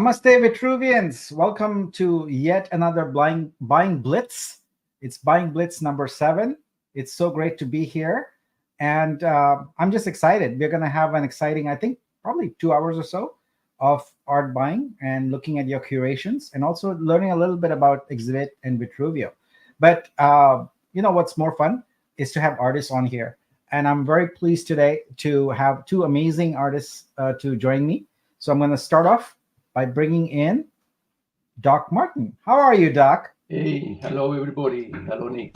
Namaste, Vitruvians. Welcome to yet another Buying Blitz. It's Buying Blitz number 7. It's so great to be here. And I'm just excited. We're going to have an exciting, I think, probably 2 hours or so of art buying and looking at your curations and also learning a little bit about Exhibit and Vitruvio. But what's more fun is to have artists on here. And I'm very pleased today to have two amazing artists to join me. So I'm going to start off by bringing in Doc Martin. How are you, Doc? Hey, hello everybody. Hello, Nick.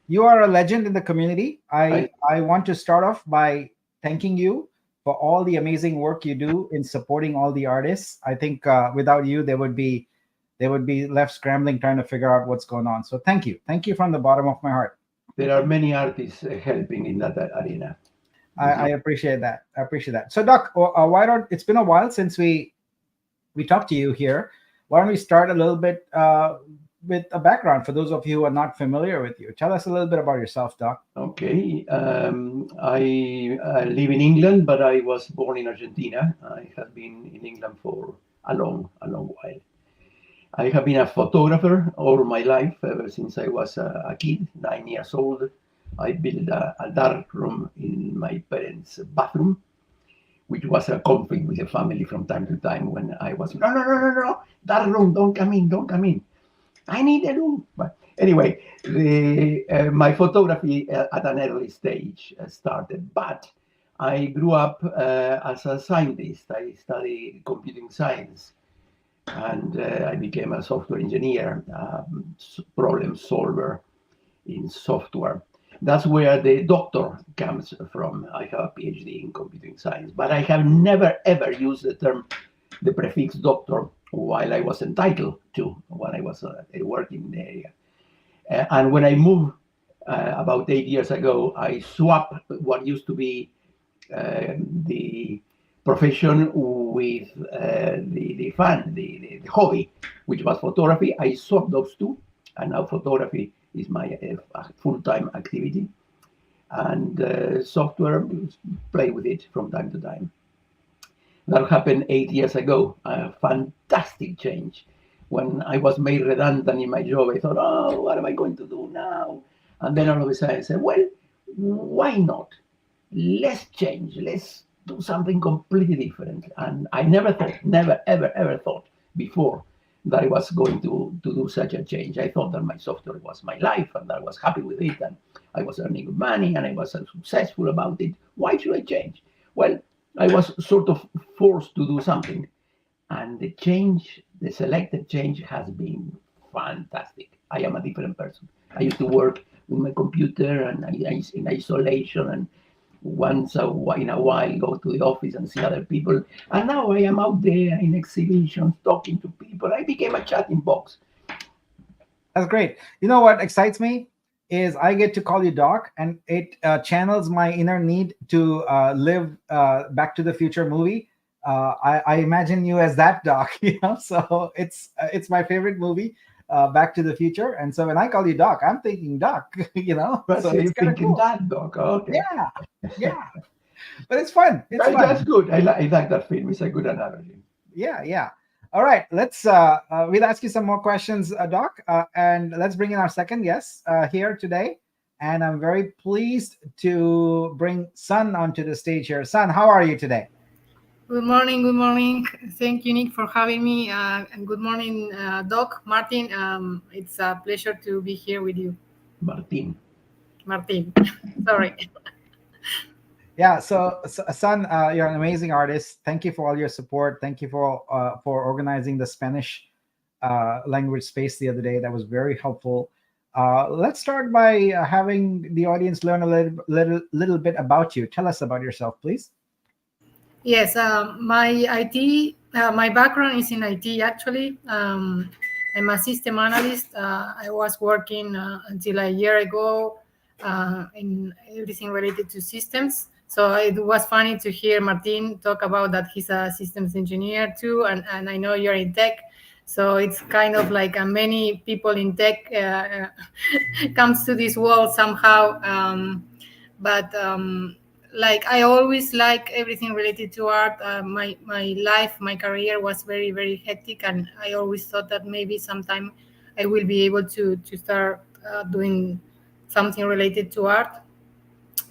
You are a legend in the community. I want to start off by thanking you for all the amazing work you do in supporting all the artists. I think without you, they would be left scrambling trying to figure out what's going on. So thank you from the bottom of my heart. There are many artists helping in that arena. I appreciate that. So, Doc, why don't? It's been a while since we talked to you here. Why don't we start a little bit with a background for those of you who are not familiar with you? Tell us a little bit about yourself, Doc. Okay. I live in England, but I was born in Argentina. I have been in England for a long while. I have been a photographer all my life, ever since I was a kid, 9 years old. I built a dark room in my parents' bathroom, which was a conflict with the family from time to time when I was, no, dark room, don't come in. I need a room. But anyway, my photography at an early stage started, but I grew up as a scientist. I studied computing science. And I became a software engineer, problem solver in software. That's where the doctor comes from. I have a PhD in computing science, but I have never ever used the prefix doctor while I was entitled to when I was working in the area. And when I moved about 8 years ago, I swapped what used to be the profession with the fun, the hobby, which was photography. I swapped those two, and now photography is my full-time activity. And software, play with it from time to time. That happened 8 years ago, a fantastic change. When I was made redundant in my job, I thought, oh, what am I going to do now? And then all of a sudden I said, well, why not? Let's change, let's do something completely different. And I never ever thought before that I was going to do such a change. I thought that my software was my life and I was happy with it and I was earning good money and I was successful about it. Why should I change? Well, I was sort of forced to do something. And the selected change has been fantastic. I am a different person. I used to work with my computer and in isolation and once in a while go to the office and see other people. And now I am out there in exhibitions talking to people. I became a chatting box. That's great. You know what excites me is I get to call you Doc, and it channels my inner need to live Back to the Future movie. I imagine you as that Doc, So it's my favorite movie. Back to the Future, and so when I call you Doc, I'm thinking Doc, But So you're thinking cool. that, Doc. Okay. Yeah, but it's fun. That's good. I like that film. It's a good analogy. Yeah. All right, let's we'll ask you some more questions, Doc, and let's bring in our second guest here today. And I'm very pleased to bring Sun onto the stage here. Sun, how are you today? Good morning. Thank you, Nick, for having me. And good morning, Doc, Martin. It's a pleasure to be here with you. Martin. Sorry. Yeah, so Sun, you're an amazing artist. Thank you for all your support. Thank you for organizing the Spanish language space the other day. That was very helpful. Let's start by having the audience learn a little bit about you. Tell us about yourself, please. Yes, my background is in IT, actually. I'm a system analyst. I was working until a year ago in everything related to systems. So it was funny to hear Martin talk about that he's a systems engineer too, and I know you're in tech. So it's kind of like many people in tech comes to this world somehow. But like I always like everything related to art. My life, my career was very very hectic, and I always thought that maybe sometime I will be able to start doing something related to art.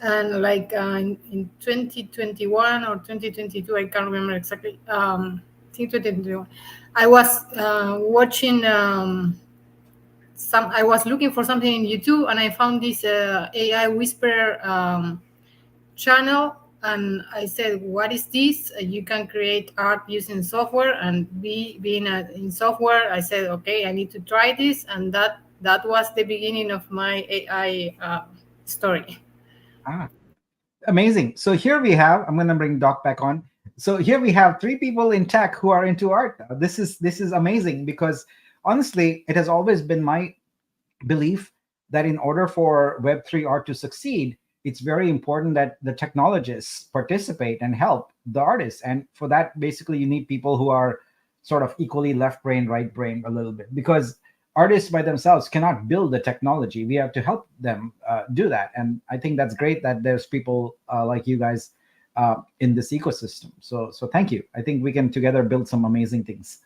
And like in 2021 or 2022, I can't remember exactly. I think 2021. I was watching some. I was looking for something in YouTube, and I found this AI whisperer channel, and I said, what is this? You can create art using software. And being in software, I said, okay, I need to try this. And that was the beginning of my AI story. Ah, amazing. So here we have, I'm going to bring Doc back on. So here we have three people in tech who are into art. This is amazing, because honestly, it has always been my belief that in order for Web3 art to succeed, it's very important that the technologists participate and help the artists. And for that, basically, you need people who are sort of equally left brain, right brain a little bit, because artists by themselves cannot build the technology. We have to help them do that. And I think that's great that there's people like you guys in this ecosystem. So thank you. I think we can together build some amazing things.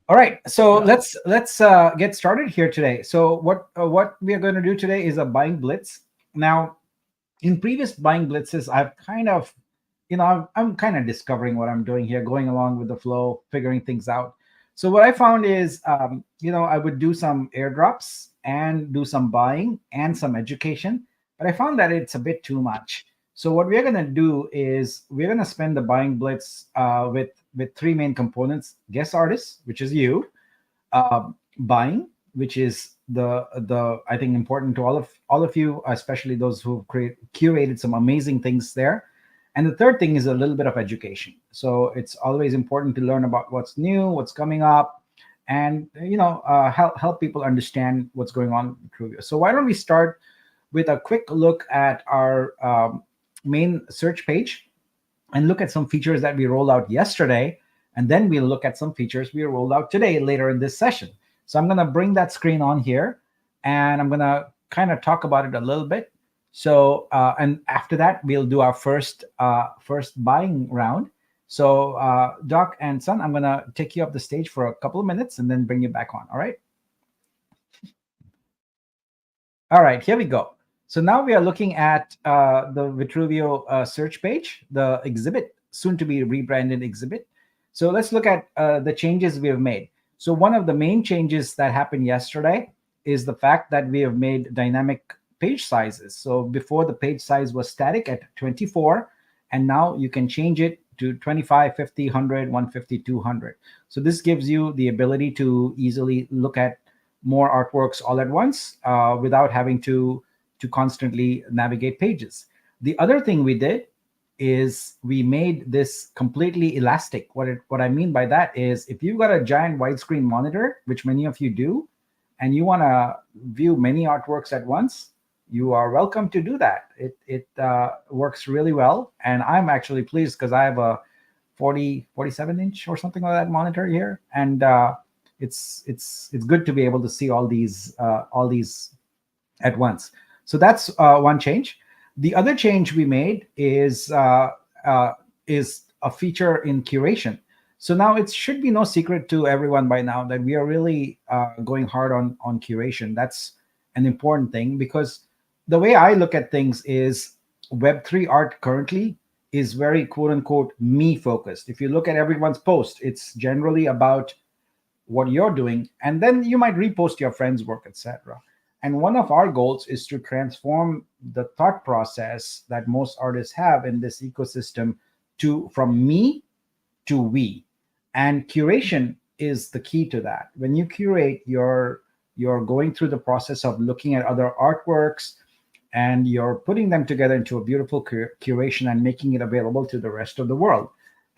All right, so Yeah. let's get started here today. So what we are going to do today is a buying blitz. Now, in previous buying blitzes, I've kind of, I'm kind of discovering what I'm doing here, going along with the flow, figuring things out. So what I found is, I would do some airdrops and do some buying and some education, but I found that it's a bit too much. So what we're going to do is we're going to spend the buying blitz with three main components: guest artists, which is you; buying, which is the I think important to all of you, especially those who curated some amazing things there. And the third thing is a little bit of education. So it's always important to learn about what's new, what's coming up, and help people understand what's going on in Truvio. So why don't we start with a quick look at our main search page and look at some features that we rolled out yesterday, and then we'll look at some features we rolled out today later in this session. So I'm going to bring that screen on here, and I'm going to kind of talk about it a little bit. So and after that, we'll do our first buying round. So Doc and Sun, I'm going to take you up the stage for a couple of minutes and then bring you back on. All right. All right, here we go. So now we are looking at the Vitruvio search page, the exhibit, soon to be rebranded exhibit. So let's look at the changes we have made. So one of the main changes that happened yesterday is the fact that we have made dynamic page sizes. So before, the page size was static at 24, and now you can change it to 25, 50, 100, 150, 200. So this gives you the ability to easily look at more artworks all at once without having to constantly navigate pages. The other thing we did is we made this completely elastic. What I mean by that is, if you've got a giant widescreen monitor, which many of you do, and you want to view many artworks at once, you are welcome to do that. It works really well, and I'm actually pleased because I have a 47 inch or something like that monitor here, and it's good to be able to see all these at once. So that's one change. The other change we made is a feature in curation. So now it should be no secret to everyone by now that we are really going hard on curation. That's an important thing, because the way I look at things is Web3 art currently is very quote unquote me focused. If you look at everyone's post, it's generally about what you're doing, and then you might repost your friends' work, etc. And one of our goals is to transform the thought process that most artists have in this ecosystem from me to we. And curation is the key to that. When you curate, you're going through the process of looking at other artworks, and you're putting them together into a beautiful curation and making it available to the rest of the world.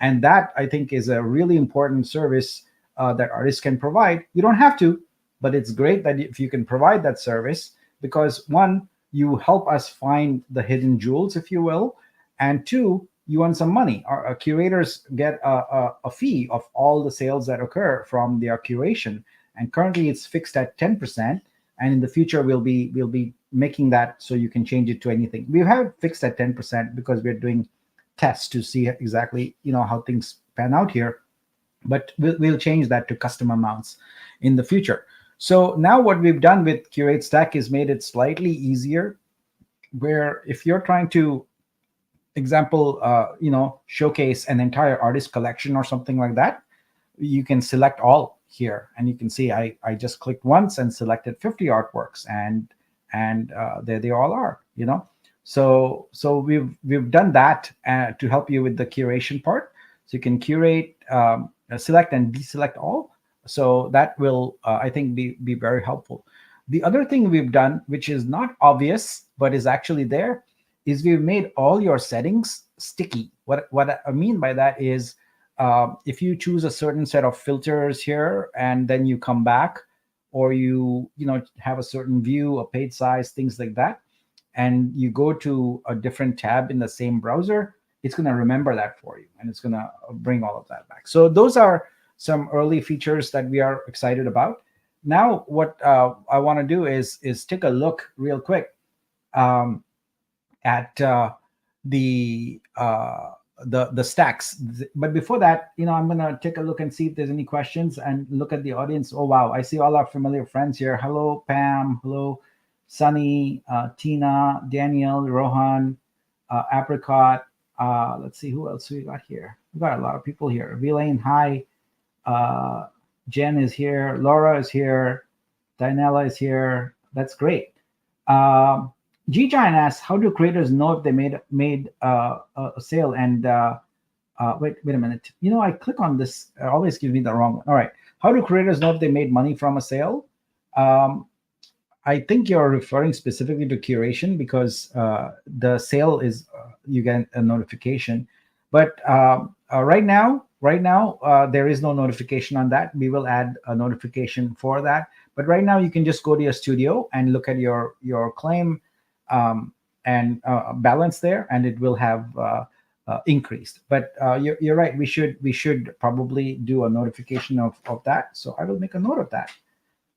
And that, I think, is a really important service that artists can provide. You don't have to, but it's great that if you can provide that service, because one, you help us find the hidden jewels, if you will, and two, you earn some money. Our curators get a fee of all the sales that occur from their curation, and currently it's fixed at 10%, and in the future we'll be making that so you can change it to anything. We have it fixed at 10% because we're doing tests to see exactly how things pan out here, but we'll change that to custom amounts in the future. So now what we've done with Curate Stack is made it slightly easier, where if you're trying to showcase an entire artist collection or something like that, you can select all here, and you can see I just clicked once and selected 50 artworks, and there they all are. So we've done that to help you with the curation part. So you can curate, select and deselect all. So that will I think be very helpful. The other thing we've done, which is not obvious but is actually there, is we've made all your settings sticky. What I mean by that is, if you choose a certain set of filters here and then you come back, or you have a certain view, a page size, things like that, and you go to a different tab in the same browser, it's going to remember that for you, and it's going to bring all of that back. So those are some early features that we are excited about. Now, what I want to do is take a look real quick at the stacks. But before that, I'm going to take a look and see if there's any questions and look at the audience. Oh, wow. I see all our familiar friends here. Hello, Pam. Hello, Sunny, Tina, Daniel, Rohan, Apricot. Let's see who else we got here. We got a lot of people here. Vilaine, hi. Jen is here. Laura is here. Dinella is here. That's great. G-Giant asks, how do creators know if they made a sale? And wait a minute. I click on this. It always gives me the wrong one. All right. How do creators know if they made money from a sale? I think you're referring specifically to curation, because the sale is you get a notification. But right now, there is no notification on that. We will add a notification for that. But right now, you can just go to your studio and look at your claim and balance there, and it will have increased. But you're right. We should probably do a notification of that. So I will make a note of that.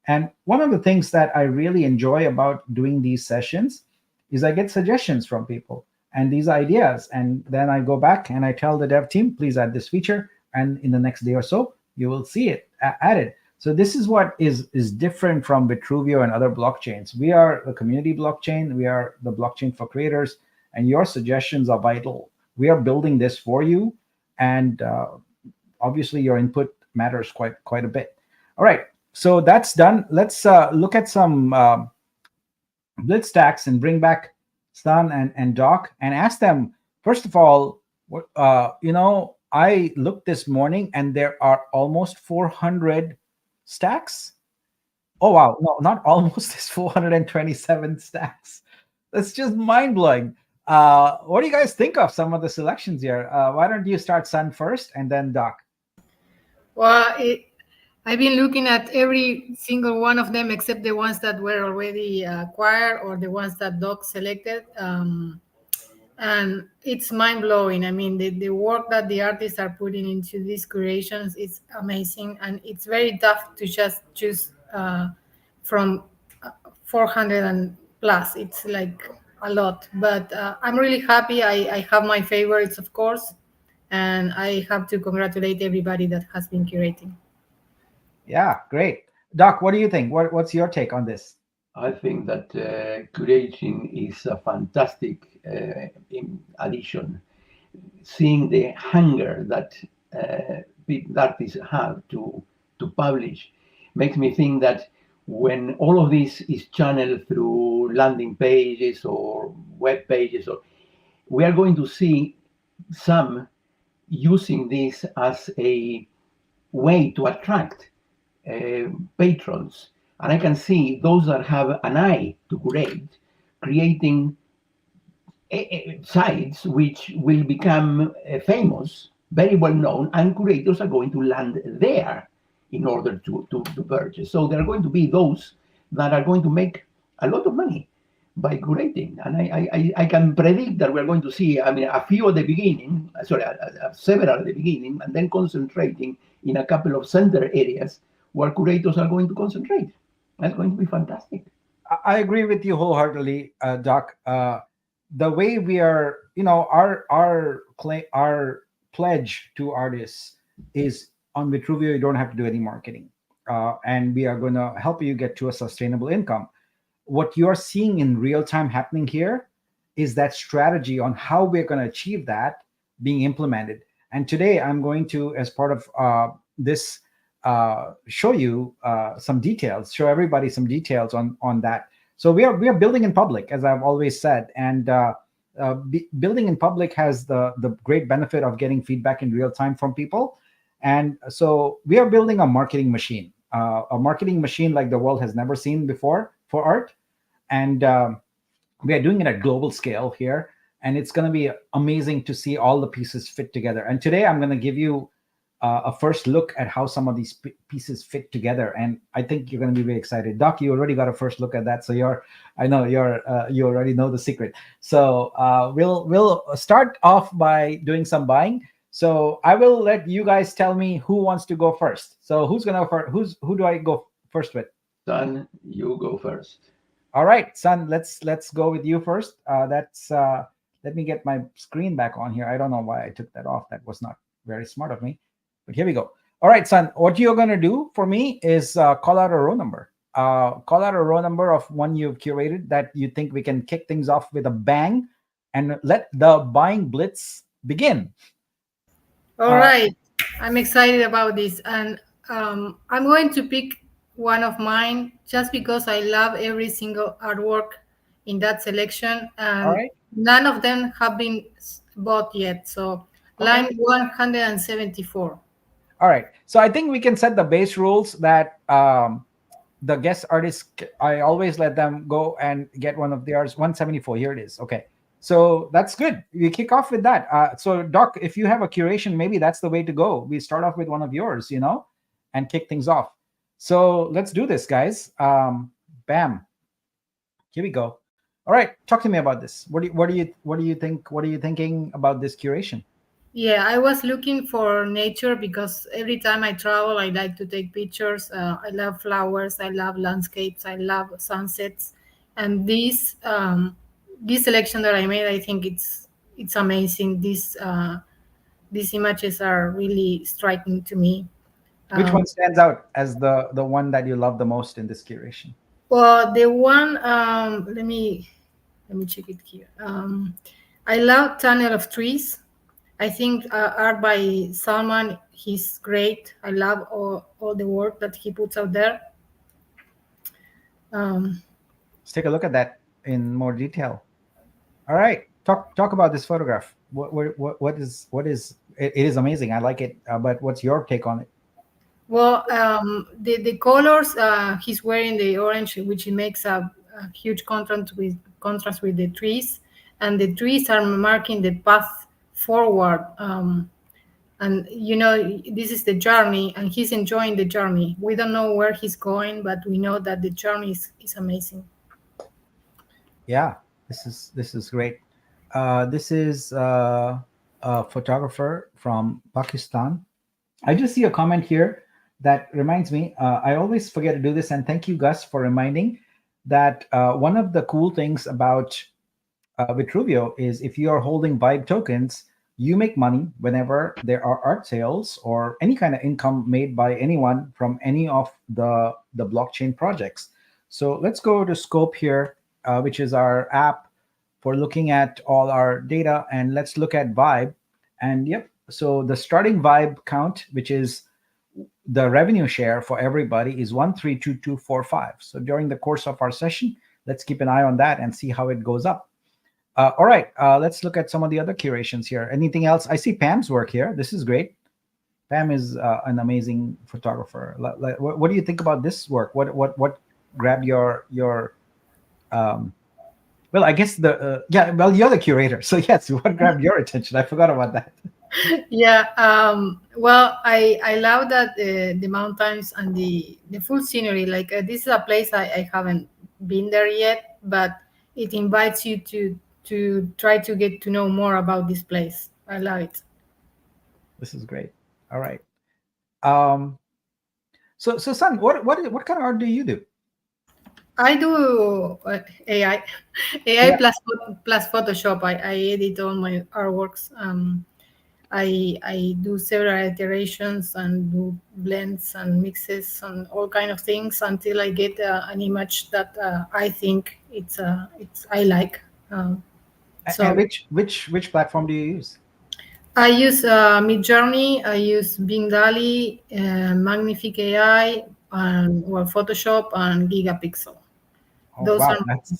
And one of the things that I really enjoy about doing these sessions is I get suggestions from people and these ideas. And then I go back and I tell the dev team, please add this feature. And in the next day or so, you will see it added. So this is what is different from Vitruvio and other blockchains. We are the community blockchain. We are the blockchain for creators. And your suggestions are vital. We are building this for you. And obviously, your input matters quite a bit. All right. So that's done. Let's look at some Blitz stacks and bring back Stan and Doc and ask them, first of all, I looked this morning and there are almost 400 stacks. Oh, wow. No, not almost. It's 427 stacks. That's just mind-blowing. What do you guys think of some of the selections here? Why don't you start, Sun, first, and then Doc? Well, I've been looking at every single one of them except the ones that were already acquired or the ones that Doc selected. And it's mind-blowing. I mean, the work that the artists are putting into these creations is amazing. And it's very tough to just choose from 400 and plus. It's like a lot. But I'm really happy. I have my favorites, of course. And I have to congratulate everybody that has been curating. Yeah, great. Doc, what do you think? What's your take on this? I think that curating is a fantastic addition. Seeing the hunger that artists have to publish makes me think that when all of this is channeled through landing pages or web pages, we are going to see some using this as a way to attract patrons. And I can see those that have an eye to creating sites which will become famous, very well known, and curators are going to land there in order to purchase. So there are going to be those that are going to make a lot of money by curating. And I can predict that we're going to see, a few at the beginning, several at the beginning, and then concentrating in a couple of center areas where curators are going to concentrate. That's going to be fantastic. I agree with you wholeheartedly, Doc. The way we are, our pledge to artists is on Vitruvio. You don't have to do any marketing, and we are going to help you get to a sustainable income. What you're seeing in real time happening here is that strategy on how we're going to achieve that being implemented. And today I'm going to, as part of this, show you some details, show everybody some details on that. So we are building in public, as I've always said, and building in public has the great benefit of getting feedback in real time from people. And so we are building a marketing machine like the world has never seen before for art. And we are doing it at global scale here, and it's going to be amazing to see all the pieces fit together. And today I'm going to give you a first look at how some of these pieces fit together, and I think you're going to be very excited. Doc, you already got a first look at that, so I know you already know the secret. So we'll start off by doing some buying. So I will let you guys tell me who wants to go first. So who do I go first with? Son, you go first. All right, son, let's go with you first. That's Let me get my screen back on here. I don't know why I took that off. That was not very smart of me. But here we go. All right, son, what you're going to do for me is call out a row number. Call out a row number of one you've curated that you think we can kick things off with a bang and let the buying blitz begin. All right. I'm excited about this. And I'm going to pick one of mine just because I love every single artwork in that selection. And All right. none of them have been bought yet. So line 174. All right. So I think we can set the base rules that the guest artists, I always let them go and get one of theirs. 174. Here it is. Okay. So that's good. We kick off with that. So Doc, if you have a curation, maybe that's the way to go. We start off with one of yours, and kick things off. So let's do this, guys. Bam. Here we go. All right. Talk to me about this. What do you think? What are you thinking about this curation? Yeah, I was looking for nature because every time I travel, I like to take pictures. I love flowers. I love landscapes. I love sunsets. And this selection that I made, I think it's amazing. These images are really striking to me. Which one stands out as the one that you love the most in this curation? Well, the one let me check it here. I love Tunnel of Trees. I think art by Salman, he's great. I love all the work that he puts out there. Let's take a look at that in more detail. All right, talk about this photograph. What is it? It is amazing. I like it. But what's your take on it? Well, the colors, he's wearing the orange, which makes a huge contrast with the trees, and the trees are marking the path forward. And this is the journey, and he's enjoying the journey. We don't know where he's going, but we know that the journey is amazing. Yeah, this is great. This is a photographer from Pakistan. I just see a comment here that reminds me. I always forget to do this, and thank you, Gus, for reminding that one of the cool things about Vitruvio is if you are holding Vibe tokens, you make money whenever there are art sales or any kind of income made by anyone from any of the blockchain projects. So let's go to Scope here, which is our app for looking at all our data, and let's look at Vibe. And yep, so the starting Vibe count, which is the revenue share for everybody, is 132245. So during the course of our session, let's keep an eye on that and see how it goes up. All right, let's look at some of the other curations here. Anything else? I see Pam's work here. This is great. Pam is an amazing photographer. What do you think about this work? What grabbed your well, I guess well, you're the curator, so yes, what grabbed your attention? I forgot about that. Yeah, well, I love that the mountains and the full scenery. Like this is a place I haven't been there yet, but it invites you to try to get to know more about this place. I love it. This is great. All right. So son, what kind of art do you do? I do AI, AI Yeah. plus Photoshop. I edit all my artworks. I do several iterations and do blends and mixes and all kind of things until I get an image that I think it's I like. Um, And so which platform do you use? I use Midjourney. I use Bing Dali, Magnific AI, and well, Photoshop and Gigapixel. Oh Those wow, are that's a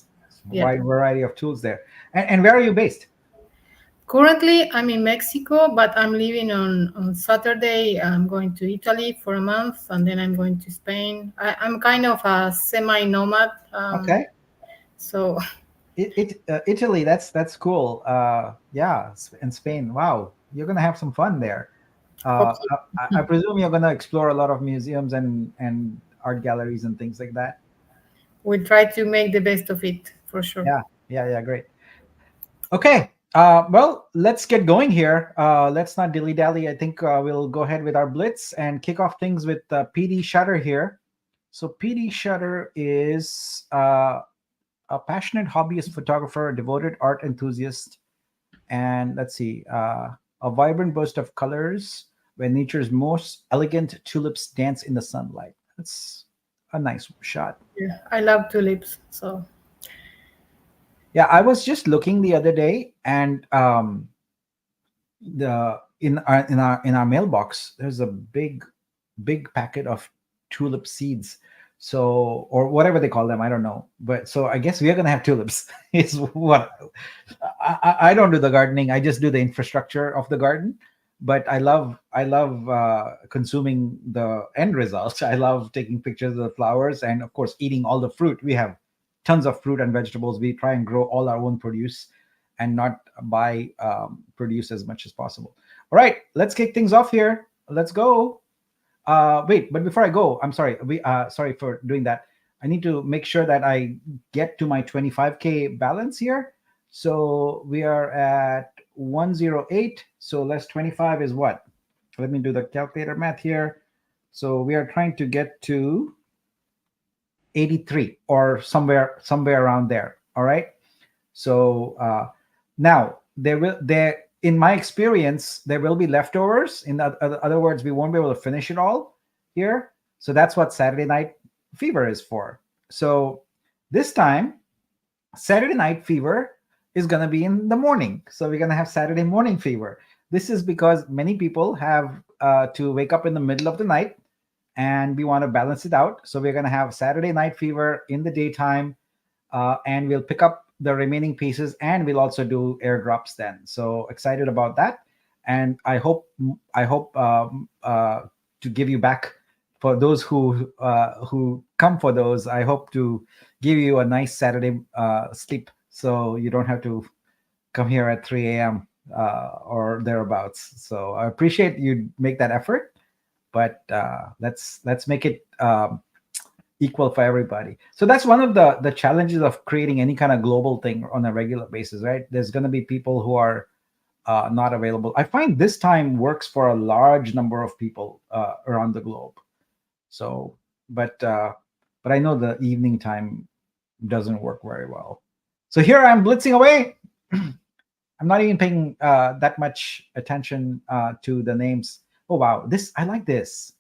yeah. wide variety of tools there. And where are you based? Currently, I'm in Mexico, but I'm leaving on Saturday. I'm going to Italy for a month, and then I'm going to Spain. I'm kind of a semi-nomad. Okay. So Italy, that's cool. Yeah, and Spain. Wow, you're gonna have some fun there. hope Uh, so. I presume you're gonna explore a lot of museums and art galleries and things like that. We'll try to make the best of it for sure. Yeah, great. Okay. Well, let's get going here. Let's not dilly dally. I think we'll go ahead with our blitz and kick off things with PD Shutter here. So PD Shutter is a passionate hobbyist photographer, a devoted art enthusiast, and let's see, a vibrant burst of colors where nature's most elegant tulips dance in the sunlight. That's a nice shot. Yeah, I love tulips. So Yeah, I was just looking the other day, and the in our mailbox, there's a big packet of tulip seeds. So, or whatever they call them, I don't know. But so I guess we are gonna have tulips. Is what I don't do the gardening. I just do the infrastructure of the garden. But I love consuming the end result. I love taking pictures of the flowers and of course eating all the fruit. We have tons of fruit and vegetables. We try and grow all our own produce and not buy produce as much as possible. All right, let's kick things off here. Let's go. Wait, but before I go, I'm sorry. Sorry for doing that. I need to make sure that I get to my 25K balance here. So we are at 108. So less 25 is what? Let me do the calculator math here. So we are trying to get to 83 or somewhere around there. All right. So now there in my experience there will be leftovers. In other words, we won't be able to finish it all here. So that's what Saturday Night Fever is for. So this time, Saturday Night Fever is going to be in the morning. So we're going to have Saturday Morning Fever. This is because many people have to wake up in the middle of the night, and we want to balance it out. So we're going to have Saturday Night Fever in the daytime, and we'll pick up the remaining pieces, and we'll also do airdrops then. So excited about that, and I hope to give you back for those who come for those. I hope to give you a nice Saturday sleep, so you don't have to come here at 3 a.m. Or thereabouts. So I appreciate you make that effort, but let's make it equal for everybody. So that's one of the challenges of creating any kind of global thing on a regular basis, right? There's going to be people who are not available. I find this time works for a large number of people around the globe. So, but I know the evening time doesn't work very well. So here I'm blitzing away. I'm not even paying that much attention to the names. Oh wow, this I like this.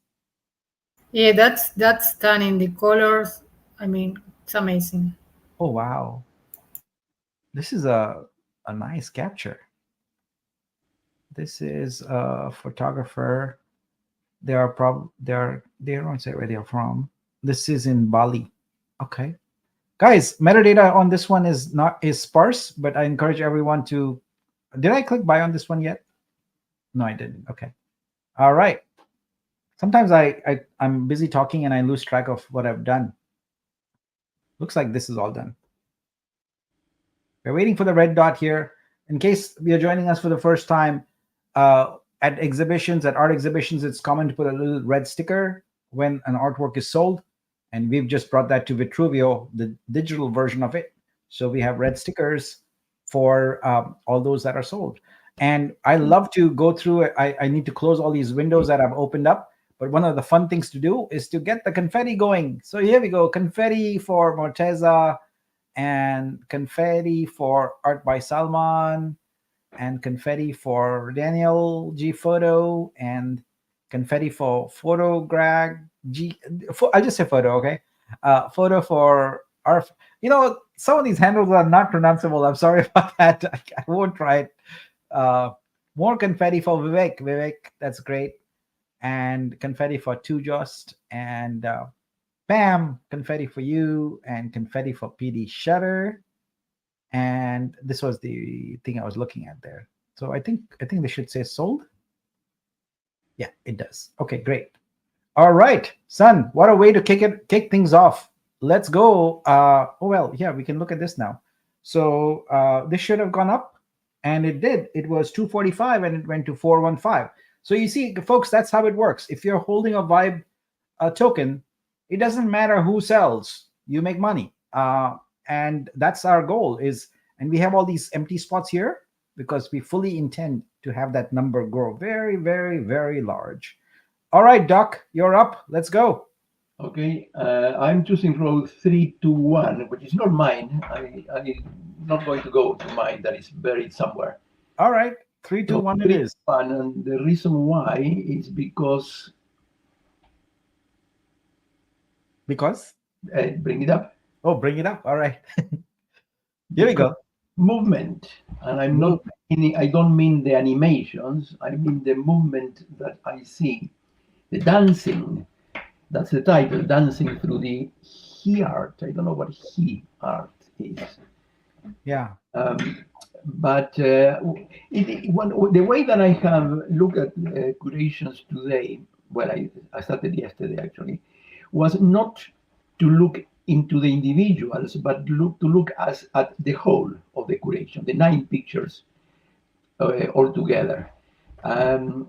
yeah, that's stunning. The colors, I mean, it's amazing. Oh wow, this is a nice capture. This is a photographer. They don't say where they're from. This is in Bali. Okay, guys, metadata on this one is sparse, but I encourage everyone to. Did I click buy on this one yet? No, I didn't. Okay, all right. Sometimes I'm busy talking and I lose track of what I've done. Looks like this is all done. We're waiting for the red dot here. In case you're joining us for the first time, at art exhibitions, it's common to put a little red sticker when an artwork is sold. And we've just brought that to Vitruvio, the digital version of it. So we have red stickers for all those that are sold. And I love to go through it. I need to close all these windows that I've opened up, But one of the fun things to do is to get the confetti going. So here we go. Confetti for Morteza, and confetti for Art by Salman, and confetti for Daniel G Photo, and confetti for Photograph G. I'll just say photo, okay? Photo for our. Some of these handles are not pronounceable. I'm sorry about that. I won't try it. More confetti for Vivek. Vivek, that's great. And confetti for Tujust, and Pam, confetti for you, and confetti for PD Shutter. And this was the thing I was looking at there. So I think they should say sold. Yeah, it does. Okay, great. All right, son, what a way to kick things off. Let's go. We can look at this now. So this should have gone up, and it did. It was 245 and it went to 415. So you see, folks, that's how it works. If you're holding a Vibe token, it doesn't matter who sells, you make money. And that's our goal and we have all these empty spots here because we fully intend to have that number grow very, very, very large. All right, Doc, you're up. Let's go. Okay, I'm choosing row 321, which is not mine. I'm not going to go to mine. That is buried somewhere. All right, 3, 2, 1 it is. And the reason why is because... bring it up. Oh, bring it up. All right. Here we go. Movement. And I don't mean the animations. I mean the movement that I see. The dancing. That's the title, Dancing Through the He Art. I don't know what He Art is. Yeah. But the way that I have looked at curations today, I started yesterday actually, was not to look into the individuals, but to look at the whole of the curation, the 9 pictures all together, and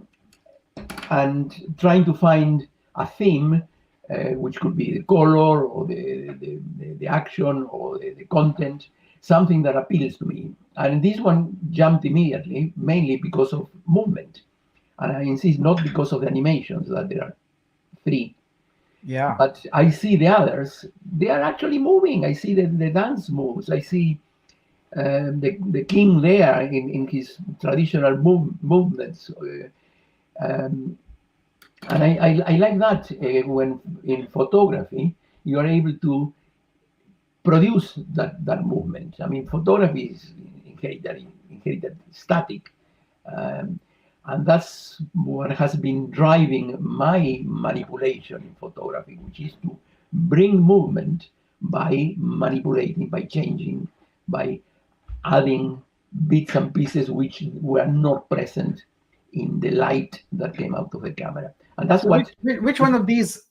trying to find a theme, which could be the color or the action or the content, something that appeals to me. And this one jumped immediately, mainly because of movement. And I insist, not because of the animations, that there are 3. Yeah. But I see the others, they are actually moving. I see the dance moves. I see the king there in his traditional movements. And I like that when in photography, you are able to produce that movement. I mean, photography is inherited static. And that's what has been driving my manipulation in photography, which is to bring movement by manipulating, by changing, by adding bits and pieces which were not present in the light that came out of the camera. And that's what... Which one of these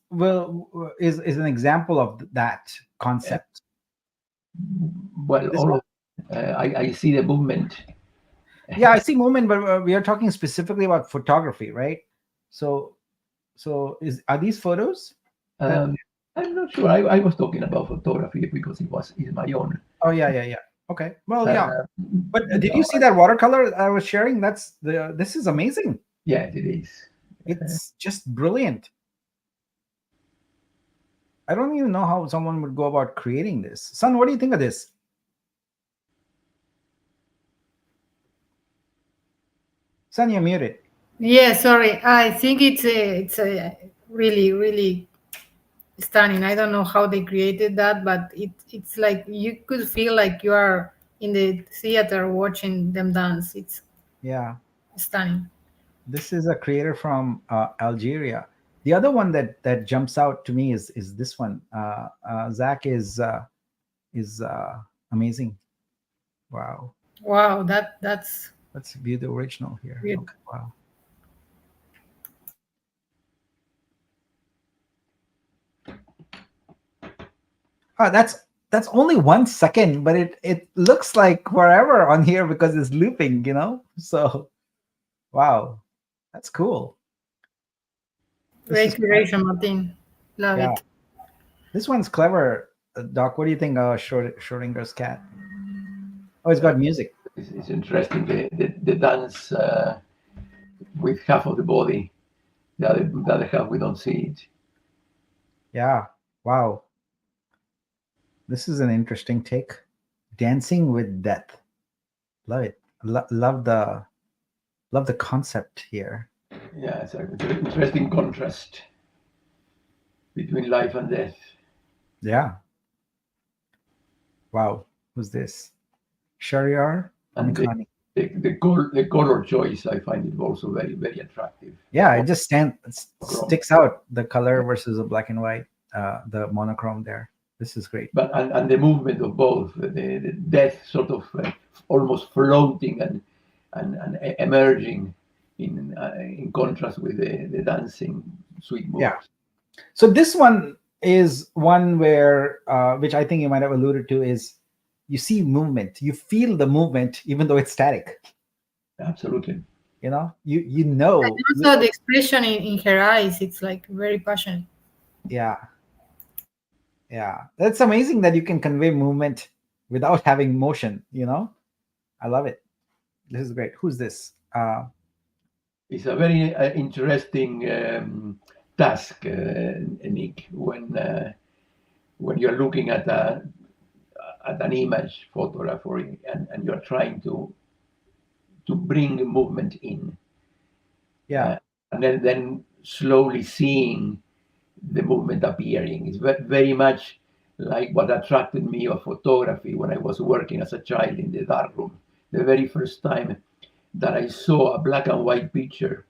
is an example of that concept? Well, all of, I see the movement. Yeah, I see movement, but we are talking specifically about photography, right? So are these photos? I'm not sure. I was talking about photography because it's my own. Oh yeah. Okay. Well, yeah. But did you see that watercolor I was sharing? This is amazing. Yes, it is. It's just brilliant. I don't even know how someone would go about creating this. Son, what do you think of this? Son, you're muted. Yeah, sorry. I think it's a really, really stunning. I don't know how they created that, but it's like you could feel like you are in the theater watching them dance. It's stunning. This is a creator from Algeria. The other one that jumps out to me is this one. Zach is amazing. Wow. Wow, that's. Let's view the original here. Weird. Okay, wow. That's only 1 second, but it looks like forever on here because it's looping, So, wow, that's cool. Great curation, Martin. Love it. This one's clever, Doc. What do you think of Schrodinger's cat? Oh, it's got music. It's interesting, the dance with half of the body. The other half we don't see it. Yeah. Wow. This is an interesting take. Dancing with death. Love it. Love the concept here. Yeah, it's an interesting contrast between life and death. Yeah. Wow. Who's this? Shariar And Amkhani. the color choice, I find it also very, very attractive. Yeah, it just sticks out, the color versus the black and white, the monochrome there. This is great. But and the movement of both, the death sort of almost floating and emerging in contrast with the dancing sweet moves. Yeah. So this one is one where, which I think you might have alluded to, is you see movement, you feel the movement, even though it's static. Absolutely. You know, you know. And also the expression in her eyes, it's like very passionate. Yeah. Yeah. That's amazing that you can convey movement without having motion, you know? I love it. This is great. Who's this? It's a very interesting task, Nick, when you're looking at an image photograph and you're trying to bring movement in. Yeah. And then slowly seeing the movement appearing. It's very much like what attracted me of photography when I was working as a child in the darkroom. The very first time that I saw a black and white picture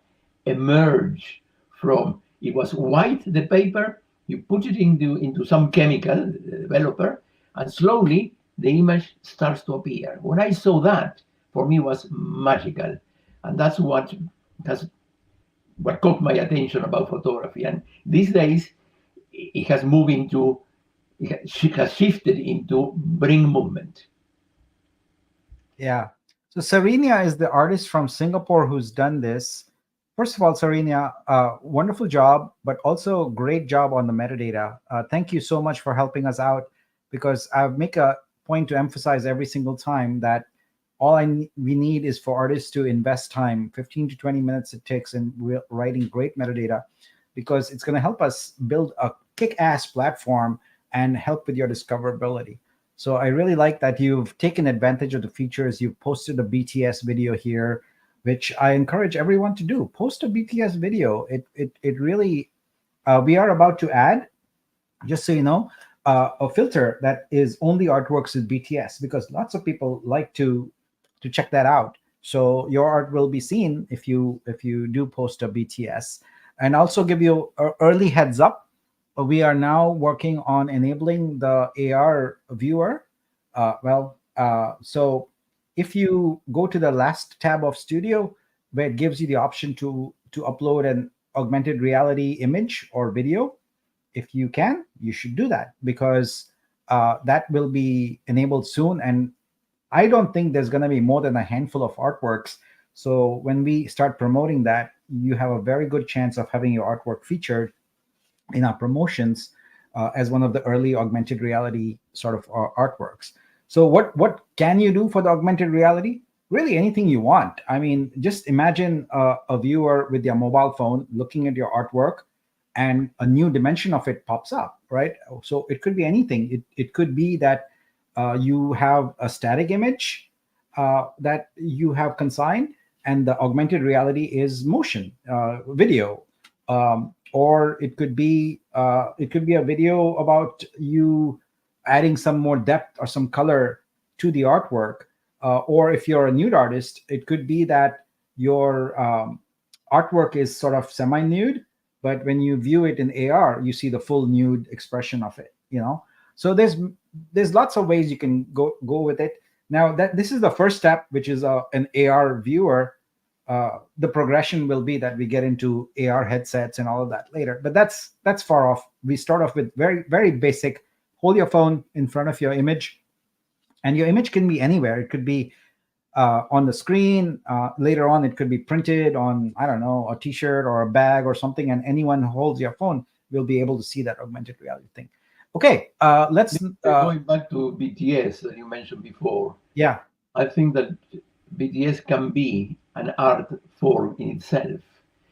emerge from, it was white, the paper, you put it into some chemical developer, and slowly the image starts to appear. When I saw that, for me was magical. And that's what caught my attention about photography. And these days, it has shifted into bring movement. Yeah. So Sarina is the artist from Singapore who's done this. First of all, Sarina, wonderful job, but also great job on the metadata. Thank you so much for helping us out, because I make a point to emphasize every single time that all we need is for artists to invest time, 15 to 20 minutes it takes in writing great metadata, because it's going to help us build a kick-ass platform and help with your discoverability. So I really like that you've taken advantage of the features. You've posted a BTS video here, which I encourage everyone to do. Post a BTS video. It really, we are about to add, just so you know, a filter that is only artworks with BTS, because lots of people like to check that out. So your art will be seen if you do post a BTS. And also give you an early heads up. We are now working on enabling the AR viewer. So if you go to the last tab of Studio, where it gives you the option to upload an augmented reality image or video, if you can, you should do that, because that will be enabled soon. And I don't think there's going to be more than a handful of artworks. So when we start promoting that, you have a very good chance of having your artwork featured in our promotions as one of the early augmented reality sort of artworks. So what can you do for the augmented reality? Really anything you want. I mean, just imagine a viewer with their mobile phone looking at your artwork, and a new dimension of it pops up, right? So it could be anything. It could be that you have a static image that you have consigned, and the augmented reality is motion video. Or it could be a video about you adding some more depth or some color to the artwork. Or if you're a nude artist, it could be that your artwork is sort of semi-nude, but when you view it in AR, you see the full nude expression of it. You know, so there's lots of ways you can go with it. Now that this is the first step, which is an AR viewer. The progression will be that we get into AR headsets and all of that later, but that's far off. We start off with very, very basic. Hold your phone in front of your image, and your image can be anywhere. It could be on the screen. Later on, it could be printed on, I don't know, a t-shirt or a bag or something, and anyone who holds your phone will be able to see that augmented reality thing. Okay, let's going back to BTS that you mentioned before. Yeah, I think that BTS can be an art form in itself,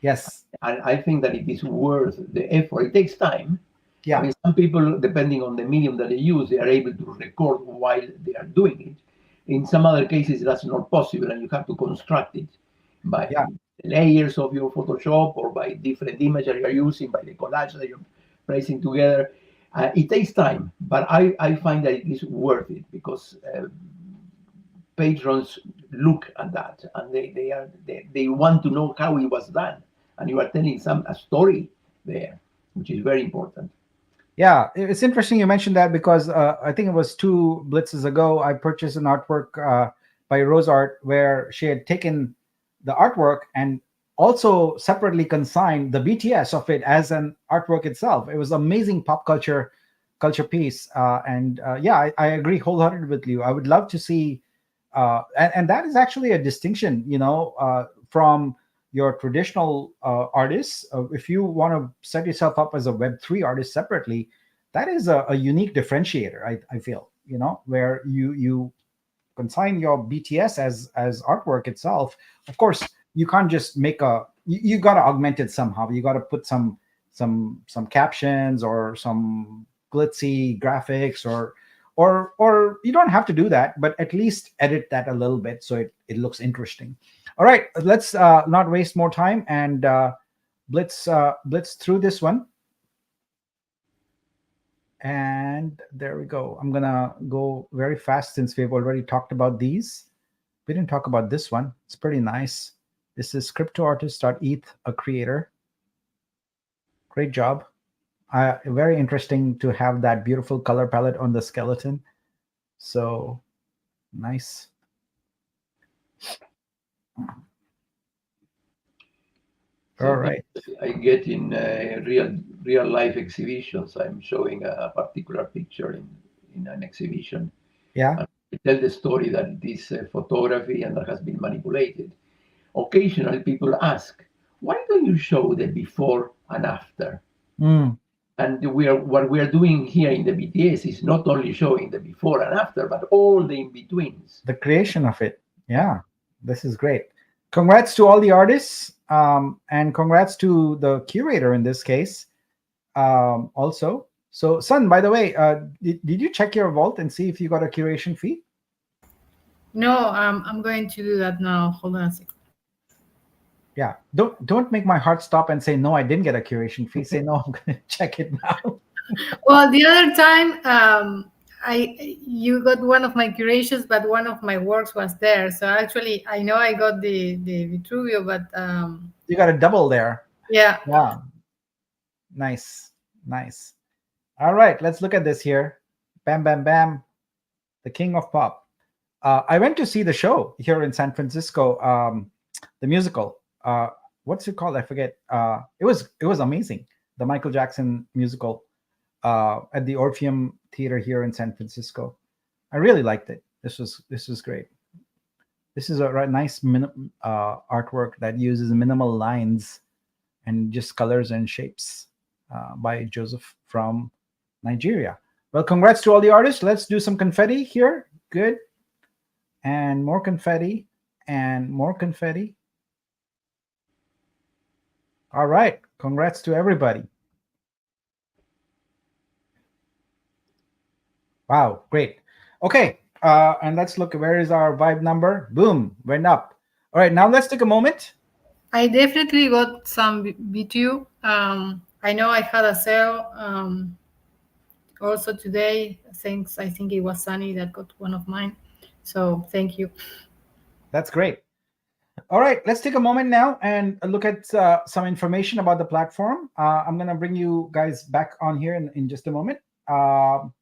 Yes. And I think that it is worth the effort. It takes time. I Yeah. mean, some people, depending on the medium that they use, they are able to record while they are doing it. In some other cases, that's not possible, and you have to construct it by Yeah. layers of your Photoshop or by different images you're using, by the collage that you're placing together. It takes time, but I find that it is worth it because patrons look at that and they want to know how it was done, and you are telling some a story there, which is very important. Yeah, it's interesting you mentioned that because I think it was 2 blitzes ago I purchased an artwork by Rose Art where she had taken the artwork and also separately consigned the BTS of it as an artwork itself. It was amazing pop culture piece, and yeah, I agree wholeheartedly with you. I would love to see, and that is actually a distinction, from your traditional artists. If you want to set yourself up as a Web3 artist separately, that is a unique differentiator. I feel, where you consign your BTS as artwork itself. Of course, you can't just make you got to augment it somehow. You got to put some captions or some glitzy graphics, or you don't have to do that, but at least edit that a little bit so it looks interesting. All right, let's not waste more time and blitz through this one. And there we go. I'm gonna go very fast since we've already talked about these. We didn't talk about this one. It's pretty nice. This is cryptoartist.eth, a creator. Great job. Very interesting to have that beautiful color palette on the skeleton. So nice. All right. I get in real life exhibitions. I'm showing a particular picture in an exhibition. Yeah. And I tell the story that it is photography and that has been manipulated. Occasionally, people ask, "Why don't you show the before and after?" Mm. And what we are doing here in the BTS is not only showing the before and after, but all the in betweens. The creation of it. Yeah, this is great. Congrats to all the artists, and congrats to the curator in this case, also. So, Sun, by the way, did you check your vault and see if you got a curation fee? No, I'm going to do that now. Hold on a second. Yeah, don't make my heart stop and say no, I didn't get a curation fee. Say no, I'm going to check it now. Well, the other time, you got one of my curations, but one of my works was there. So actually, I know I got the Vitruvio, but you got a double there. yeah. Wow, nice. All right, let's look at this here. Bam, bam, bam. The king of pop. I went to see the show here in San Francisco, the musical. What's it called? I forget. It was amazing. The Michael Jackson musical at the Orpheum Theater here in San Francisco. I really liked it. This was great. This is a nice artwork that uses minimal lines and just colors and shapes by Joseph from Nigeria. Well, congrats to all the artists. Let's do some confetti here. Good. And more confetti and more confetti. All right. Congrats to everybody. Wow, great. Okay, and let's look. Where is our vibe number? Boom, went up. All right, now let's take a moment. I definitely got some B2. I know I had a sale also today. Thanks. I think it was Sunny that got one of mine. So thank you. That's great. All right, let's take a moment now and look at some information about the platform. I'm going to bring you guys back on here in just a moment. All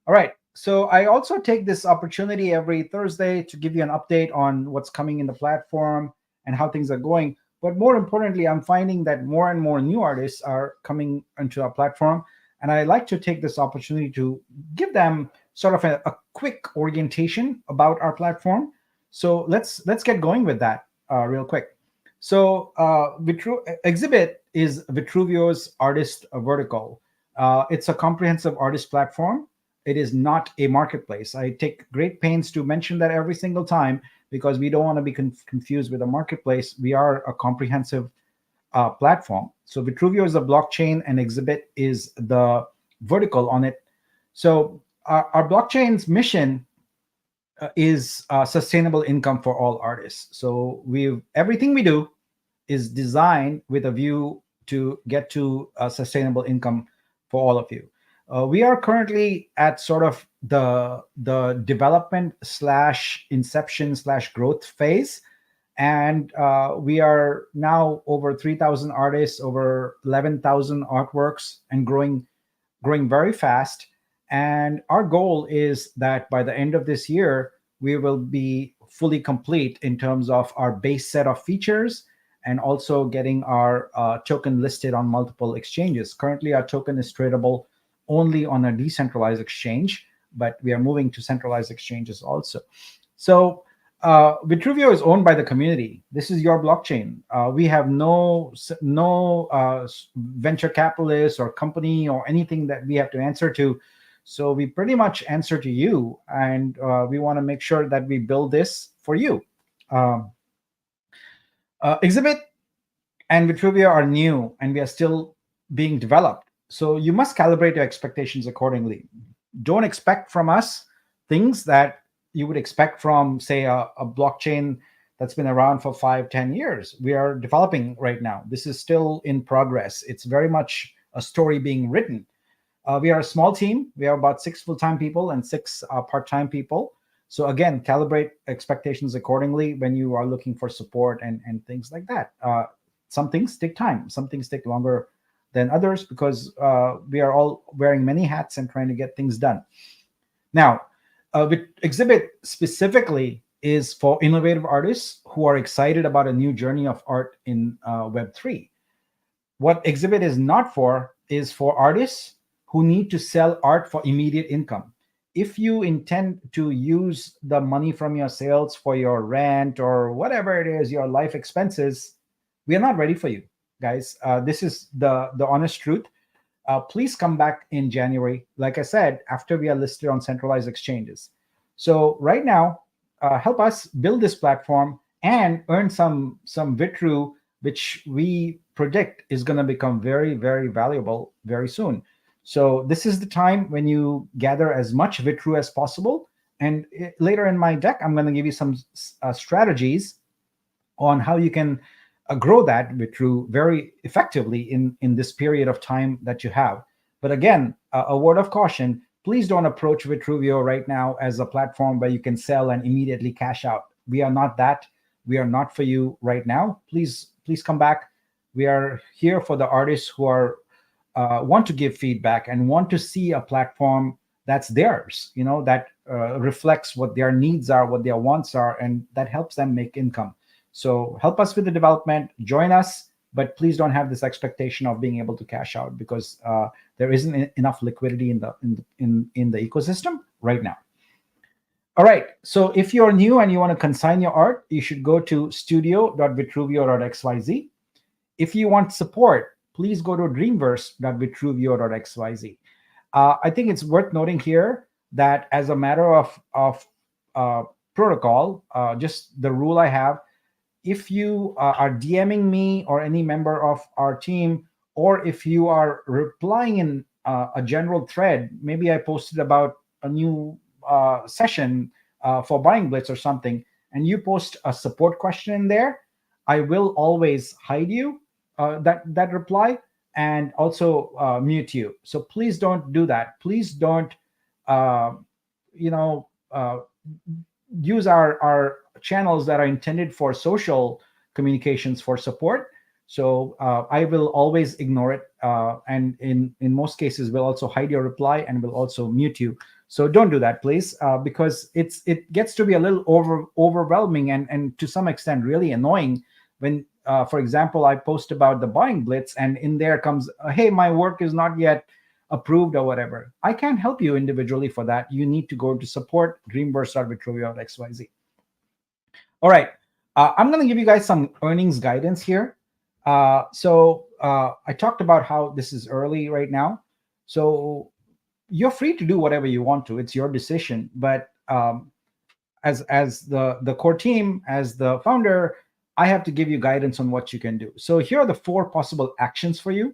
right. So I also take this opportunity every Thursday to give you an update on what's coming in the platform and how things are going. But more importantly, I'm finding that more and more new artists are coming into our platform. And I like to take this opportunity to give them sort of a quick orientation about our platform. So let's get going with that real quick. So Exhibit is Vitruvio's artist vertical. It's a comprehensive artist platform. It is not a marketplace. I take great pains to mention that every single time because we don't want to be confused with a marketplace. We are a comprehensive platform. So Vitruvio is the blockchain and Exhibit is the vertical on it. So our blockchain's mission is sustainable income for all artists. So everything we do is designed with a view to get to sustainable income for all of you. We are currently at sort of the development slash inception slash growth phase, and we are now over 3,000 artists, over 11,000 artworks, and growing very fast. And our goal is that by the end of this year, we will be fully complete in terms of our base set of features and also getting our token listed on multiple exchanges. Currently, our token is tradable only on a decentralized exchange, but we are moving to centralized exchanges also. So Vitruvio is owned by the community. This is your blockchain. We have no venture capitalists or company or anything that we have to answer to. So we pretty much answer to you, and we want to make sure that we build this for you. Exhibit and Vitruvio are new, and we are still being developed. So you must calibrate your expectations accordingly. Don't expect from us things that you would expect from, say, a blockchain that's been around for 5-10 years. We are developing right now. This is still in progress. It's very much a story being written. We are a small team. We are about 6 full-time people and 6 part-time people. So again, calibrate expectations accordingly when you are looking for support and things like that. Some things take time. Some things take longer than others because we are all wearing many hats and trying to get things done. Now, with Exhibit specifically is for innovative artists who are excited about a new journey of art in Web3. What Exhibit is not for is for artists who need to sell art for immediate income. If you intend to use the money from your sales for your rent or whatever it is, your life expenses, we are not ready for you, guys. This is the honest truth. Please come back in January, like I said, after we are listed on centralized exchanges. So right now, help us build this platform and earn some Vitru, which we predict is going to become very, very valuable very soon. So this is the time when you gather as much Vitru as possible. And later in my deck, I'm going to give you some strategies on how you can grow that Vitru very effectively in this period of time that you have. But again, a word of caution, please don't approach Vitruvio right now as a platform where you can sell and immediately cash out. We are not that. We are not for you right now. Please come back. We are here for the artists who are want to give feedback and want to see a platform that's theirs, that reflects what their needs are, what their wants are, and that helps them make income. So help us with the development, join us, but please don't have this expectation of being able to cash out because there isn't enough liquidity in the ecosystem right now. All right, so if you're new and you want to consign your art, you should go to studio.vitruvio.xyz. If you want support, please go to dreamverse.vitruvio.xyz. I think it's worth noting here that as a matter of protocol, just the rule I have, if you are DMing me or any member of our team, or if you are replying in a general thread, maybe I posted about a new session for Buying Blitz or something, and you post a support question in there, I will always hide you that reply and also mute you. So please don't do that. Please don't use our channels that are intended for social communications for support. So I will always ignore it, and in most cases will also hide your reply and will also mute you. So don't do that, please, because it gets to be a little overwhelming and to some extent really annoying when, for example, I post about the Buying Blitz and in there comes, hey, my work is not yet approved or whatever. I can't help you individually for that. You need to go to support dreamverse.vitruvio.xyz. All right, I'm going to give you guys some earnings guidance here. So I talked about how this is early right now. So you're free to do whatever you want to. It's your decision. But as the core team, as the founder, I have to give you guidance on what you can do. So here are the 4 possible actions for you.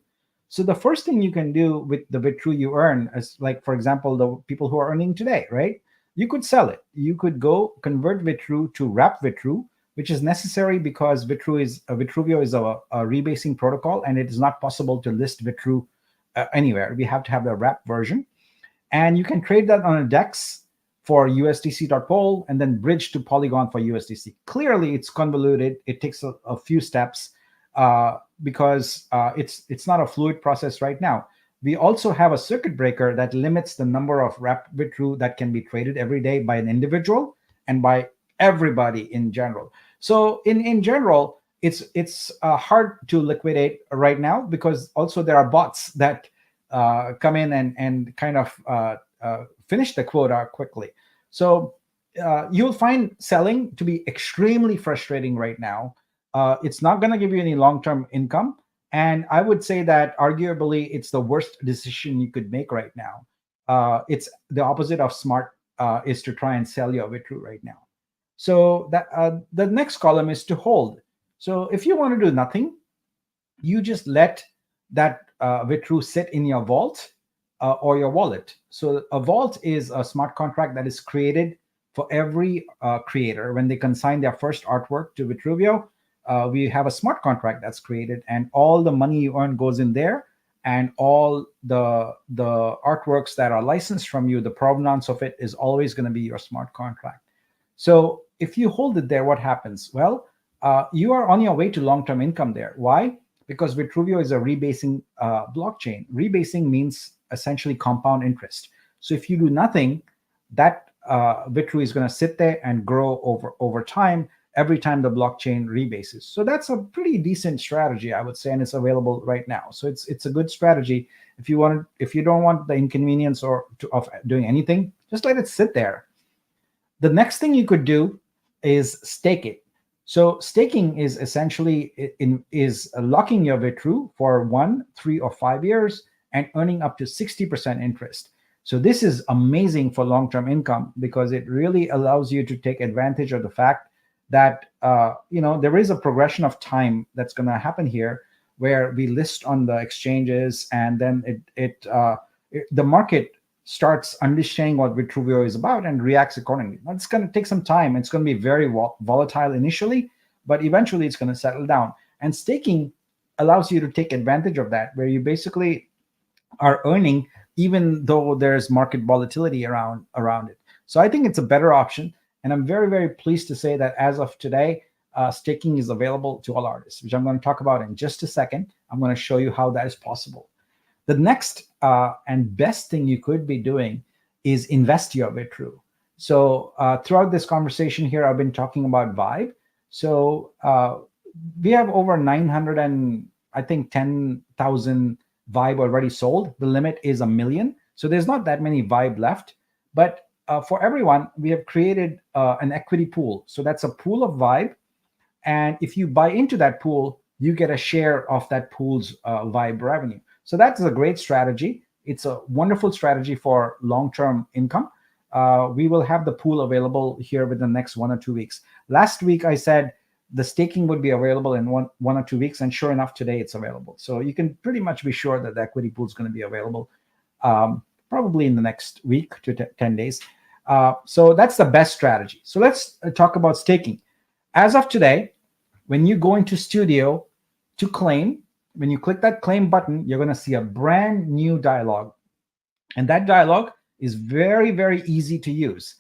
So the first thing you can do with the Vitru you earn is, like, for example, the people who are earning today, right? You could sell it. You could go convert Vitru to wrap Vitru, which is necessary because Vitruvio is a rebasing protocol, and it is not possible to list Vitru anywhere. We have to have the wrap version. And you can trade that on a DEX for USDC.pol and then bridge to Polygon for USDC. Clearly, it's convoluted. It takes a few steps because it's not a fluid process right now. We also have a circuit breaker that limits the number of wrap Vitru that can be traded every day by an individual and by everybody in general. So in general, it's hard to liquidate right now because also there are bots that come in and kind of finish the quota quickly. So you'll find selling to be extremely frustrating right now. It's not going to give you any long-term income. And I would say that arguably it's the worst decision you could make right now. It's the opposite of smart is to try and sell your Vitru right now. So that the next column is to hold. So if you want to do nothing, you just let that Vitru sit in your vault or your wallet. So a vault is a smart contract that is created for every creator. When they consign their first artwork to Vitruvio, we have a smart contract that's created, and all the money you earn goes in there, and all the artworks that are licensed from you, the provenance of it is always going to be your smart contract. So if you hold it there, what happens? Well, you are on your way to long-term income there. Why? Because Vitruvio is a rebasing blockchain. Rebasing means essentially compound interest. So if you do nothing, that Vitru is going to sit there and grow over time every time the blockchain rebases. So that's a pretty decent strategy, I would say, and it's available right now. So it's a good strategy. If you don't want the inconvenience of doing anything, just let it sit there. The next thing you could do is stake it. So staking is essentially is locking your Vitru for 1, 3, or 5 years and earning up to 60% interest. So this is amazing for long-term income because it really allows you to take advantage of the fact that there is a progression of time that's going to happen here, where we list on the exchanges, and then the market starts understanding what Vitruvio is about and reacts accordingly. Now, it's going to take some time. It's going to be very volatile initially, but eventually it's going to settle down. And staking allows you to take advantage of that, where you basically are earning even though there's market volatility around it. So I think it's a better option. And I'm very, very pleased to say that as of today, staking is available to all artists, which I'm going to talk about in just a second. I'm going to show you how that is possible. The next and best thing you could be doing is invest your Vitru. So throughout this conversation here, I've been talking about Vibe. So we have over 10,000 Vibe already sold. The limit is 1 million. So there's not that many Vibe left. But for everyone, we have created an equity pool. So that's a pool of Vibe. And if you buy into that pool, you get a share of that pool's Vibe revenue. So that's a great strategy. It's a wonderful strategy for long-term income. We will have the pool available here within the next 1 or 2 weeks. Last week, I said the staking would be available in one or 2 weeks. And sure enough, today it's available. So you can pretty much be sure that the equity pool is going to be available probably in the next week to 10 days. So that's the best strategy. So let's talk about staking. As of today, when you go into Studio to claim, when you click that claim button, you're going to see a brand new dialog. And that dialog is very, very easy to use.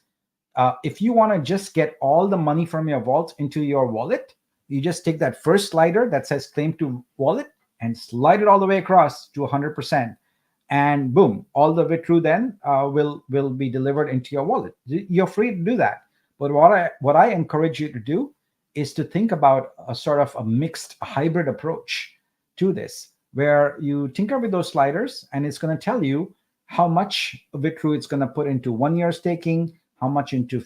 If you want to just get all the money from your vault into your wallet, you just take that first slider that says claim to wallet and slide it all the way across to 100%. And boom, all the Vitru then will be delivered into your wallet. You're free to do that. But what I encourage you to do is to think about a sort of a mixed hybrid approach to this, where you tinker with those sliders, and it's going to tell you how much Vitru it's going to put into 1 year staking, how much into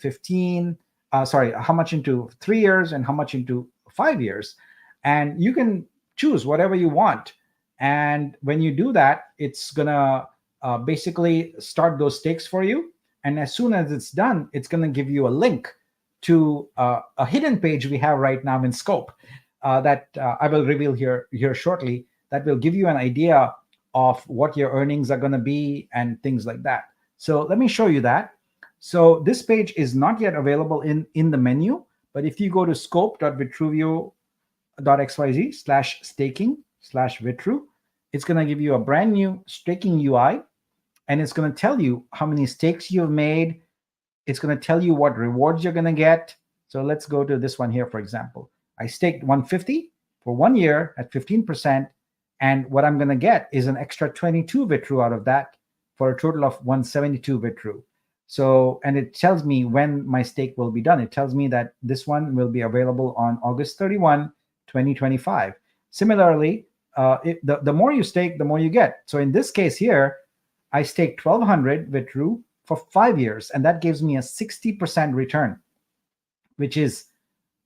how much into 3 years, and how much into 5 years. And you can choose whatever you want. And when you do that, it's going to basically start those stakes for you. And as soon as it's done, it's going to give you a link to a hidden page we have right now in Scope that I will reveal here shortly. That will give you an idea of what your earnings are going to be and things like that. So let me show you that. So this page is not yet available in the menu, but if you go to scope.vitruvio.xyz/staking/vitru, it's going to give you a brand new staking UI, and it's going to tell you how many stakes you've made. It's going to tell you what rewards you're going to get. So let's go to this one here, for example. I staked 150 for 1 year at 15%, and what I'm going to get is an extra 22 Vitru out of that for a total of 172 Vitru. So, and it tells me when my stake will be done. It tells me that this one will be available on August 31, 2025. Similarly, the more you stake, the more you get. So in this case here, I staked 1,200 Vitru for 5 years, and that gives me a 60% return, which is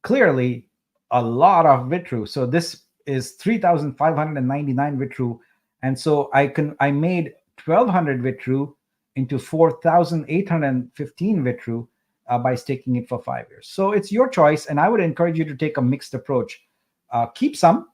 clearly a lot of Vitru. So this is 3,599 Vitru, and so I made 1,200 Vitru into 4,815 Vitru by staking it for 5 years. So it's your choice, and I would encourage you to take a mixed approach. Keep some,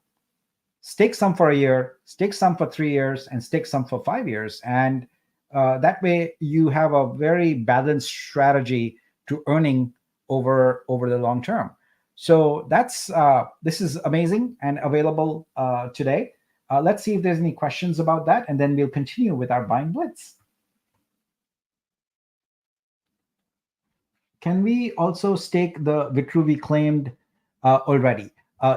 stake some for a year, stake some for 3 years, and stake some for 5 years, and that way you have a very balanced strategy to earning over the long term. So that's this is amazing and available today. Let's see if there's any questions about that, and then we'll continue with our buying blitz. Can we also stake the Vitru we claimed already?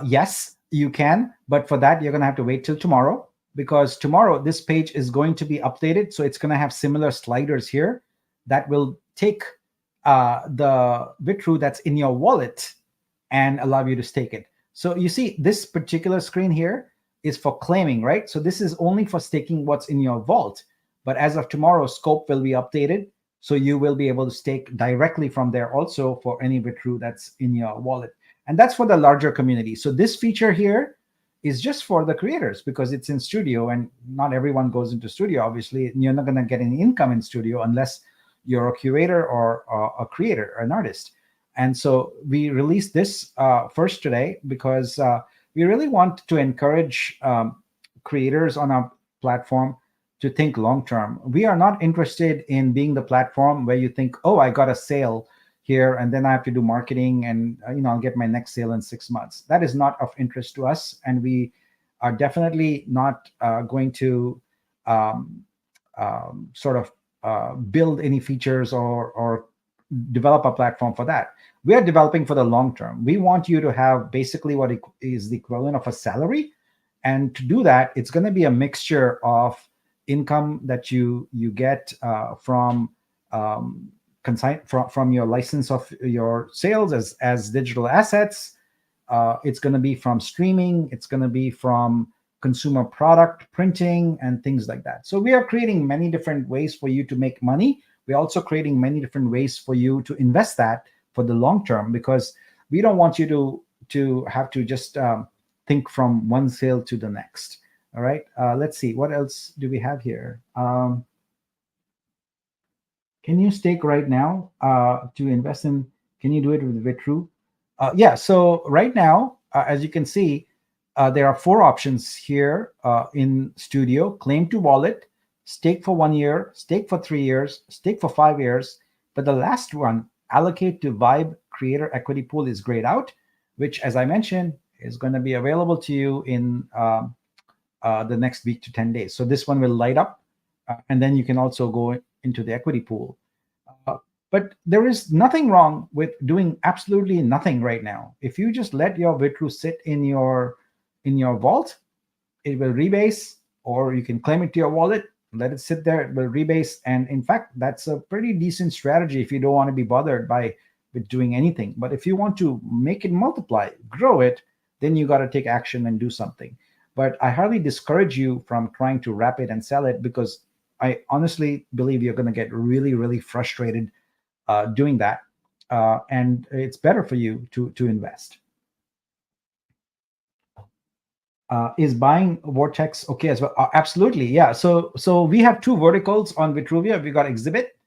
Yes, you can, but for that, you're going to have to wait till tomorrow, because tomorrow this page is going to be updated. So it's going to have similar sliders here that will take the Vitru that's in your wallet and allow you to stake it. So you see this particular screen here is for claiming, right? So this is only for staking what's in your vault. But as of tomorrow, Scope will be updated. So you will be able to stake directly from there also for any Vitru that's in your wallet. And that's for the larger community. So this feature here is just for the creators because it's in Studio, and not everyone goes into Studio. Obviously, you're not going to get any income in Studio unless you're a curator or a creator, or an artist. And so we released this first today because we really want to encourage creators on our platform to think long term. We are not interested in being the platform where you think, oh, I got a sale here and then I have to do marketing and I'll get my next sale in 6 months. That is not of interest to us, and we are definitely not going to build any features or develop a platform for that. We are developing for the long term. We want you to have basically what is the equivalent of a salary, and to do that, it's going to be a mixture of income that you get from your license of your sales as digital assets. It's going to be from streaming. It's going to be from consumer product printing and things like that. So we are creating many different ways for you to make money. We're also creating many different ways for you to invest that for the long term, because we don't want you to have to just think from one sale to the next. All right, let's see. What else do we have here? Can you stake right now to invest in? Can you do it with Vitru? Yeah, so right now, as you can see, there are 4 options here in Studio: claim to wallet, stake for 1 year, stake for 3 years, stake for 5 years. But the last one, allocate to Vibe Creator Equity Pool, is grayed out, which, as I mentioned, is going to be available to you in the next week to 10 days. So this one will light up, and then you can also go into the equity pool. But there is nothing wrong with doing absolutely nothing right now. If you just let your Vitru sit in your vault, it will rebase, or you can claim it to your wallet, let it sit there, it will rebase. And in fact, that's a pretty decent strategy if you don't want to be bothered with doing anything. But if you want to make it multiply, grow it, then you got to take action and do something. But I highly discourage you from trying to wrap it and sell it, because I honestly believe you're going to get really, really frustrated doing that. And it's better for you to invest. Is buying Vortex okay as well? Absolutely, yeah. So we have 2 verticals on Vitruvia. We got Exhibit,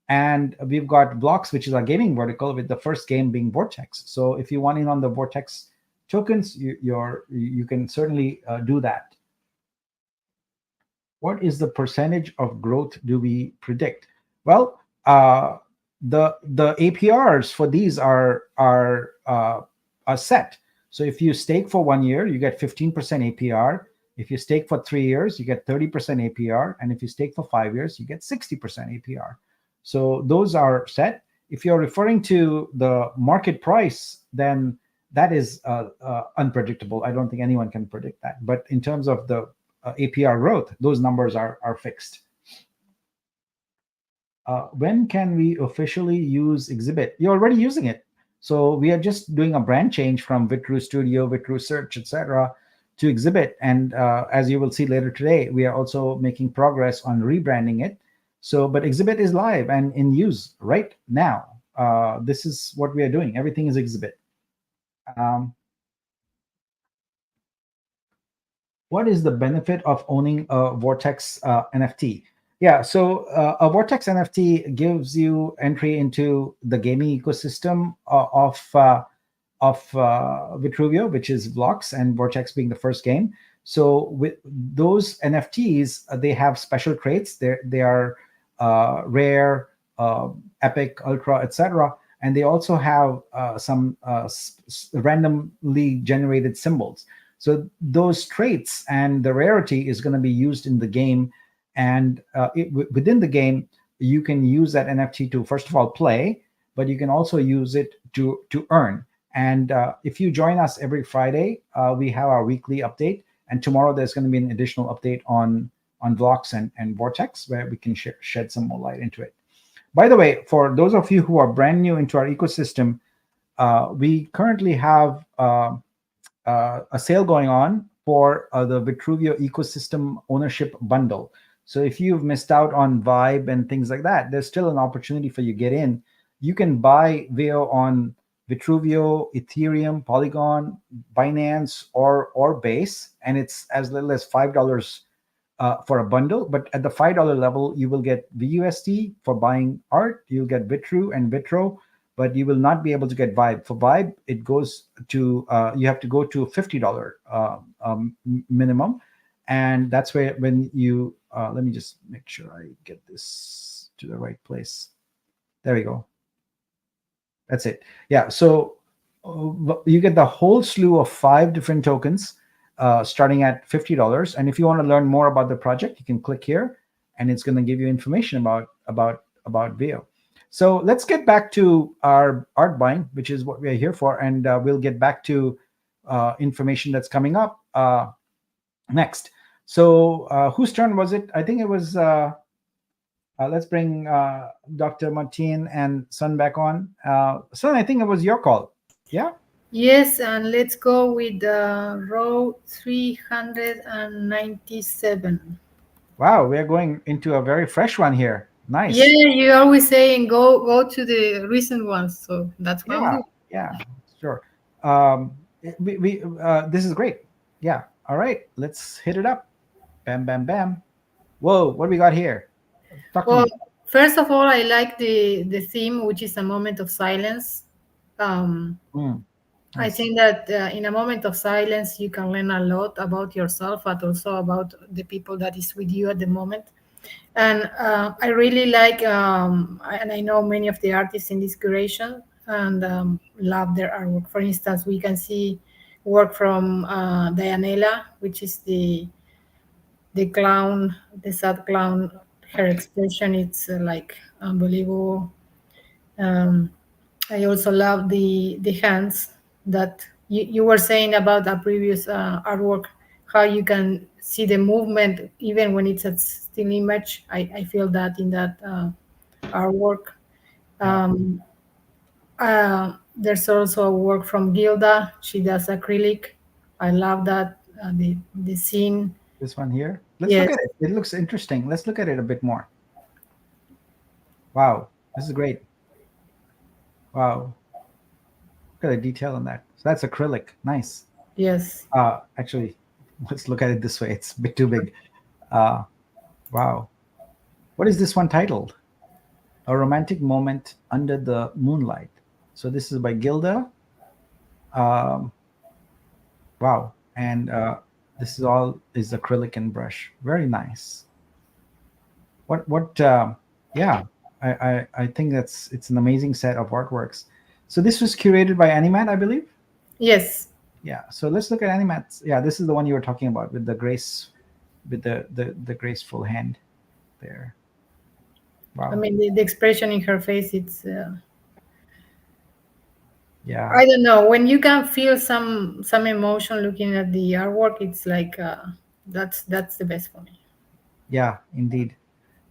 And we've got Blocks, which is our gaming vertical, with the first game being Vortex. So if you want in on the Vortex tokens, you can certainly do that. What is the percentage of growth do we predict? Well, the APRs for these are set. So if you stake for 1 year, you get 15% APR. If you stake for 3 years, you get 30% APR, and if you stake for 5 years, you get 60% APR. So those are set. If you're referring to the market price, then that is unpredictable. I don't think anyone can predict that. But in terms of the APR growth, those numbers are fixed. When can we officially use Exhibit? You're already using it. So we are just doing a brand change from Vitru Studio, Vitru Search, etc., to Exhibit. And as you will see later today, we are also making progress on rebranding it. So, but Exhibit is live and in use right now. This is what we are doing. Everything is Exhibit. What is the benefit of owning a Vortex NFT? Yeah, so a Vortex NFT gives you entry into the gaming ecosystem of Vitruvio, which is Blocks, and Vortex being the first game. So with those NFTs, they have special traits. They are rare, epic, ultra, etc. And they also have some randomly generated symbols. So those traits and the rarity is going to be used in the game. And within the game, you can use that NFT to, first of all, play, but you can also use it to earn. And if you join us every Friday, we have our weekly update. And tomorrow there's going to be an additional update on Blocks and Vortex, where we can shed some more light into it. By the way, for those of you who are brand new into our ecosystem, we currently have a sale going on for the Vitruvio ecosystem ownership bundle. So if you've missed out on Vibe and things like that, there's still an opportunity for you to get in. You can buy Veo on Vitruvio, Ethereum, Polygon, Binance, or Base, and it's as little as $5 for a bundle. But at the $5 level, you will get VUSD for buying art. You'll get Vitru and Vitro, but you will not be able to get Vibe. For Vibe, it goes to you have to go to $50 minimum, and that's where when you let me just make sure I get this to the right place. There we go. That's it. Yeah. So you get the whole slew of 5 different tokens starting at $50. And if you want to learn more about the project, you can click here, and it's going to give you information about Veo. So let's get back to our art buying, which is what we are here for, and we'll get back to information that's coming up next. So whose turn was it? I think it was. Let's bring Dr. Martin and Sun back on. Sun, I think it was your call. Yeah. Yes, and let's go with row 397. Wow, we're going into a very fresh one here. Nice. Yeah, you always saying go to the recent ones, so that's what I'm doing. Yeah, sure. This is great. Yeah. All right, let's hit it up. Bam, bam, bam. Whoa, what do we got here? Well, first of all, I like the theme, which is a moment of silence. I think that in a moment of silence, you can learn a lot about yourself, but also about the people that is with you at the moment. And I really like, and I know many of the artists in this curation, and love their artwork. For instance, we can see work from Dianella, which is the clown, the sad clown. Her expression, it's like unbelievable. I also love the hands that you were saying about a previous artwork, how you can see the movement even when it's a still image. I feel that in that artwork. There's also a work from Gilda. She does acrylic. I love that, the scene. This one here. Let's look at it. It looks interesting. Let's look at it a bit more. Wow, this is great. Wow. Look at the detail on that. So that's acrylic. Nice. Yes. Actually, let's look at it this way. It's a bit too big. Wow. What is this one titled? A romantic moment under the moonlight. So this is by Gilda. Um, wow. And this is all is acrylic and brush. Very nice. What yeah, I think it's an amazing set of artworks. So this was curated by Animat, I believe. Yes. Yeah, so let's look at Animat's. Yeah, this is the one you were talking about with the grace, with the graceful hand there. Wow. I mean, the expression in her face, it's Yeah, I don't know, when you can feel some emotion looking at the artwork, it's like that's the best for me. yeah, indeed.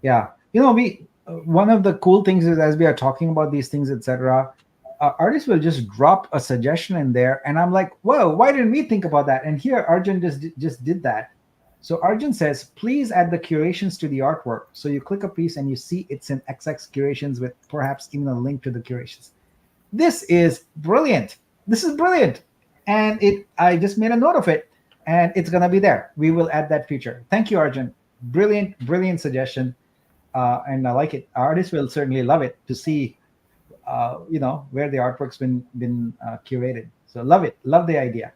Yeah, we one of the cool things is as we are talking about these things, etc. Artists will just drop a suggestion in there, and I'm like, whoa, why didn't we think about that? And here, Arjun just did that. So Arjun says, please add the curations to the artwork. So you click a piece and you see it's in XX curations with perhaps even a link to the curations. This is brilliant. This is brilliant. And I just made a note of it, and it's gonna be there. We will add that feature. Thank you, Arjun. Brilliant, brilliant suggestion. And I like it. Artists will certainly love it to see, where the artwork's been curated. So love it. Love the idea.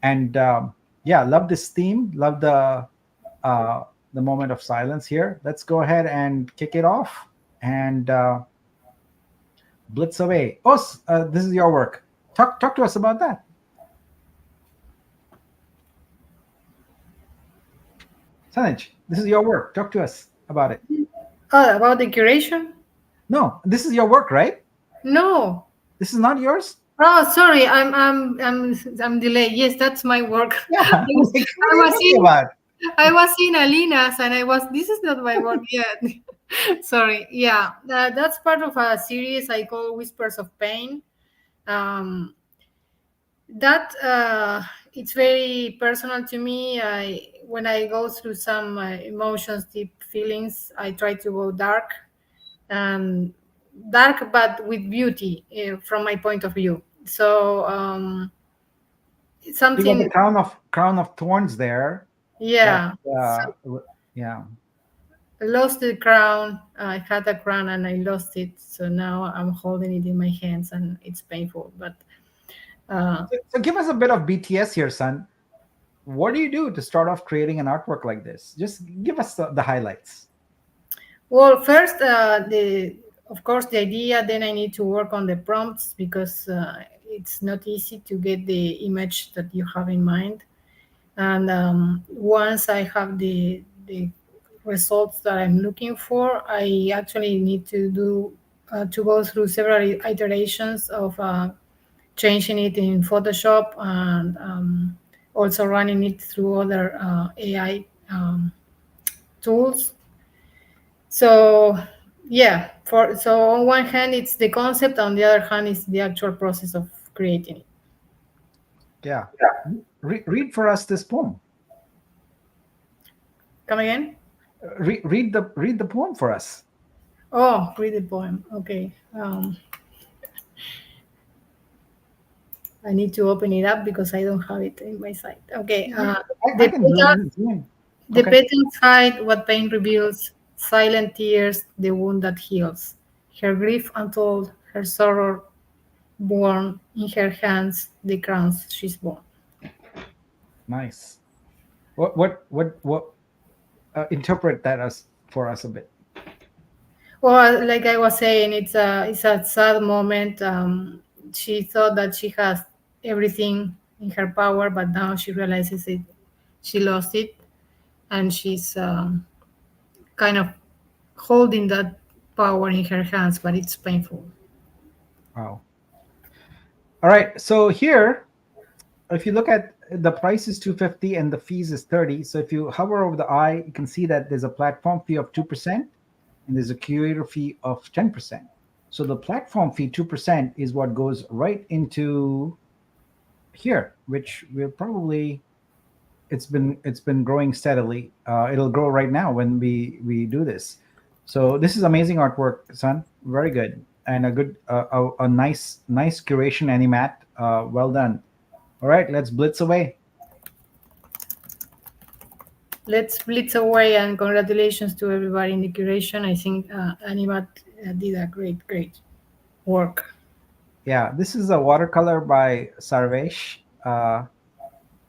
And yeah, love this theme. Love the moment of silence here. Let's go ahead and kick it off and blitz away. Oh, this is your work. Talk to us about that. Sanaj, this is your work. Talk to us about it. Oh, about the curation? No, this is your work, right? No. This is not yours. Oh, sorry, I'm delayed. Yes, that's my work. Yeah. I was, Like, I what are you was talking in about? I was in Alina's, and this is not my work yet. Sorry. Yeah, that's part of a series I call Whispers of Pain. Um, that it's very personal to me. When I go through some emotions, deep feelings, I try to go dark, um, dark but with beauty from my point of view. So it's You got the something, crown of thorns there. yeah. Yeah. I lost the crown. I had a crown and I lost it. So now I'm holding it in my hands and it's painful. But So give us a bit of BTS here, son. What do you do to start off creating an artwork like this? Just give us the highlights. well, first, of course, the idea. Then I need to work on the prompts because it's not easy to get the image that you have in mind. And once I have the results that I'm looking for, I actually need to go through several iterations of changing it in Photoshop and also running it through other AI tools. So yeah, so on one hand it's the concept, on the other hand it's the actual process of creating it. Yeah. Read for us this poem. Come again? Read the poem for us. Oh, read the poem. Okay. I need to open it up because I don't have it in my site. Okay. I The can zoom in. The Okay. petals hide what pain reveals, silent tears, the wound that heals. Her grief untold, her sorrow born, in her hands, the crowns she's born. Nice. What interpret that as for us a bit. Well, like I was saying, it's a sad moment. She thought that she has everything in her power, but now she realizes she lost it, and she's kind of holding that power in her hands, but it's painful. Wow. All right. So here, if you look at the price is 250 and the fees is 30. So if you hover over the eye, you can see that there's a platform fee of 2% and there's a curator fee of 10%. So the platform fee 2% is what goes right into here, which will probably it's been growing steadily. It'll grow right now when we do this. So this is amazing artwork, son. Very good and a good a nice curation, Animat. Well done. All right, let's blitz away. Let's blitz away, and congratulations to everybody in the curation. I think Animat did a great work. Yeah, this is a watercolor by Sarvesh.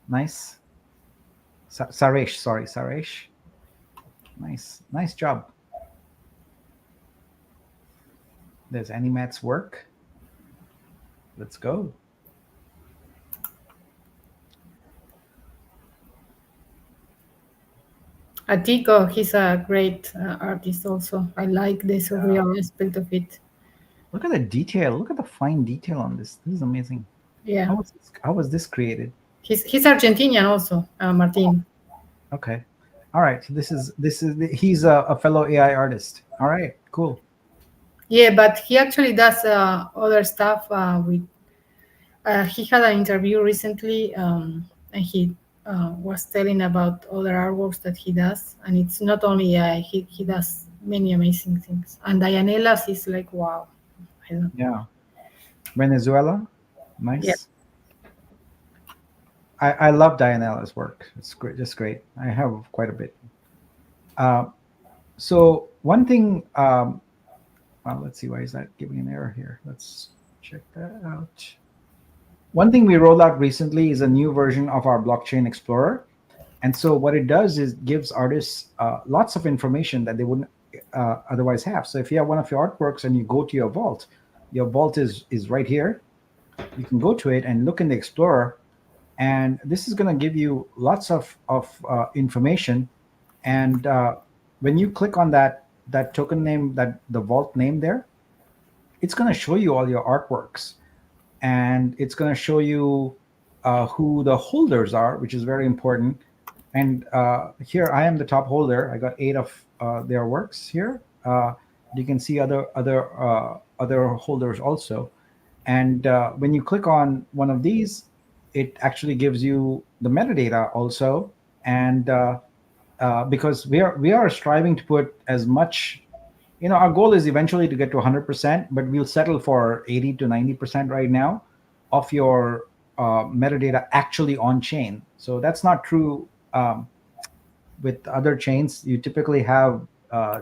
Nice. Saresh, sorry, Saresh. Nice job. There's Animat's work. Let's go. Atiko, he's a great artist also. I like the surreal aspect of it. Look at the detail. Look at the fine detail on this. This is amazing. Yeah. How was this created? He's Argentinian also, Martin. Okay. All right. So he's a fellow AI artist. All right. Cool. Yeah, but he actually does other stuff with. He had an interview recently, and he was telling about other artworks that he does, and it's not only AI. He does many amazing things. And Dianella's is like wow. Yeah. Venezuela. Nice. Yeah. I love Dianella's work. It's great, just great. I have quite a bit. So one thing, well, let's see, why is that giving an error here? Let's check that out. One thing we rolled out recently is a new version of our Blockchain Explorer. And so what it does is gives artists lots of information that they wouldn't otherwise have. So if you have one of your artworks and you go to your vault is right here. You can go to it and look in the Explorer. And this is going to give you lots of information. And when you click on that token name, the vault name there, it's going to show you all your artworks. And it's going to show you who the holders are, which is very important. And here I am the top holder. I got 8 of their works here. You can see other holders also. And when you click on one of these, it actually gives you the metadata also. And because we are striving to put as much, our goal is eventually to get to 100%, but we'll settle for 80 to 90% right now of your metadata actually on chain. So that's not true with other chains. You typically have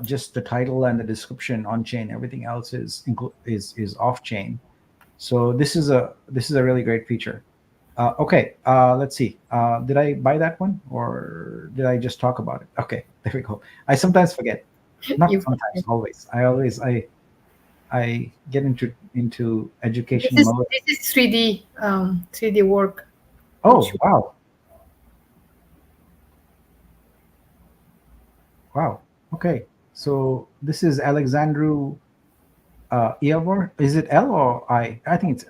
just the title and the description on chain. Everything else is off chain. So this is a really great feature. Okay, let's see. Did I buy that one or did I just talk about it? Okay, there we go. I sometimes forget. Not sometimes, always. I get into education mode. This is 3D work. Oh, wow. Wow. Okay. So this is Alexandru Iavor. Is it L or I? I think it's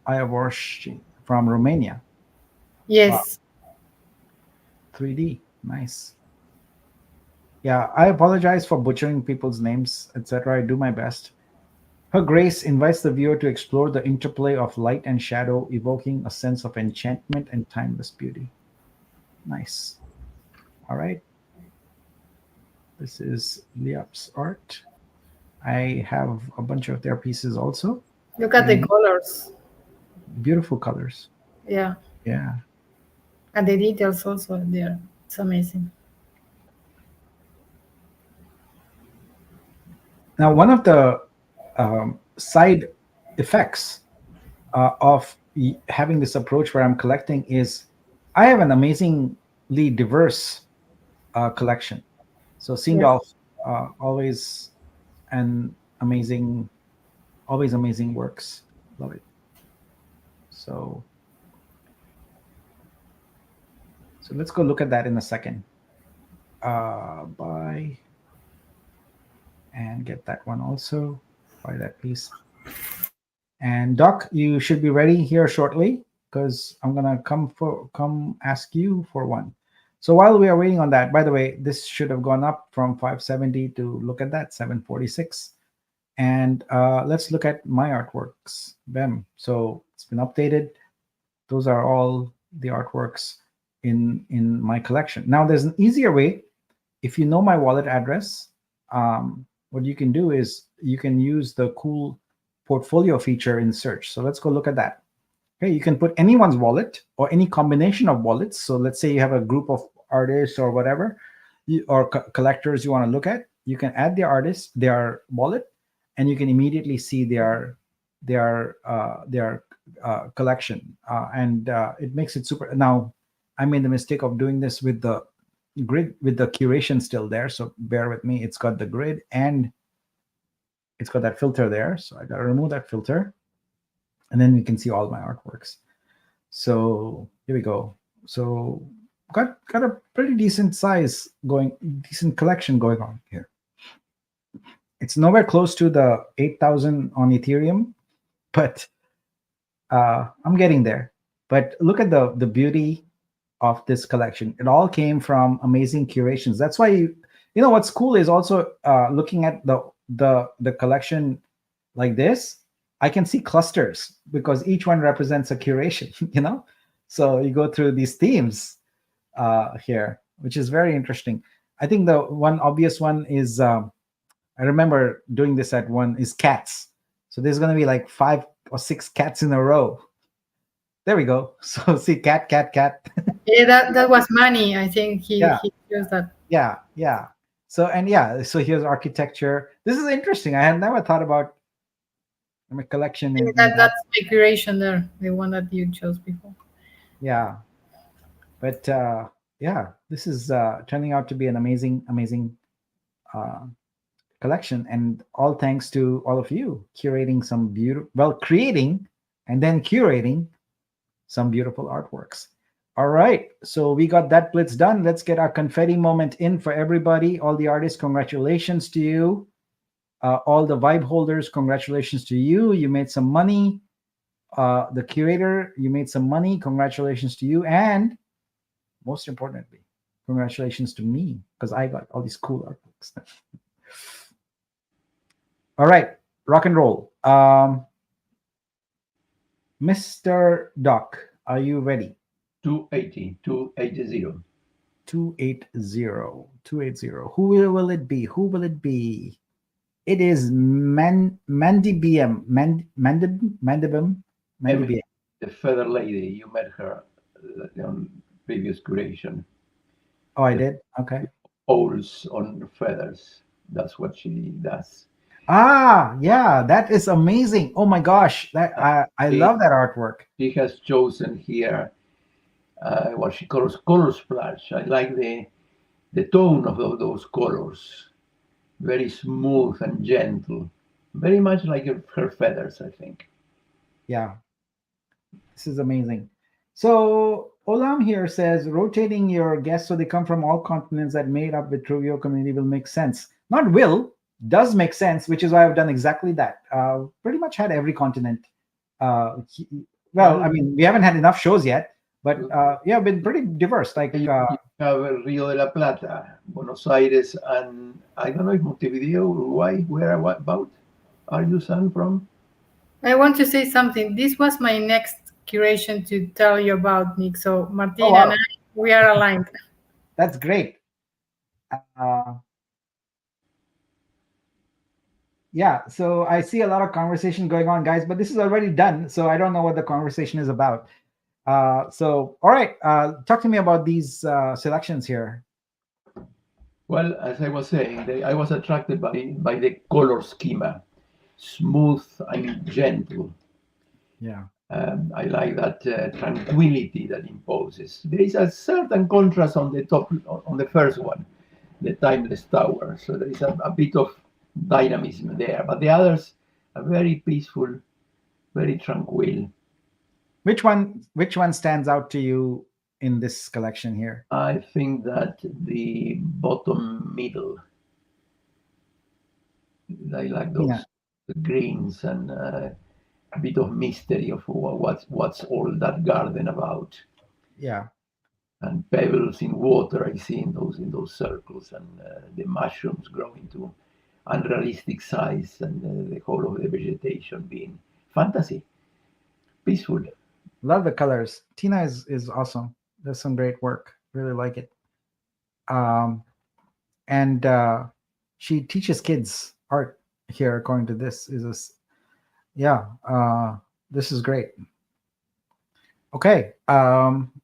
Iavor from Romania. Yes. Wow. 3D. Nice. Yeah, I apologize for butchering people's names, etc. I do my best. Her Grace invites the viewer to explore the interplay of light and shadow, evoking a sense of enchantment and timeless beauty. Nice. All right. This is Liap's art. I have a bunch of their pieces also. Look at the colors. Beautiful colors. Yeah. Yeah. And the details also there. It's amazing. Now, one of the side effects of having this approach where I'm collecting is I have an amazingly diverse collection. So Seendorf, always amazing works. Love it. So let's go look at that in a second. Buy and get that one also. Buy that piece. And Doc, you should be ready here shortly because I'm gonna come ask you for one. So while we are waiting on that, by the way, this should have gone up from 570 to look at that 746. And let's look at my artworks. Bam. So it's been updated. Those are all the artworks in my collection. Now there's an easier way. If you know my wallet address, what you can do is you can use the cool portfolio feature in search. So let's go look at that. Okay, you can put anyone's wallet or any combination of wallets. So let's say you have a group of artists or whatever, or collectors you want to look at. You can add their artist, their wallet, and you can immediately see their collection, and it makes it super. Now, I made the mistake of doing this with the grid, with the curation still there, so bear with me. It's got the grid and it's got that filter there, so I got to remove that filter, and then we can see all my artworks. So here we go. So got a pretty decent collection going on here. It's nowhere close to the 8,000 on Ethereum, but I'm getting there. But look at the beauty of this collection. It all came from amazing curations. That's why you know what's cool is also looking at the collection like this. I can see clusters because each one represents a curation. You know, so you go through these themes here, which is very interesting. I think the one obvious one is I remember doing this at one is cats. So there's going to be like 5 or 6 cats in a row. There we go. So see, cat. Yeah, that was Manny. I think he chose that. Yeah. So so here's architecture. This is interesting. I had never thought about my collection. That's my curation there, the one that you chose before. Yeah, but this is turning out to be an amazing collection, and all thanks to all of you curating some creating and then curating some beautiful artworks. All right, so we got that blitz done. Let's get our confetti moment in for everybody. All the artists, congratulations to you. All the vibe holders, congratulations to you. You made some money. The curator, you made some money. Congratulations to you. And most importantly, congratulations to me, because I got all these cool artworks. All right, rock and roll. Mr. Doc, are you ready? 280. 280. Who will it be? It is Mandibiem. Mandibiem. The feather lady. You met her on previous creation. Oh, I did? Okay. Owls on feathers. That's what she does. Ah, yeah, that is amazing. Oh my gosh, that I love that artwork. She has chosen here what she calls color splash. I like the tone of those colors. Very smooth and gentle. Very much like her feathers, I think. Yeah, this is amazing. So Olam here says rotating your guests so they come from all continents that made up with Truvio community will make sense. Not will, does make sense, which is why I've done exactly that. Pretty much had every continent. I mean, we haven't had enough shows yet, but been pretty diverse. Like you have Rio de la Plata, Buenos Aires, and I don't know if Montevideo, Uruguay. Where about are you, son, from? I want to say something. This was my next curation to tell you about, Nick. So Martina and I, we are aligned. That's great. Yeah, so I see a lot of conversation going on, guys, but this is already done, so I don't know what the conversation is about. So, all right, talk to me about these selections here. Well, as I was saying, I was attracted by the color schema, smooth and gentle. Yeah. I like that tranquility that imposes. There is a certain contrast on the top, on the first one, the Timeless Tower. So there is a bit of dynamism there, but the others are very peaceful, very tranquil. Which one stands out to you in this collection here? I think that the bottom middle, I like those greens and a bit of mystery of what's all that garden about. Yeah. And pebbles in water I see in those circles, and the mushrooms growing to unrealistic size, and the whole of the vegetation being fantasy, peaceful. Love the colors. Tina is awesome. Does some great work. Really like it. And she teaches kids art here. According to this, this is great. Okay,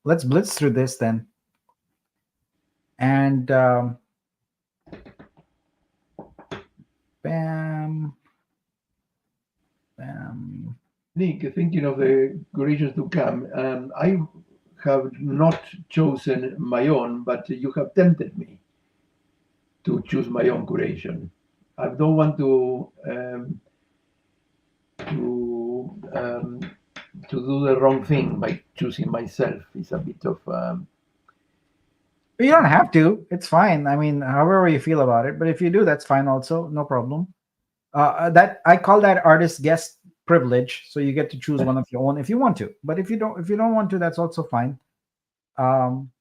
let's blitz through this then. And bam. Nick, thinking of the curations to come, I have not chosen my own, but you have tempted me to choose my own curation. I don't want to um, to do the wrong thing by choosing myself. It's a bit of You don't have to. It's fine. I mean, however you feel about it. But if you do, that's fine. Also, no problem. That I call that artist guest privilege. So you get to choose one of your own if you want to. But if you don't want to, that's also fine. Um,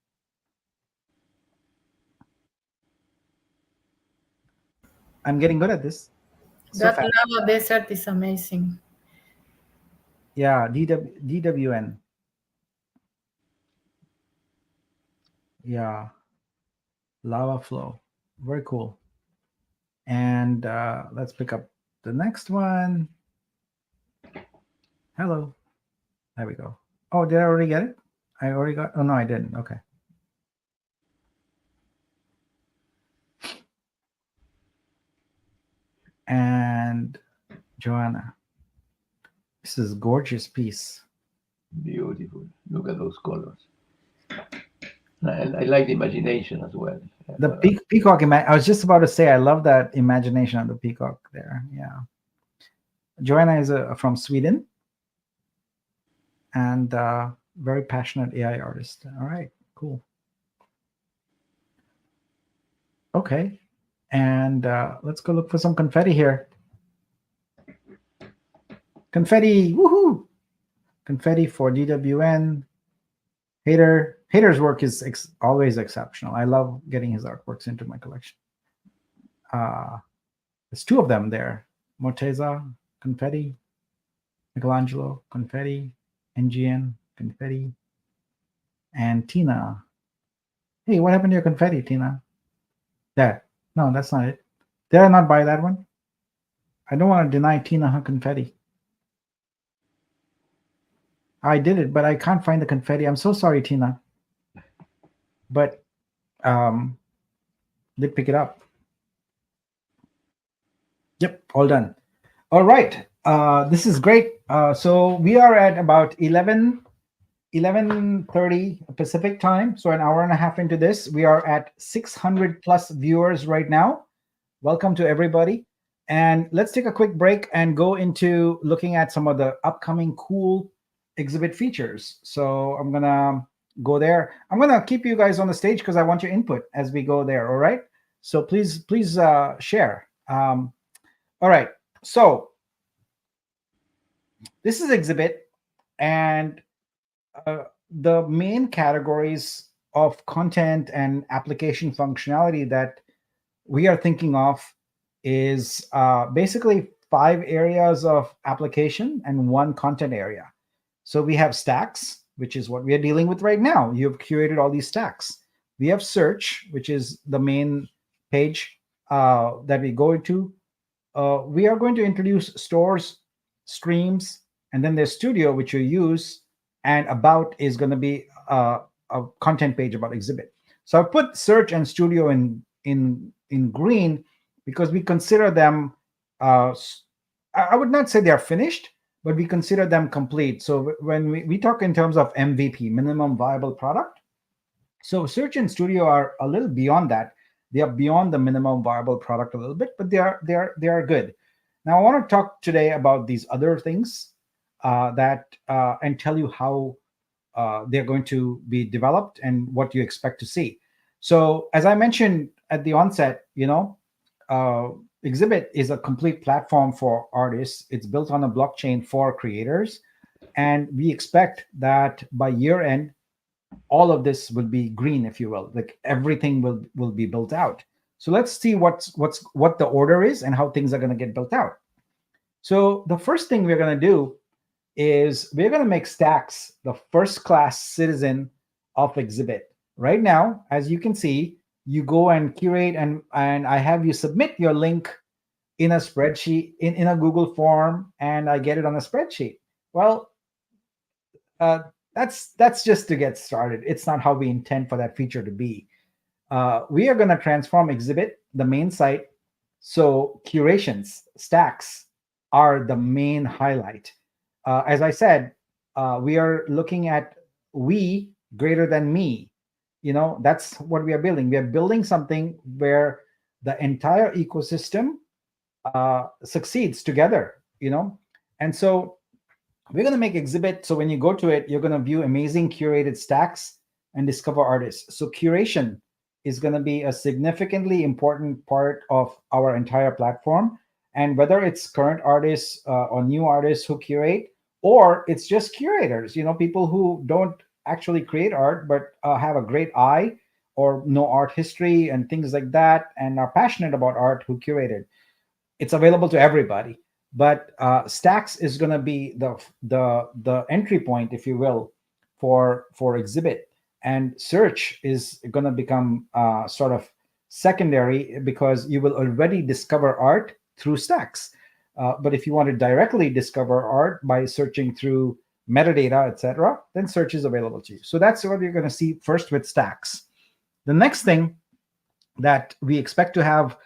I'm getting good at this. So That fast. lava desert is amazing. Yeah, DWN. Yeah, lava flow. Very cool. And let's pick up the next one. Hello. There we go. Oh, did I already get it? I already got. Oh no, I didn't. Okay. And Joanna, this is gorgeous piece. beautiful. Look at those colors. And I like the imagination as well. The peacock. I was just about to say, I love that imagination of the peacock there. Yeah. Joanna is from Sweden, and very passionate AI artist. All right, cool. Okay, and let's go look for some confetti here. Confetti, woohoo! Confetti for DWN. Hater's work is always exceptional. I love getting his artworks into my collection. There's two of them there. Morteza, confetti. Michelangelo, confetti. NGN, confetti. And Tina. Hey, what happened to your confetti, Tina? There. No, that's not it. Did I not buy that one? I don't want to deny Tina her confetti. I did it, but I can't find the confetti. I'm so sorry, Tina. But did pick it up. Yep, all done. All right. This is great. So we are at about 11:30 Pacific time. So an hour and a half into this. We are at 600 plus viewers right now. Welcome to everybody. And let's take a quick break and go into looking at some of the upcoming cool exhibit features. So I'm gonna go there. I'm gonna keep you guys on the stage because I want your input as we go there. All right. So please share. All right. So this is exhibit, and the main categories of content and application functionality that we are thinking of is basically 5 areas of application and 1 content area. So we have stacks, which is what we are dealing with right now. You've curated all these stacks. We have search, which is the main page that we go into. We are going to introduce stores, streams, and then there's studio, which you use, and about is going to be a content page about exhibit. So I put search and studio in green because we consider them. I would not say they are finished, but we consider them complete. So when we talk in terms of MVP, minimum viable product, so search and studio are a little beyond that. They are beyond the minimum viable product a little bit, but they are good. Now I want to talk today about these other things and tell you how they're going to be developed and what you expect to see. So as I mentioned at the onset, Exhibit is a complete platform for artists. It's built on a blockchain for creators, and we expect that by year end, all of this will be green, if you will. Like everything will be built out. So let's see what the order is and how things are going to get built out. So the first thing we're going to do is we're going to make stacks the first class citizen of Exhibit. Right now, as you can see, you go and curate and I have you submit your link in a spreadsheet, in a Google form, and I get it on a spreadsheet. Well, that's just to get started. It's not how we intend for that feature to be. We are going to transform Exhibit, the main site, so curations, stacks are the main highlight. As I said, we are looking at we greater than me. That's what we are building. We are building something where the entire ecosystem succeeds together. And so we're going to make exhibit. So when you go to it, you're going to view amazing curated stacks and discover artists. So curation is going to be a significantly important part of our entire platform. And whether it's current artists or new artists who curate, or it's just curators, people who don't actually create art, but have a great eye or know art history and things like that, and are passionate about art, who curated. It's available to everybody. But Stacks is going to be the entry point, if you will, for exhibit, and search is going to become sort of secondary, because you will already discover art through Stacks. But if you want to directly discover art by searching through metadata, etc., then search is available to you. So that's what you're going to see first with Stacks. The next thing that we expect to have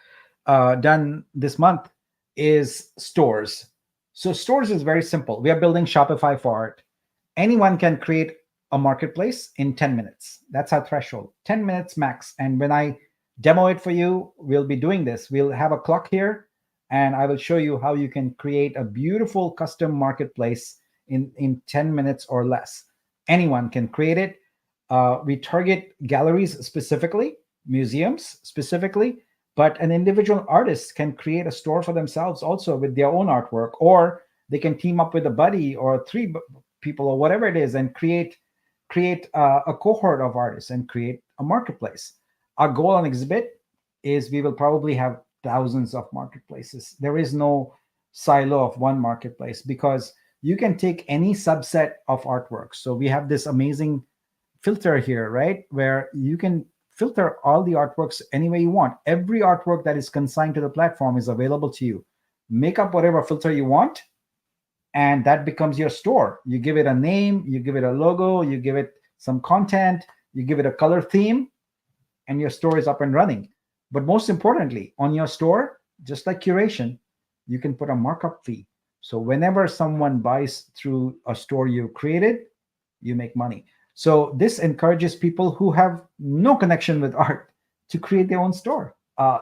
done this month is stores. So stores is very simple. We are building Shopify for art. Anyone can create a marketplace in 10 minutes. That's our threshold, 10 minutes max. And when I demo it for you, we'll be doing this. We'll have a clock here, and I will show you how you can create a beautiful custom marketplace in 10 minutes or less. Anyone can create it. We target galleries specifically, museums specifically, but an individual artist can create a store for themselves also with their own artwork, or they can team up with a buddy or three people or whatever it is and create a cohort of artists and create a marketplace. Our goal on exhibit is we will probably have thousands of marketplaces. There is no silo of one marketplace, because you can take any subset of artwork. So we have this amazing filter here, right, where you can filter all the artworks any way you want. Every artwork that is consigned to the platform is available to you. Make up whatever filter you want, and that becomes your store. You give it a name, you give it a logo, you give it some content, you give it a color theme, and your store is up and running. But most importantly, on your store, just like curation, you can put a markup fee. So whenever someone buys through a store you created, you make money. So this encourages people who have no connection with art to create their own store. We're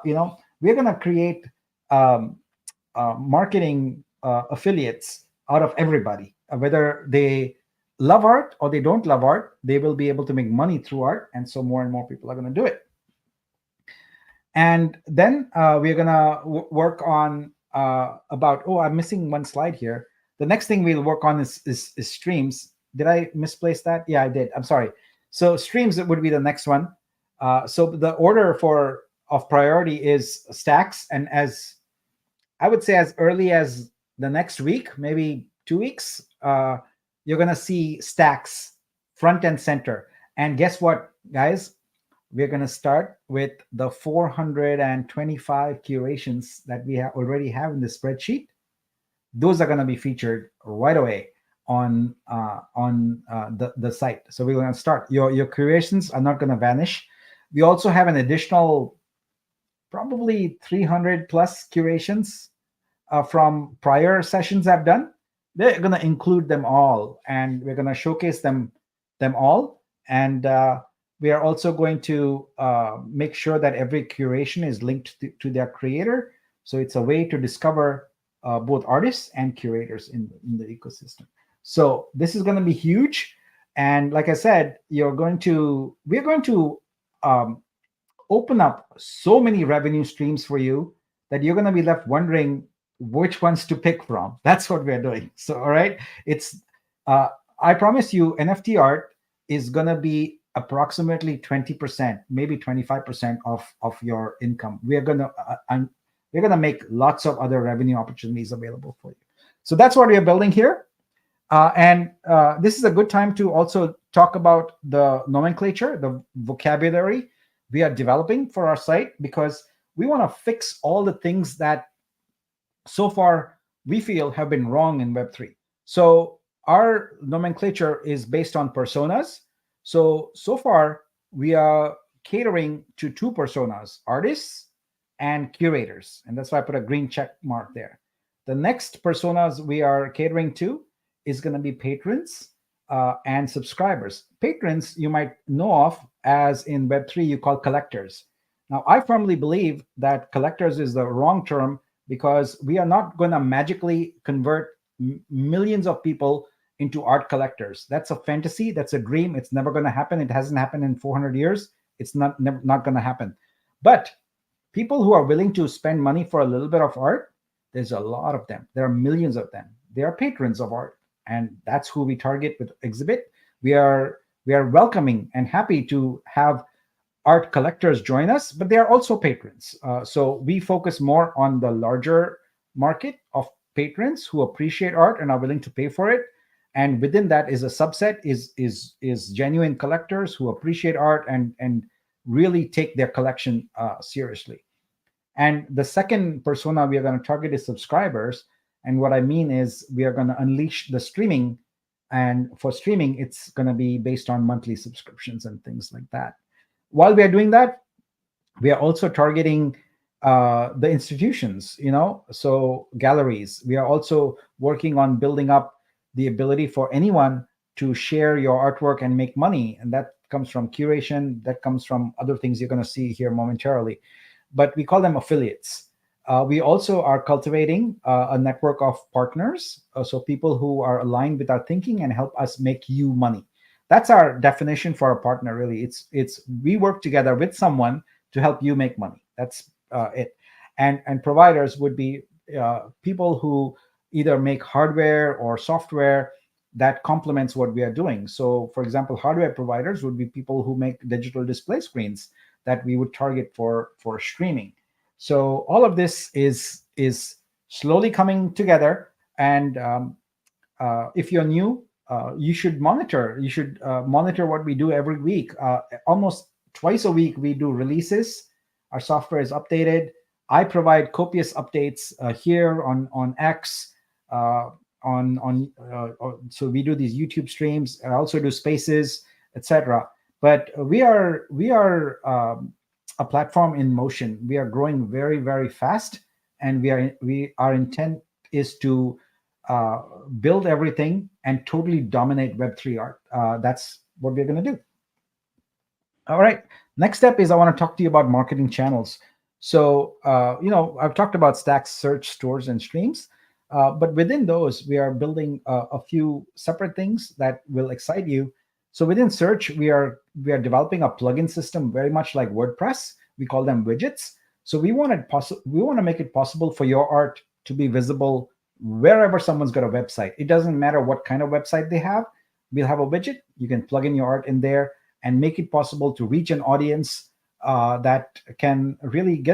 going to create marketing affiliates out of everybody, whether they love art or they don't love art. They will be able to make money through art, and so more and more people are going to do it. And then we're going to work on I'm missing one slide here. The next thing we'll work on is streams. Did I misplace that? Yeah, I did. I'm sorry. So streams would be the next one. So the order of priority is Stacks, and as I would say, as early as the next week, maybe 2 weeks, you're going to see Stacks front and center. And guess what, guys? We're going to start with the 425 curations that we already have in the spreadsheet. Those are going to be featured right away on the site. So we're going to start. Your curations are not going to vanish. We also have an additional probably 300 plus curations from prior sessions I've done. They're going to include them all, and we're going to showcase them all. And we are also going to make sure that every curation is linked to their creator. So it's a way to discover both artists and curators in the ecosystem. So this is going to be huge. And like I said, we're going to open up so many revenue streams for you that you're going to be left wondering which ones to pick from. That's what we're doing. So, all right, I promise you, NFT art is going to be approximately 20%, maybe 25% of your income. We're going to make lots of other revenue opportunities available for you. So that's what we are building here. And this is a good time to also talk about the nomenclature, the vocabulary we are developing for our site, because we want to fix all the things that so far we feel have been wrong in Web3. So our nomenclature is based on personas. So far we are catering to two personas, artists and curators. And that's why I put a green check mark there. The next personas we are catering to is going to be patrons and subscribers. Patrons you might know of as in Web3 you call collectors. Now, I firmly believe that collectors is the wrong term because we are not going to magically convert millions of people into art collectors. That's a fantasy. That's a dream. It's never going to happen. It hasn't happened in 400 years. It's not going to happen. But people who are willing to spend money for a little bit of art, there's a lot of them. There are millions of them. They are patrons of art, and that's who we target with Exhibit. We are welcoming and happy to have art collectors join us, but they are also patrons. So we focus more on the larger market of patrons who appreciate art and are willing to pay for it. And within that is a subset is genuine collectors who appreciate art and really take their collection seriously. And the second persona we are going to target is subscribers. And what I mean is we are going to unleash the streaming. And for streaming, it's going to be based on monthly subscriptions and things like that. While we are doing that, we are also targeting the institutions, so galleries. We are also working on building up the ability for anyone to share your artwork and make money. And that comes from curation, that comes from other things you're going to see here momentarily. But we call them affiliates. We also are cultivating a network of partners, so people who are aligned with our thinking and help us make you money. That's our definition for a partner, really. It's we work together with someone to help you make money. That's it. And providers would be people who either make hardware or software that complements what we are doing. So, for example, hardware providers would be people who make digital display screens that we would target for streaming. So all of this is slowly coming together. And if you're new, you should monitor. You should monitor what we do every week. Almost twice a week, we do releases. Our software is updated. I provide copious updates here on X. So we do these YouTube streams. I also do spaces, etc. But we are a platform in motion. We are growing very, very fast, and our intent is to build everything and totally dominate Web3 art. That's what we're going to do. All right. Next step is I want to talk to you about marketing channels. So, I've talked about stacks, search, stores, and streams. But within those, we are building a few separate things that will excite you. So within search, we are developing a plugin system very much like WordPress. We call them widgets. So we want to make it possible for your art to be visible wherever someone's got a website. It doesn't matter what kind of website they have. We'll have a widget. You can plug in your art in there and make it possible to reach an audience that can really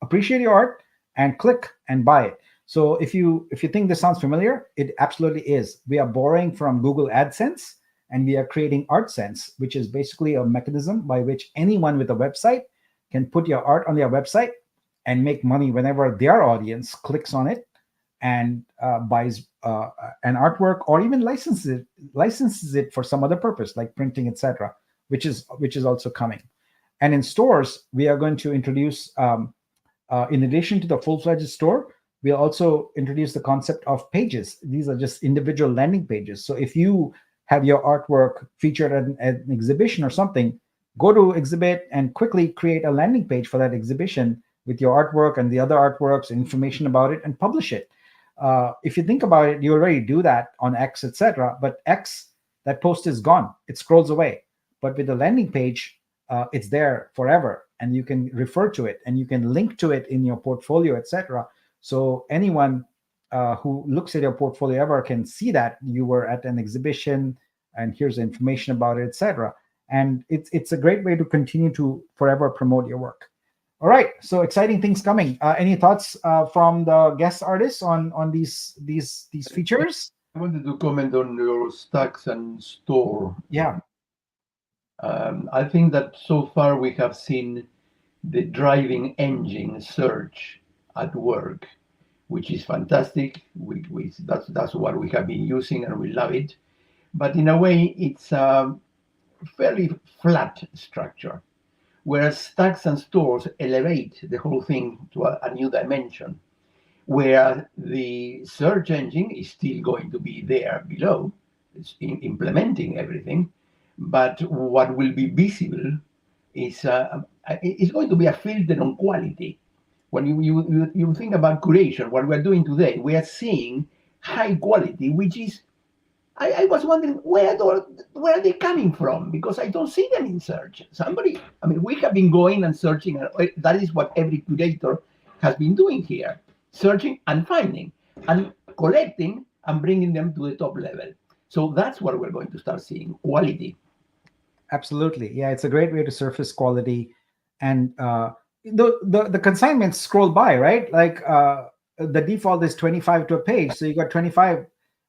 appreciate your art and click and buy it. So if you think this sounds familiar, it absolutely is. We are borrowing from Google AdSense, and we are creating ArtSense, which is basically a mechanism by which anyone with a website can put your art on their website and make money whenever their audience clicks on it and buys an artwork, or even licenses it for some other purpose like printing, etc., which is also coming. And in stores, we are going to introduce, in addition to the full-fledged store, we'll also introduce the concept of pages. These are just individual landing pages. So if you have your artwork featured at an exhibition or something, go to Exhibit and quickly create a landing page for that exhibition with your artwork and the other artworks, information about it, and publish it. If you think about it, you already do that on X, etc. But X, that post is gone. It scrolls away. But with the landing page, it's there forever, and you can refer to it, and you can link to it in your portfolio, etc. So anyone who looks at your portfolio ever can see that you were at an exhibition, and here's information about it, etc. And it's a great way to continue to forever promote your work. All right, so exciting things coming. Any thoughts from the guest artists on these features? I wanted to comment on your stacks and store. Yeah. I think that so far we have seen the driving engine search at work, which is fantastic. That's what we have been using, and we love it. But in a way, it's a fairly flat structure, whereas stacks and stores elevate the whole thing to a new dimension. where the search engine is still going to be there below. It's implementing everything, but what will be visible is going to be a filter on quality. When you think about curation, what we're doing today, we are seeing high quality, which is I was wondering where are they coming from, because I don't see them in search. Somebody, I mean, we have been going and searching, and that is what every curator has been doing here, searching and finding and collecting and bringing them to the top level. So that's what we're going to start seeing, quality. Absolutely. Yeah, it's a great way to surface quality. And the consignments scroll by, right? Like the default is 25 to a page. So you got 25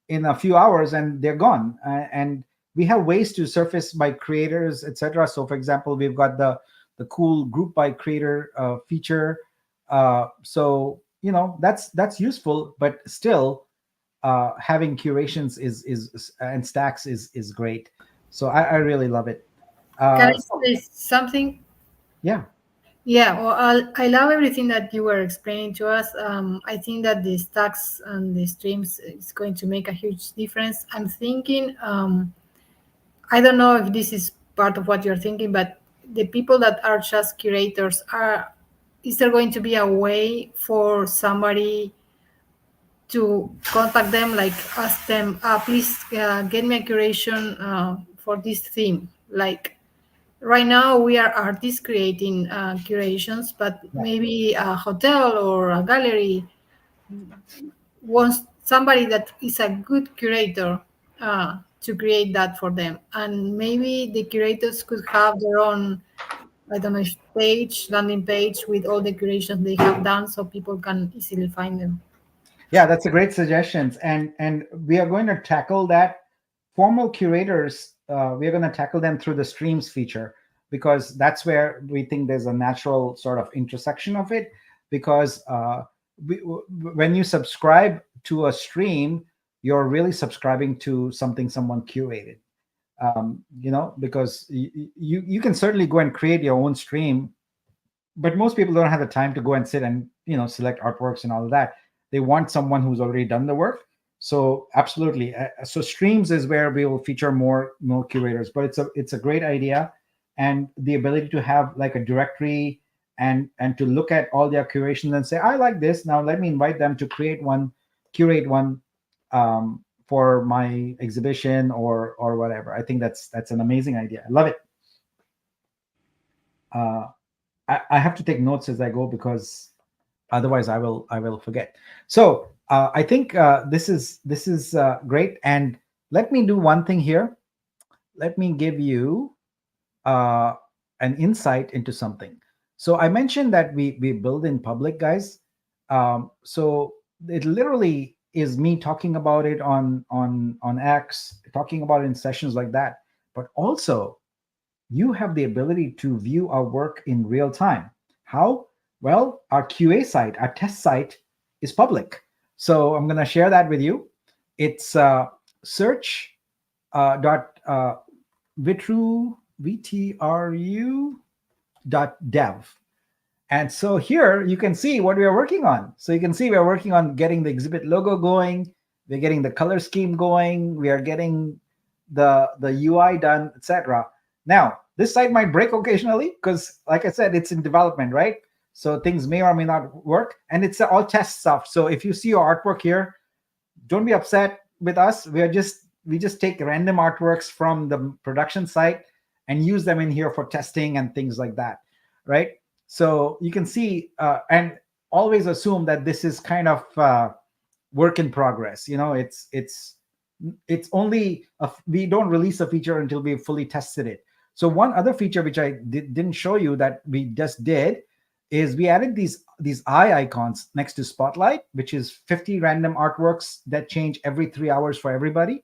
in a few hours and they're gone. And we have ways to surface by creators, etc. So for example, we've got the cool group by creator feature. So, you know, that's useful, but still having curations is and stacks is great. So I really love it. Can I say something? Yeah. Yeah, well, I love everything that you were explaining to us. I think that the stacks and the streams is going to make a huge difference. I'm thinking, I don't know if this is part of what you're thinking, but the people that are just curators is there going to be a way for somebody to contact them, like ask them, please get me a curation for this theme? Like, right now we are artists creating curations, but maybe a hotel or a gallery wants somebody that is a good curator to create that for them. And maybe the curators could have their own, I don't know, landing page with all the curations they have done, so people can easily find them. Yeah, that's a great suggestions. And we are going to tackle that. Formal curators, we are going to tackle them through the streams feature, because that's where we think there's a natural sort of intersection of it. Because when you subscribe to a stream, you're really subscribing to something someone curated. You know, because you can certainly go and create your own stream, but most people don't have the time to go and sit and, you know, select artworks and all of that. They want someone who's already done the work. So absolutely. So streams is where we will feature more curators, but it's a great idea. And the ability to have like a directory and to look at all their curations and say, I like this, now let me invite them to curate one for my exhibition or whatever. I think that's an amazing idea. I love it. I have to take notes as I go, because otherwise I will forget. So I think this is great. And let me do one thing here. Let me give you an insight into something. So I mentioned that we build in public, guys. So it literally is me talking about it on X, talking about it in sessions like that. But also, you have the ability to view our work in real time. How? Well, our QA site, our test site is public. So I'm going to share that with you. It's search vitru.dev. And so here you can see what we are working on. So you can see we are working on getting the exhibit logo going. We're getting the color scheme going. We are getting the UI done, etc. Now, this site might break occasionally because, like I said, it's in development, right? So things may or may not work, and it's all test stuff. So if you see your artwork here, don't be upset with us. We just take random artworks from the production site and use them in here for testing and things like that, right? So you can see, and always assume that this is kind of work in progress. You know, it's only we don't release a feature until we've fully tested it. So one other feature which I didn't show you that we just did is we added these eye icons next to Spotlight, which is 50 random artworks that change every 3 hours for everybody.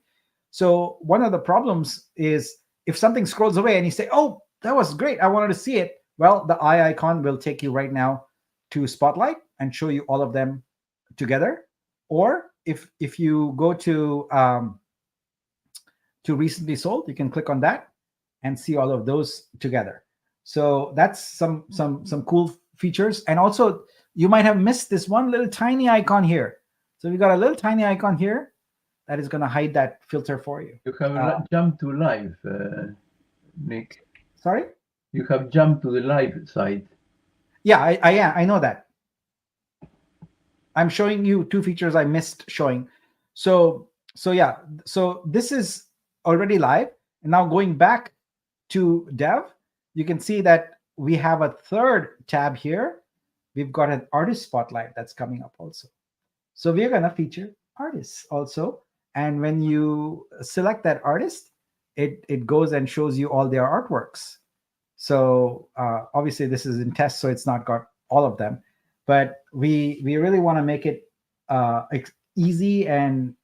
So one of the problems is if something scrolls away and you say, oh, that was great, I wanted to see it. Well, the eye icon will take you right now to Spotlight and show you all of them together. Or if you go to recently sold, you can click on that and see all of those together. So that's some cool features. And also you might have missed this one little tiny icon here. So we got a little tiny icon here that is going to hide that filter for you. You have jumped to live, Nick. Sorry? You have jumped to the live side. Yeah, I am. I know that. I'm showing you two features I missed showing. So yeah, so this is already live. And now going back to dev, you can see that we have a third tab here. We've got an artist spotlight that's coming up also. So we're going to feature artists also. And when you select that artist, it goes and shows you all their artworks. So obviously this is in test, so it's not got all of them. But we really want to make it easy and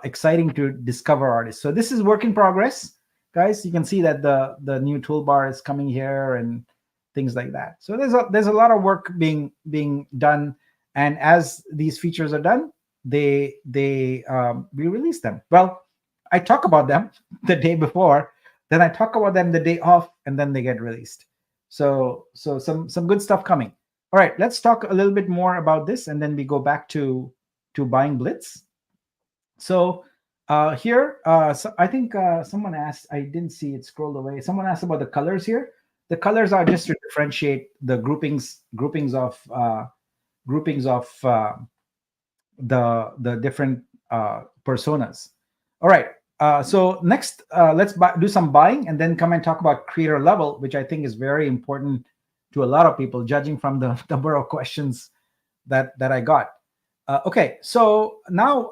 exciting to discover artists. So this is work in progress, guys. You can see that the new toolbar is coming here and things like that. So there's a lot of work being done, and as these features are done, we release them. Well, I talk about them the day before, then I talk about them the day off, and then they get released. So some good stuff coming. All right, let's talk a little bit more about this, and then we go back to buying Blitz. So here, so I think someone asked, I didn't see it scrolled away. Someone asked about the colors here. The colors are just to differentiate the groupings of the different personas. All right. So next, let's do some buying and then come and talk about creator level, which I think is very important to a lot of people, judging from the number of questions that I got. Okay, so now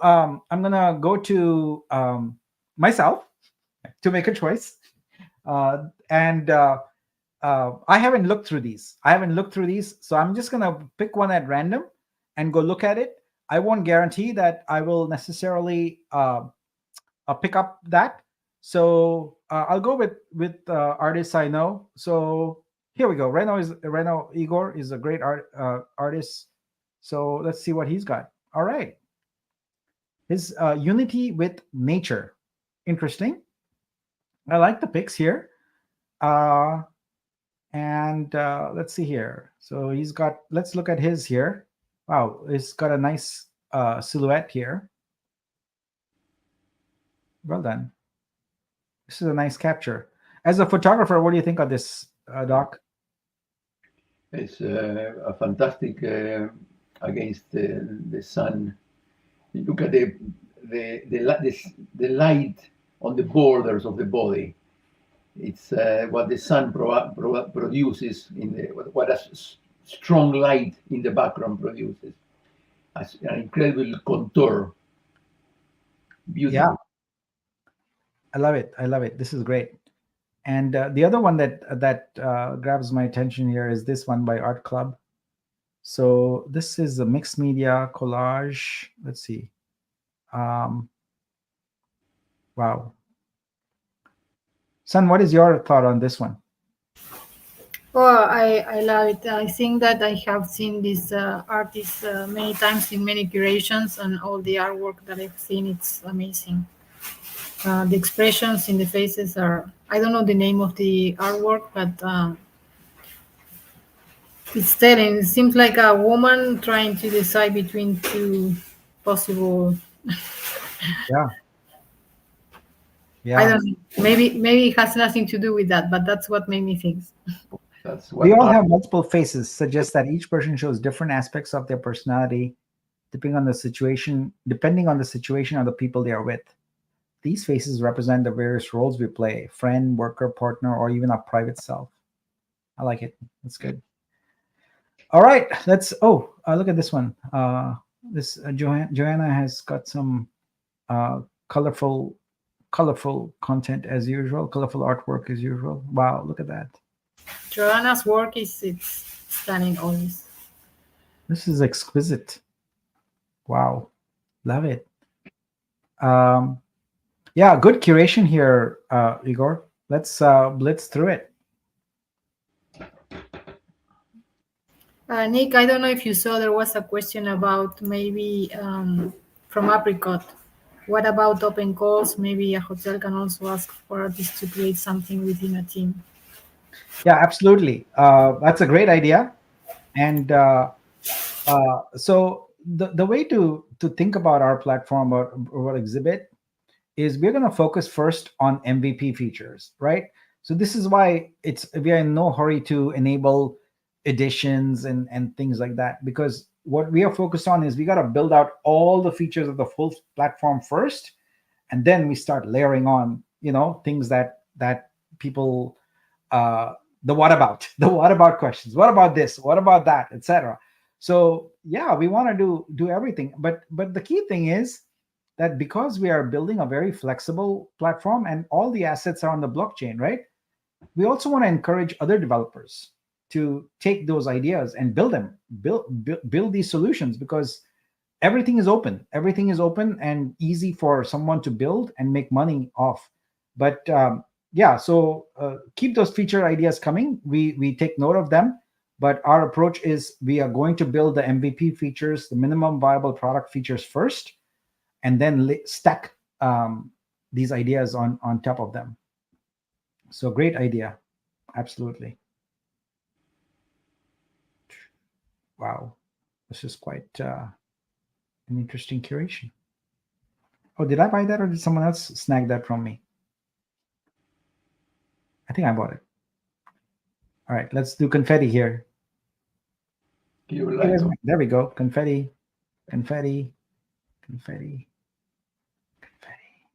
I'm gonna go to myself to make a choice, and I haven't looked through these. So I'm just gonna pick one at random and go look at it. I won't guarantee that I will necessarily pick up that. So I'll go with artists I know. So here we go. Reno Igor is a great artist. So let's see what he's got. All right. His unity with nature. Interesting. I like the picks here. And let's see here. So he's got, let's look at his here. Wow, it's got a nice silhouette here. Well done. This is a nice capture. As a photographer, what do you think of this, Doc? It's a fantastic against the sun. You look at the light on the borders of the body. It's what the sun produces what a strong light in the background produces. As an incredible contour. Beautiful. Yeah, I love it. This is great. And the other one that grabs my attention here is this one by Art Club. So this is a mixed media collage. Let's see. Wow. Son, what is your thought on this one? Oh, I love it. I think that I have seen this artist many times in many curations, and all the artwork that I've seen, it's amazing. The expressions in the faces are, I don't know the name of the artwork, but it's telling. It seems like a woman trying to decide between two possible. Yeah. I don't know. Maybe it has nothing to do with that, but that's what made me think. That's what We all have multiple faces, suggests that each person shows different aspects of their personality, depending on the situation or the people they are with. These faces represent the various roles we play: friend, worker, partner, or even our private self. I like it. That's good. All right, let's. Look at this one. This Joanna has got some colorful content as usual. Colorful artwork as usual. Wow, look at that. Joanna's work it's stunning always. This is exquisite. Wow, love it. Yeah, good curation here, Igor. Let's blitz through it. Nick, I don't know if you saw there was a question about maybe from Apricot. What about open calls? Maybe a hotel can also ask for artists to create something within a team. Yeah, absolutely. That's a great idea. And So the way to think about our platform or exhibit is we're going to focus first on MVP features, right? So this is why we are in no hurry to enable editions and things like that, because what we are focused on is we got to build out all the features of the full platform first, and then we start layering on, things that people, uh the what about the what about questions, what about this, what about that, etc. So yeah, we want to do everything, but the key thing is that because we are building a very flexible platform and all the assets are on the blockchain, right? We also want to encourage other developers to take those ideas and build these solutions, because everything is open and easy for someone to build and make money off. But yeah, so keep those feature ideas coming. We take note of them, but our approach is we are going to build the MVP features, the minimum viable product features first, and then stack these ideas on top of them. So great idea. Absolutely. Wow, this is quite an interesting curation. Oh, did I buy that or did someone else snag that from me? I think I bought it. All right, let's do confetti here. There we go. Confetti, confetti, confetti, confetti.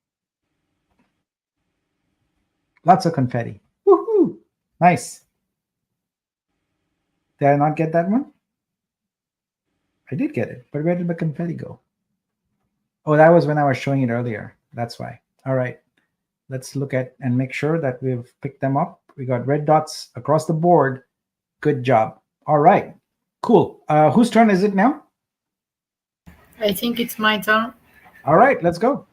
Lots of confetti. Woohoo! Nice. Did I not get that one? I did get it, but where did the confetti go? Oh, that was when I was showing it earlier. That's why. All right. Let's look at and make sure that we've picked them up. We got red dots across the board. Good job. All right. Cool. Whose turn is it now? I think it's my turn. All right, let's go.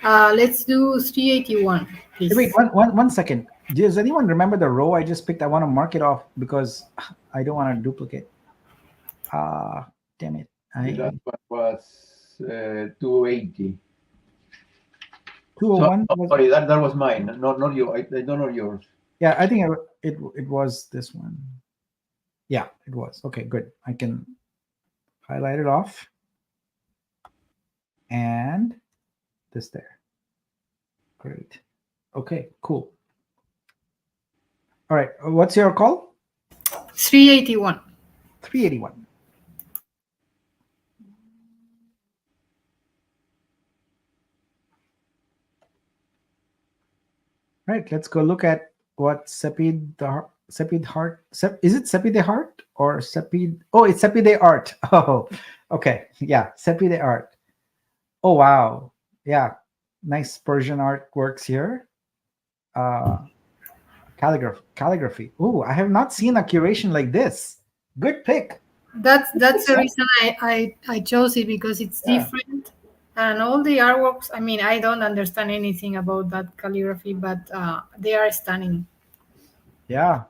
Let's do 381, please. Wait, one second. Does anyone remember the row I just picked? I want to mark it off because I don't want to duplicate. Damn it. The last one was 280. 201. Sorry, that was mine. Not you. I don't know yours. Yeah, I think it was this one. Yeah, it was. Okay, good. I can highlight it off. And this there. Great. Okay, cool. All right. What's your call? 381. 381. Right. Let's go look at what Sepid Heart. Is it Sepid Heart or Sepid? Oh, it's Sepid Art. Oh, okay. Yeah, Sepid Art. Oh, wow. Yeah. Nice Persian artworks here. Calligraphy. Oh, I have not seen a curation like this. Good pick. That's the reason I chose it, because it's different, and all the artworks. I mean, I don't understand anything about that calligraphy, but they are stunning. Yeah.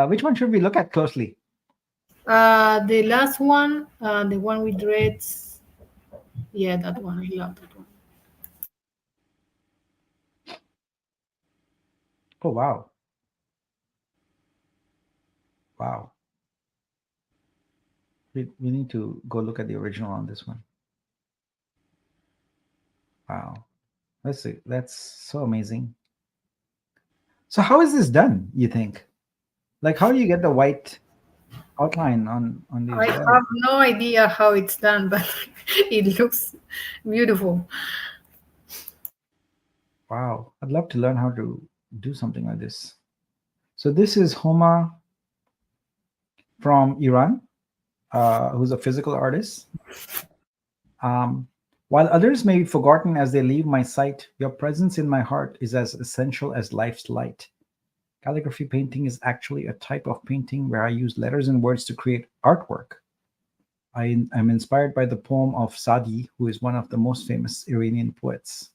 Which one should we look at closely? The last one, the one with reds. Yeah, that one. I love that one. Oh, wow. Wow. We need to go look at the original on this one. Wow. Let's see. That's so amazing. So how is this done, you think? Like, how do you get the white outline on these? I have no idea how it's done, but it looks beautiful. Wow. I'd love to learn how to do something like this. So this is Homa from Iran, who's a physical artist. While others may be forgotten as they leave my sight, your presence in my heart is as essential as life's light. Calligraphy painting is actually a type of painting where I use letters and words to create artwork. I am inspired by the poem of Sadi, who is one of the most famous Iranian poets.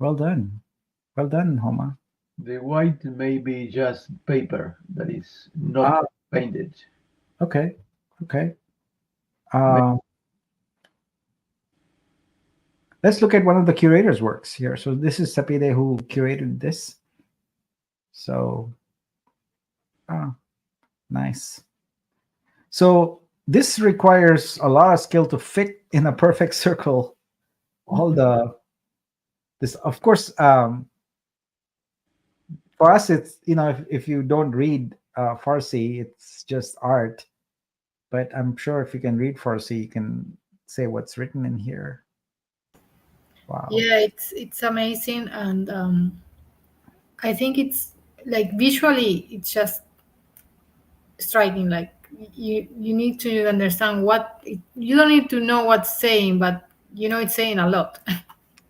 Well done. Well done, Homa. The white may be just paper that is not painted. Okay. Okay. Let's look at one of the curator's works here. So this is Sapide who curated this. So, nice. So this requires a lot of skill to fit in a perfect circle all the this. Of course, for us, it's if you don't read Farsi, it's just art. But I'm sure if you can read Farsi, you can say what's written in here. Wow. Yeah, it's amazing, and I think it's like visually, it's just striking. Like you need to understand you don't need to know what's saying, but it's saying a lot.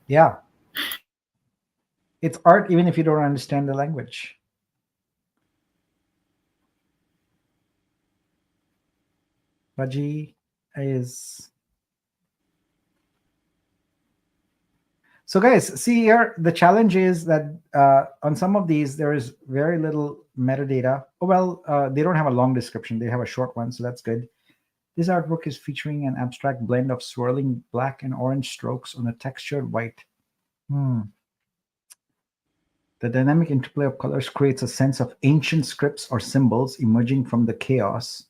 Yeah. It's art even if you don't understand the language. Baji is. So guys, see here, the challenge is that on some of these, there is very little metadata. Oh, well, they don't have a long description. They have a short one, so that's good. This artwork is featuring an abstract blend of swirling black and orange strokes on a textured white. The dynamic interplay of colors creates a sense of ancient scripts or symbols emerging from the chaos,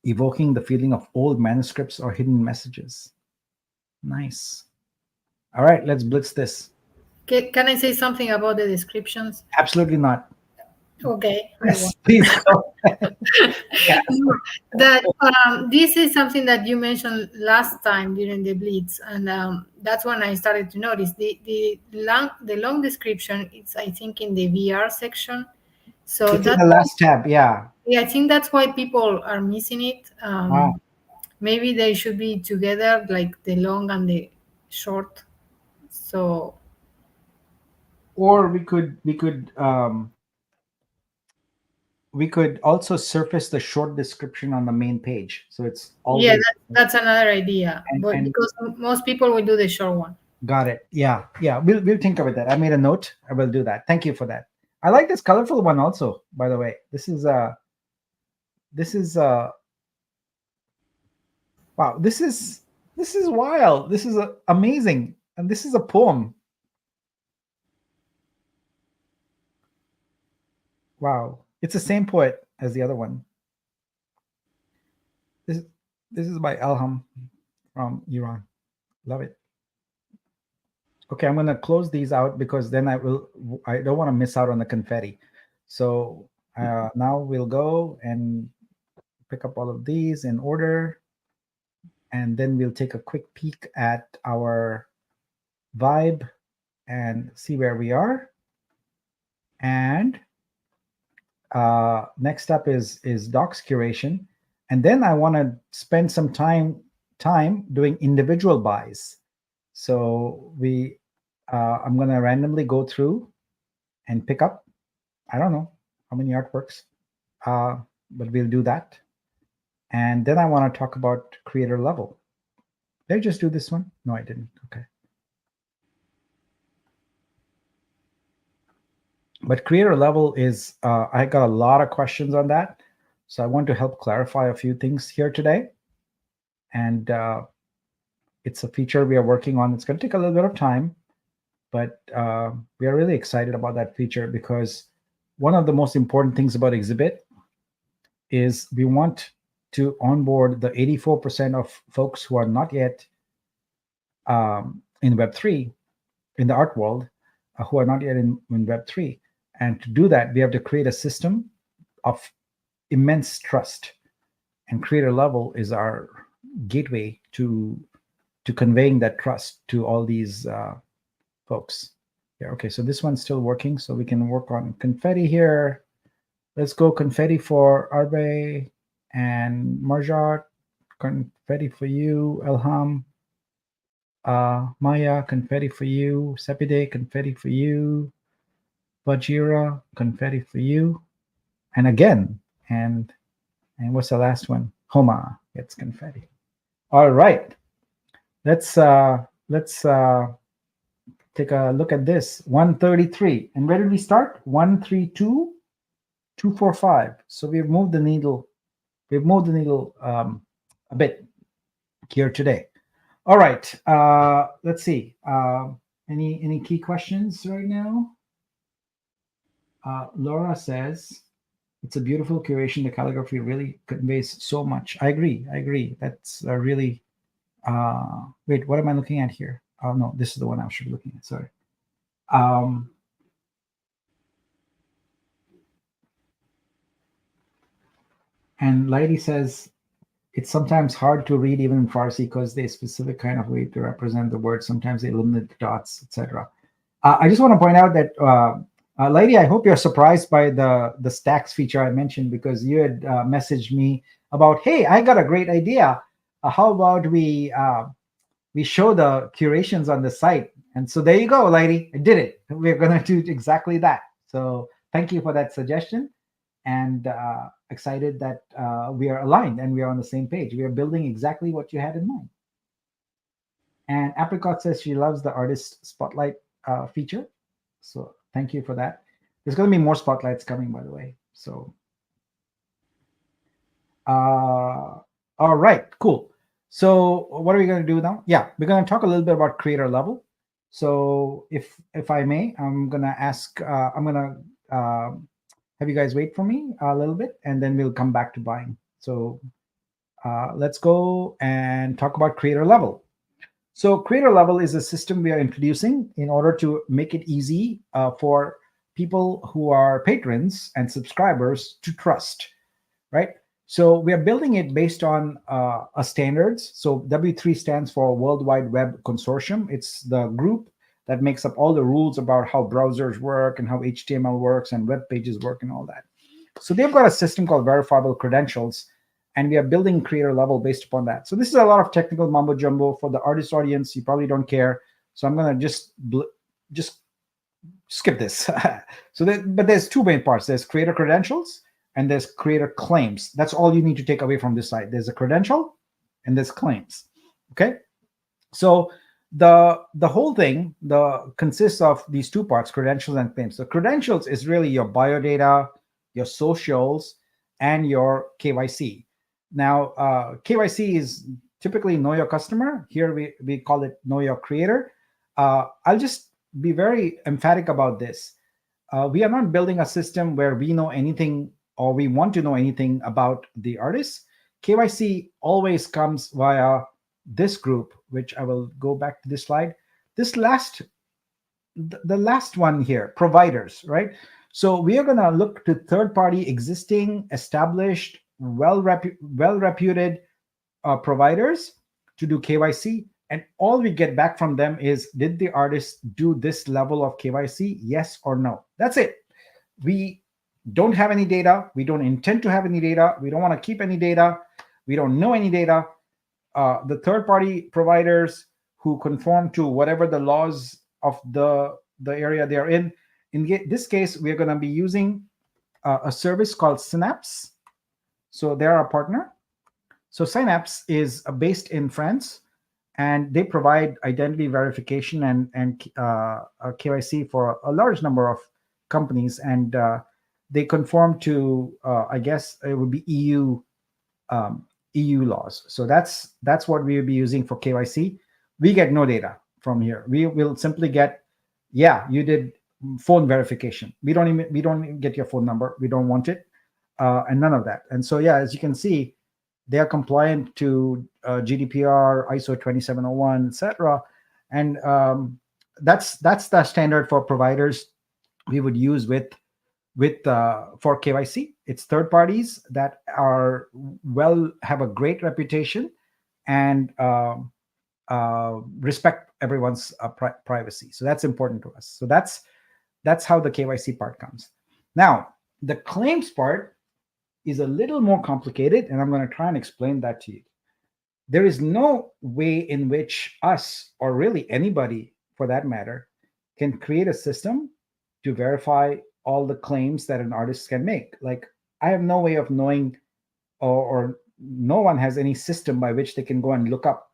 evoking the feeling of old manuscripts or hidden messages. Nice. All right, let's blitz this. Can I say something about the descriptions? Absolutely not. Okay. Yes, please go ahead. Yeah. That this is something that you mentioned last time during the Blitz, and that's when I started to notice the long description. It's, I think, in the VR section. So It's in that's the last tab. Yeah. I think that's why people are missing it. Wow. Maybe they should be together, like the long and the short. So Or we could also surface the short description on the main page, so it's always. yeah, that's another idea. But and because most people will do the short one. got it. Yeah, we'll think about that. I made a note. I will do that. Thank you for that. I like this colorful one also, by the way. This is wow, this is wild. This is amazing. And this is a poem. Wow. It's the same poet as the other one. This is by Elham from Iran. Love it. Okay, I'm going to close these out because then I don't want to miss out on the confetti. So now we'll go and pick up all of these in order. And then we'll take a quick peek at our vibe and see where we are. And next up is docs curation. And then I want to spend some time doing individual buys. So I'm going to randomly go through and pick up, I don't know how many artworks, but we'll do that. And then I want to talk about creator level. Did I just do this one? No, I didn't. Okay. But creator level is, I got a lot of questions on that. So I want to help clarify a few things here today. And it's a feature we are working on. It's going to take a little bit of time, but we are really excited about that feature because one of the most important things about Exhibit is we want to onboard the 84% of folks who are not yet in Web3, in the art world, who are not yet in Web3. And to do that, we have to create a system of immense trust. And creator level is our gateway to conveying that trust to all these folks. Yeah, okay, so this one's still working, so we can work on confetti here. Let's go confetti for Arbe and Marjat. Confetti for you, Elham. Maya, confetti for you. Sepide, confetti for you. Bajira, confetti for you. And again, and what's the last one? Homa gets confetti. All right. Let's take a look at this. 133. And where did we start? 132, 245. So we've moved the needle. We've moved the needle a bit here today. All right. Let's see. Any key questions right now? Laura says, It's a beautiful curation. The calligraphy really conveys so much. I agree. That's a really. Wait, what am I looking at here? Oh no, this is the one I should be looking at. Sorry. And Lairi says it's sometimes hard to read even in Farsi because there's a specific kind of way to represent the words. Sometimes they eliminate the dots, etc. I just want to point out that, Lady, I hope you're surprised by the stacks feature I mentioned, because you had messaged me about, hey, I got a great idea. How about we show the curations on the site? And so there you go, Lady. I did it. We're going to do exactly that. So thank you for that suggestion. And excited that we are aligned and we are on the same page. We are building exactly what you had in mind. And Apricot says she loves the artist spotlight feature. So thank you for that. There's going to be more spotlights coming, by the way. So, all right, cool. So what are we going to do now? Yeah, we're going to talk a little bit about creator level. So if I may, I'm going to ask, I'm going to have you guys wait for me a little bit, and then we'll come back to buying. So let's go and talk about creator level. So creator level is a system we are introducing in order to make it easy for people who are patrons and subscribers to trust, right? So we are building it based on a standards. So W3 stands for World Wide Web Consortium. It's the group that makes up all the rules about how browsers work and how HTML works and web pages work and all that. So they've got a system called verifiable credentials, and we are building creator level based upon that. So this is a lot of technical mumbo jumbo for the artist audience. You probably don't care. So I'm going to just skip this. But there's two main parts. There's creator credentials and there's creator claims. That's all you need to take away from this side. There's a credential and there's claims. Okay. So the whole thing consists of these two parts, credentials and claims. So credentials is really your biodata, your socials, and your KYC. Now, KYC is typically know your customer. Here we call it know your creator. I'll just be very emphatic about this. We are not building a system where we know anything or we want to know anything about the artist. KYC always comes via this group, which I will go back to this slide. The last one here, providers, right? So we are going to look to third-party, existing, established, well-reputed providers to do KYC. And all we get back from them is, did the artist do this level of KYC? Yes or no? That's it. We don't have any data. We don't intend to have any data. We don't want to keep any data. We don't know any data. The third-party providers who conform to whatever the laws of the area they're in this case, we're going to be using a service called Synapse. So they're our partner. So Synapse is based in France, and they provide identity verification and KYC for a large number of companies, and they conform to, I guess it would be EU laws. So that's what we will be using for KYC. We get no data from here. We will simply get, yeah, you did phone verification. We don't even get your phone number. We don't want it, and none of that. And so, yeah, as you can see, they are compliant to GDPR, ISO 27001, etc. And that's the standard for providers we would use for KYC. It's third parties that have a great reputation and respect everyone's privacy. So that's important to us. So that's how the KYC part comes. Now, the claims part is a little more complicated, and I'm going to try and explain that to you. There is no way in which us, or really anybody for that matter, can create a system to verify all the claims that an artist can make. Like, I have no way of knowing, or no one has any system by which they can go and look up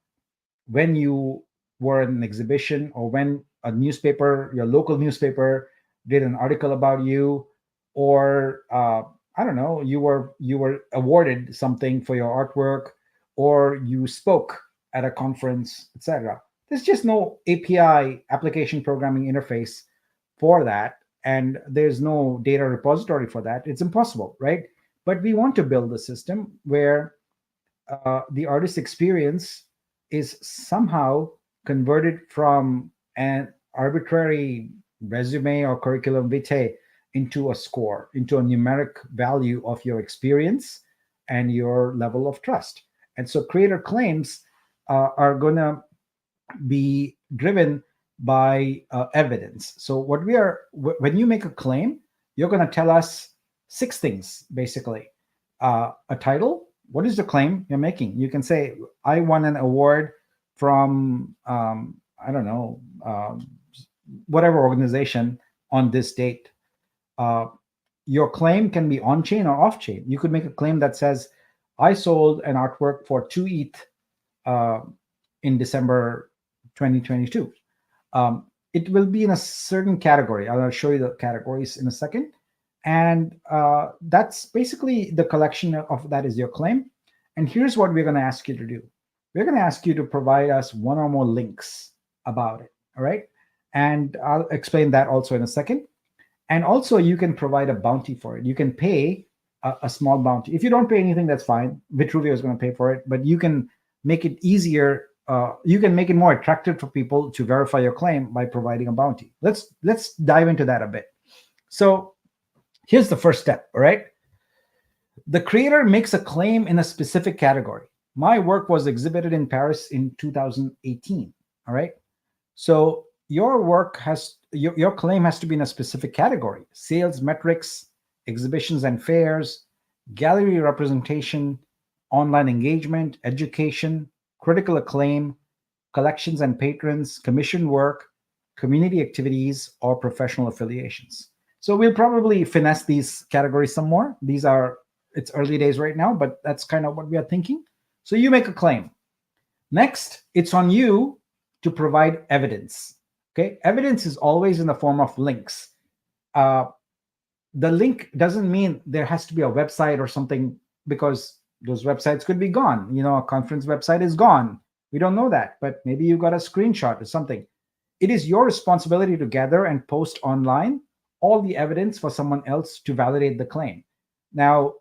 when you were in an exhibition, or when a newspaper, your local newspaper, did an article about you, or I don't know, you were awarded something for your artwork, or you spoke at a conference, etc. There's just no API, application programming interface, for that. and there's no data repository for that. It's impossible, right? But we want to build a system where the artist experience is somehow converted from an arbitrary resume or curriculum vitae into a score, into a numeric value of your experience and your level of trust. And so creator claims are going to be driven by evidence. So when you make a claim, you're going to tell us 6 things, basically. A title. What is the claim you're making? You can say, I won an award from, I don't know, whatever organization on this date. Your claim can be on-chain or off-chain. You could make a claim that says, I sold an artwork for 2 ETH in December 2022. It will be in a certain category. I'll show you the categories in a second. And that's basically the collection of that is your claim. And here's what we're going to ask you to do. We're going to ask you to provide us 1 or more links about it. All right. And I'll explain that also in a second. And also you can provide a bounty for it. You can pay a small bounty. If you don't pay anything, that's fine. Vitruvio is going to pay for it, but you can make it easier. You can make it more attractive for people to verify your claim by providing a bounty. Let's dive into that a bit. So here's the first step, all right? The creator makes a claim in a specific category. My work was exhibited in Paris in 2018, all right? So your work your claim has to be in a specific category: sales metrics, exhibitions and fairs, gallery representation, online engagement, education, critical acclaim, collections and patrons, commissioned work, community activities, or professional affiliations. So we'll probably finesse these categories some more. It's early days right now, but that's kind of what we are thinking. So you make a claim. Next, it's on you to provide evidence. Okay, evidence is always in the form of links. The link doesn't mean there has to be a website or something, because those websites could be gone. A conference website is gone. We don't know that, but maybe you got a screenshot or something. It is your responsibility to gather and post online all the evidence for someone else to validate the claim. Now,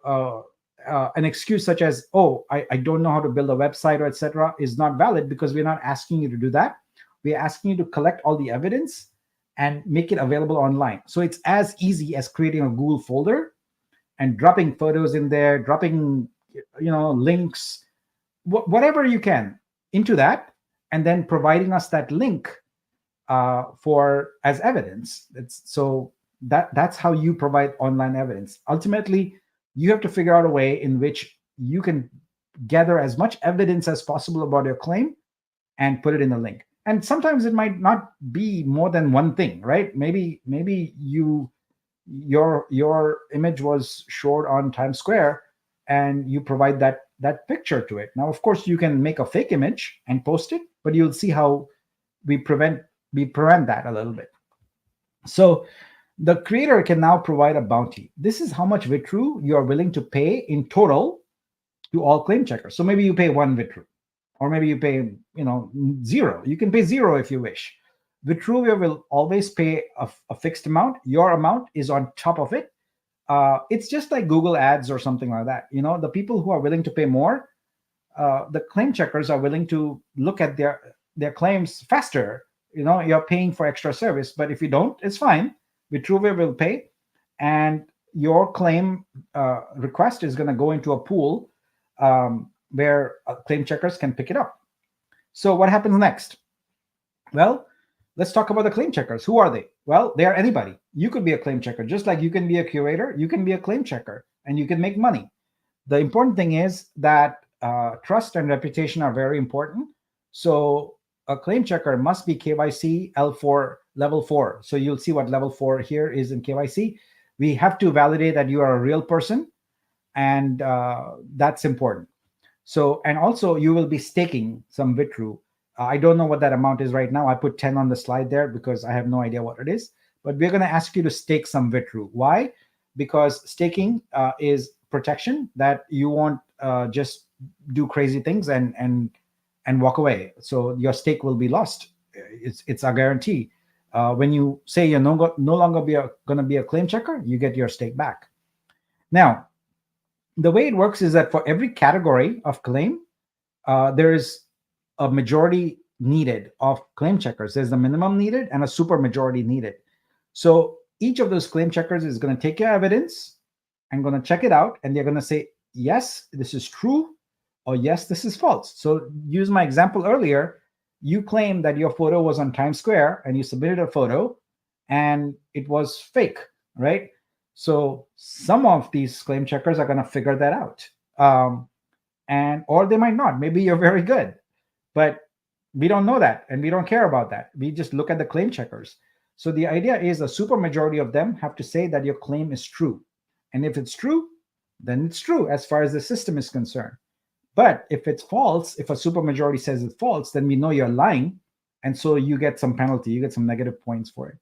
an excuse such as, I don't know how to build a website or etc. is not valid, because we're not asking you to do that. We're asking you to collect all the evidence and make it available online. So it's as easy as creating a Google folder and dropping photos in there, dropping links, whatever you can into that, and then providing us that link as evidence. That's how you provide online evidence. Ultimately, you have to figure out a way in which you can gather as much evidence as possible about your claim and put it in the link. And sometimes it might not be more than one thing, right? Maybe your image was showed on Times Square and you provide that picture to it. Now, of course, you can make a fake image and post it, but you'll see how we prevent that a little bit. So the creator can now provide a bounty. This is how much Vitru you are willing to pay in total to all claim checkers. So maybe you pay 1 Vitru, or maybe you pay 0. You can pay 0 if you wish. Vitruvio will always pay a fixed amount. Your amount is on top of it. It's just like Google Ads or something like that. The people who are willing to pay more, the claim checkers are willing to look at their claims faster. You're paying for extra service, but if you don't, it's fine. Vitruvio will pay, and your claim request is going to go into a pool where claim checkers can pick it up. So what happens next? Well, let's talk about the claim checkers. Who are they? Well, they are anybody. You could be a claim checker, just like you can be a curator. You can be a claim checker, and you can make money. The important thing is that trust and reputation are very important. So a claim checker must be KYC L4 level 4. So you'll see what level 4 here is in KYC. We have to validate that you are a real person, and that's important. So, and also you will be staking some Vitru. I don't know what that amount is right now. I put 10 on the slide there because I have no idea what it is. But we're going to ask you to stake some Vitru. Why? Because staking is protection, that you won't just do crazy things and walk away. So your stake will be lost. It's a guarantee. when you say you're no longer going to be a claim checker, you get your stake back. Now, the way it works is that for every category of claim, there is a majority needed of claim checkers. There's the minimum needed and a super majority needed. So each of those claim checkers is going to take your evidence and going to check it out, and they're going to say, yes, this is true, or yes, this is false. So use my example earlier. You claim that your photo was on Times Square and you submitted a photo and it was fake, right? So some of these claim checkers are going to figure that out. Or they might not. Maybe you're very good, but we don't know that and we don't care about that. We just look at the claim checkers. So the idea is a super majority of them have to say that your claim is true. And if it's true, then it's true as far as the system is concerned. But if it's false, if a super majority says it's false, then we know you're lying. And so you get some penalty, you get some negative points for it.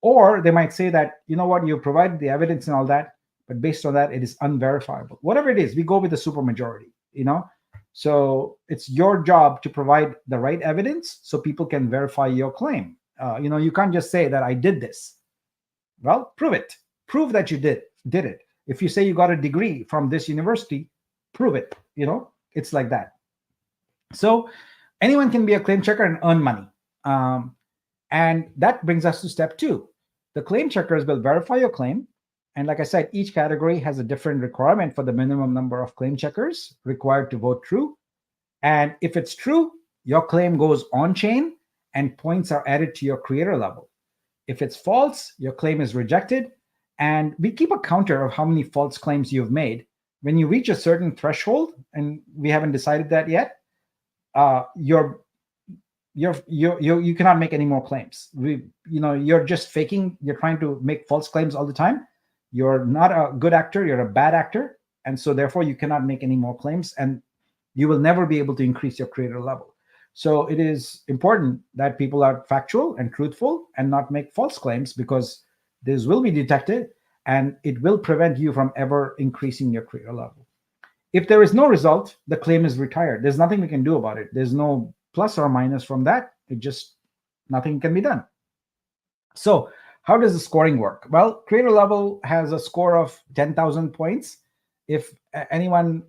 Or they might say that, you know what, you provided the evidence and all that, but based on that, it is unverifiable. Whatever it is, we go with the super majority, So it's your job to provide the right evidence so people can verify your claim. You can't just say that I did this. Well, prove it. Prove that you did it. If you say you got a degree from this university, prove it. It's like that. So anyone can be a claim checker and earn money. And that brings us to step 2. The claim checkers will verify your claim. And like I said, each category has a different requirement for the minimum number of claim checkers required to vote true. And if it's true, your claim goes on chain and points are added to your creator level. If it's false, your claim is rejected. And we keep a counter of how many false claims you've made. When you reach a certain threshold, and we haven't decided that yet, you cannot make any more claims. You're just faking. You're trying to make false claims all the time. You're not a good actor. You're a bad actor, and so therefore you cannot make any more claims, and you will never be able to increase your creator level. So it is important that people are factual and truthful and not make false claims, because this will be detected and it will prevent you from ever increasing your creator level. If there is no result, the claim is retired. There's nothing we can do about it. There's no plus or minus from that. Nothing can be done. So how does the scoring work? Well, creator level has a score of 10,000 points. If anyone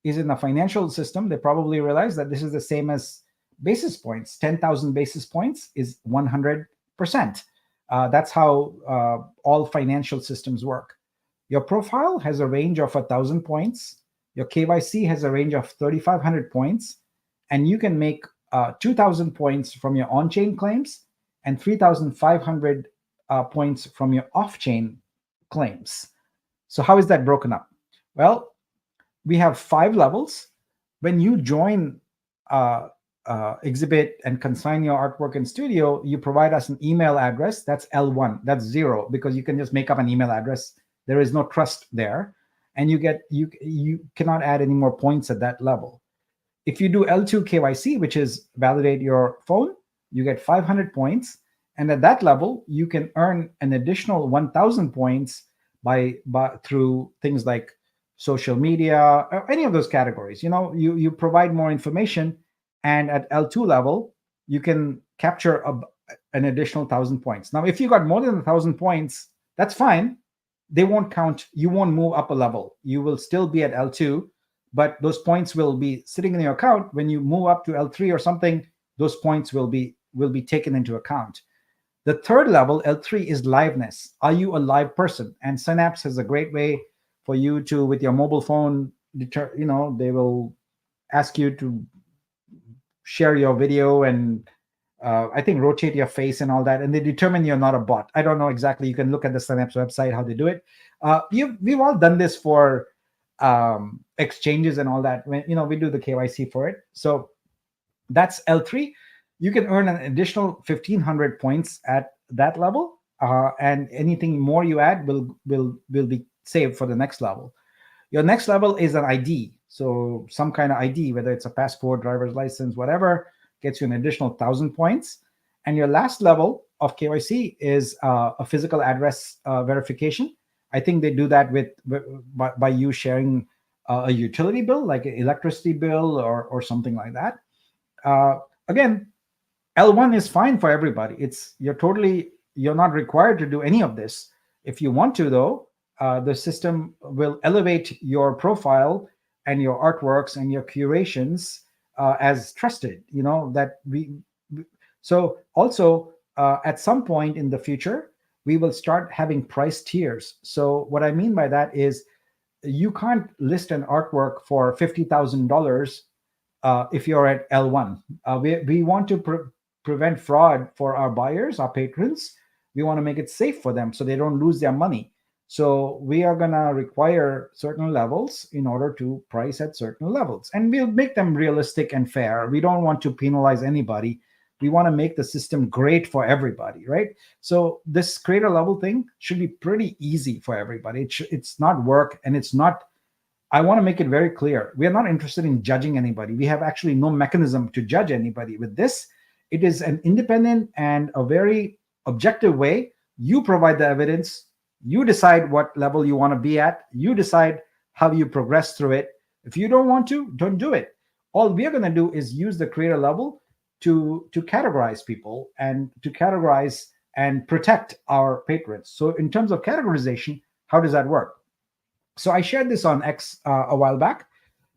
is in the financial system, they probably realize that this is the same as basis points. 10,000 basis points is 100%. That's how all financial systems work. Your profile has a range of 1,000 points. Your KYC has a range of 3,500 points. And you can make 2,000 points from your on-chain claims and 3,500 points from your off-chain claims. So how is that broken up? Well, we have 5 levels. When you join Exhibit and consign your artwork in Studio, you provide us an email address. That's L1. That's 0, because you can just make up an email address. There is no trust there, and you cannot add any more points at that level. If you do L2 KYC, which is validate your phone, you get 500 points, and at that level you can earn an additional 1,000 points by through things like social media or any of those categories. You provide more information. And at L2 level, you can capture an additional 1,000 points. Now, if you got more than 1,000 points, that's fine. They won't count. You won't move up a level. You will still be at L2, but those points will be sitting in your account. When you move up to L3 or something, those points will be taken into account. The third level, L3, is liveness. Are you a live person? And Synapse has a great way for you to, with your mobile phone, they will ask you to share your video and I think rotate your face and all that, and they determine you're not a bot. I don't know exactly. You can look at the Synapse website how they do it. We've all done this for exchanges and all that. When we do the KYC for it. So that's L3. You can earn an additional 1,500 points at that level, and anything more you add will be saved for the next level. Your next level is an ID. So some kind of ID, whether it's a passport, driver's license, whatever, gets you an additional 1,000 points. And your last level of KYC is a physical address verification. I think they do that by you sharing a utility bill, like an electricity bill or something like that. Again, L1 is fine for everybody. You're not required to do any of this. If you want to, though, the system will elevate your profile and your artworks and your curations as trusted. That so also at some point in the future, we will start having price tiers. So what I mean by that is you can't list an artwork for $50,000 if you're at L1. We want to prevent fraud for our buyers, our patrons. We want to make it safe for them so they don't lose their money. So we are going to require certain levels in order to price at certain levels. And we'll make them realistic and fair. We don't want to penalize anybody. We want to make the system great for everybody, right? So this creator level thing should be pretty easy for everybody. It's not work, and it's not. I want to make it very clear. We are not interested in judging anybody. We have actually no mechanism to judge anybody with this. It is an independent and a very objective way. You provide the evidence. You decide what level you want to be at. You decide how you progress through it. If you don't want to, don't do it. All we are going to do is use the creator level to categorize people and to categorize and protect our patrons. So in terms of categorization, how does that work? So I shared this on X a while back,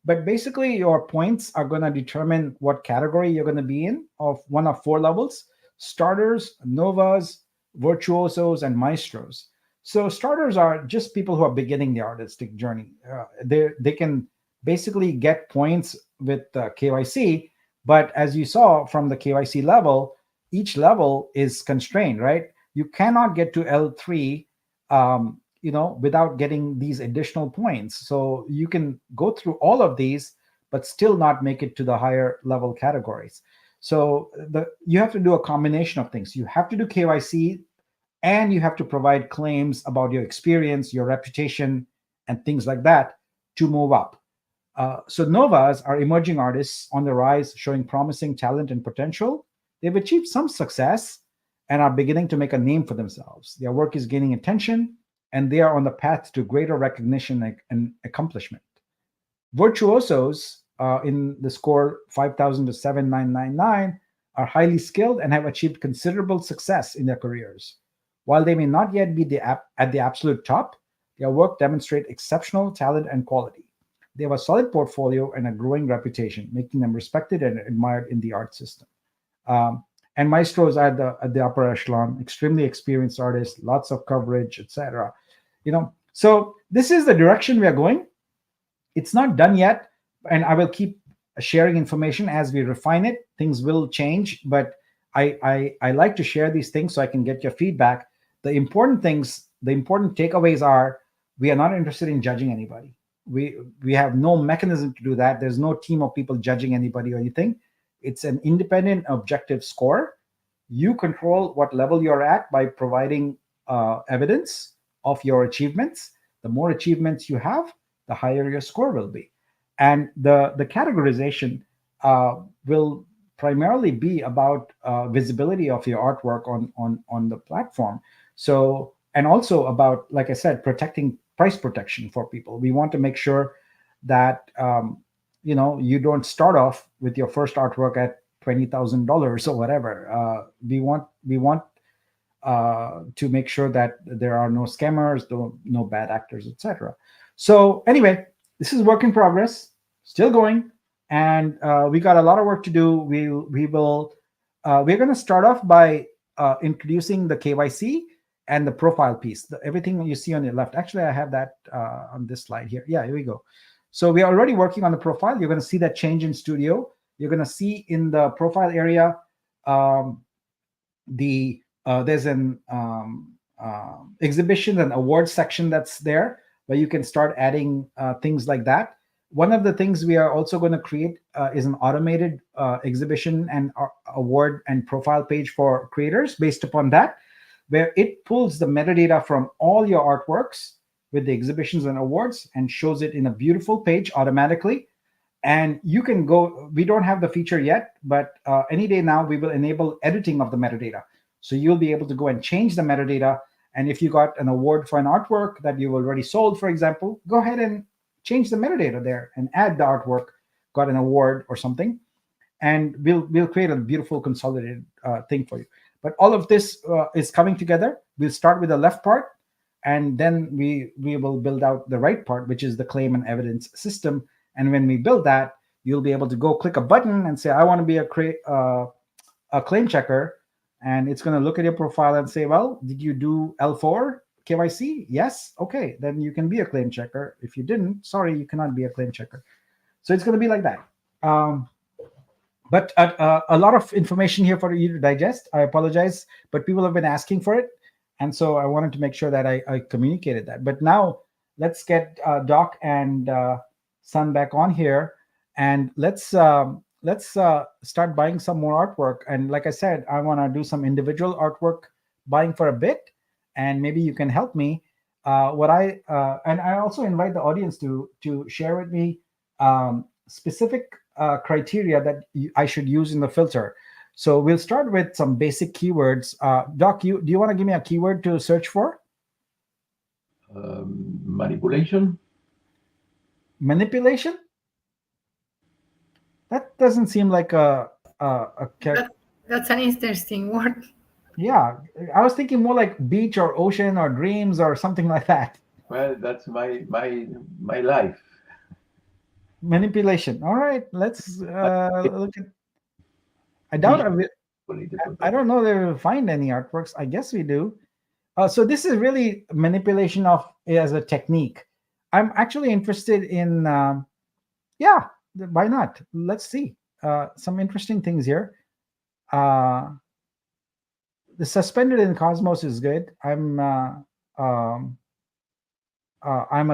but basically your points are going to determine what category you're going to be in of one of 4 levels: starters, novas, virtuosos, and maestros. So starters are just people who are beginning the artistic journey. They can basically get points with KYC, but as you saw from the KYC level, each level is constrained, right? You cannot get to L3 without getting these additional points. So you can go through all of these, but still not make it to the higher level categories. So you have to do a combination of things. You have to do KYC, and you have to provide claims about your experience, your reputation, and things like that to move up. So novas are emerging artists on the rise, showing promising talent and potential. They've achieved some success and are beginning to make a name for themselves. Their work is gaining attention, and they are on the path to greater recognition and accomplishment. Virtuosos in the score 5,000 to 7,999 are highly skilled and have achieved considerable success in their careers. While they may not yet be at the absolute top, their work demonstrates exceptional talent and quality. They have a solid portfolio and a growing reputation, making them respected and admired in the art system. And maestros are at the upper echelon, extremely experienced artists, lots of coverage, etc. So this is the direction we are going. It's not done yet, and I will keep sharing information as we refine it. Things will change, but I like to share these things so I can get your feedback. The important takeaways are: we are not interested in judging anybody. We have no mechanism to do that. There's no team of people judging anybody or anything. It's an independent, objective score. You control what level you're at by providing evidence of your achievements. The more achievements you have, the higher your score will be. And the categorization will primarily be about visibility of your artwork on the platform. So, and also about, like I said, protecting price protection for people. We want to make sure that you don't start off with your first artwork at $20,000 or whatever. We want to make sure that there are no scammers, no bad actors, etc. So anyway, this is work in progress, still going, and we got a lot of work to do. We're going to start off by introducing the KYC and the profile piece. Everything you see on your left. Actually, I have that on this slide here. Yeah, here we go. So we are already working on the profile. You're going to see that change in Studio. You're going to see in the profile area there's an exhibition and awards section that's there, where you can start adding things like that. One of the things we are also going to create is an automated exhibition and award and profile page for creators based upon that, where it pulls the metadata from all your artworks with the exhibitions and awards and shows it in a beautiful page automatically. And you can go, we don't have the feature yet, but any day now we will enable editing of the metadata. So you'll be able to go and change the metadata. And if you got an award for an artwork that you've already sold, for example, go ahead and change the metadata there and add the artwork, got an award or something. and we'll create a beautiful consolidated thing for you. But all of this is coming together. We'll start with the left part, and then we will build out the right part, which is the claim and evidence system. And when we build that, you'll be able to go click a button and say, I want to be a claim checker, and it's going to look at your profile and say, well, did you do L4 KYC? Yes. Okay, then you can be a claim checker. If you didn't, sorry, you cannot be a claim checker. So it's going to be like that. But a lot of information here for you to digest. I apologize, but people have been asking for it, and so I wanted to make sure that I communicated that. But now let's get Doc and Sun back on here, and let's start buying some more artwork. And like I said, I want to do some individual artwork buying for a bit, and maybe you can help me. And I also invite the audience to share with me specific criteria that I should use in the filter. So we'll start with some basic keywords. Doc, do you want to give me a keyword to search for? Manipulation. Manipulation? That doesn't seem like a that's an interesting word. Yeah, I was thinking more like beach or ocean or dreams or something like that. Well, that's my life. Manipulation. All right, let's look at. I doubt I don't know that we'll find any artworks. I guess we do. So this is really manipulation of as a technique. I'm actually interested in. Yeah, why not? Let's see some interesting things here. The suspended in Cosmos is good. I'm a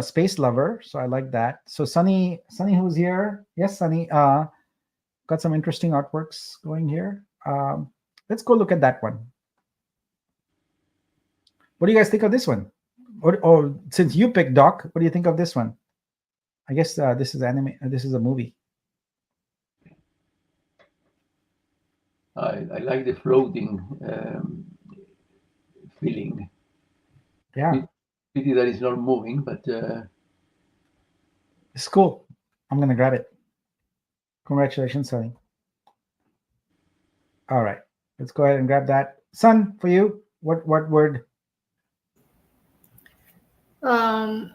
space lover, so I like that. So Sunny, who's here? Yes, Sunny. Got some interesting artworks going here. Let's go look at that one. What do you guys think of this one? Or since you picked Doc, what do you think of this one? I guess this is anime. This is a movie. I like the floating feeling. Yeah, Pity that it's not moving, but it's cool. I'm gonna grab it. Congratulations, Sunny. All right, let's go ahead and grab that. Sun, for you, what word? I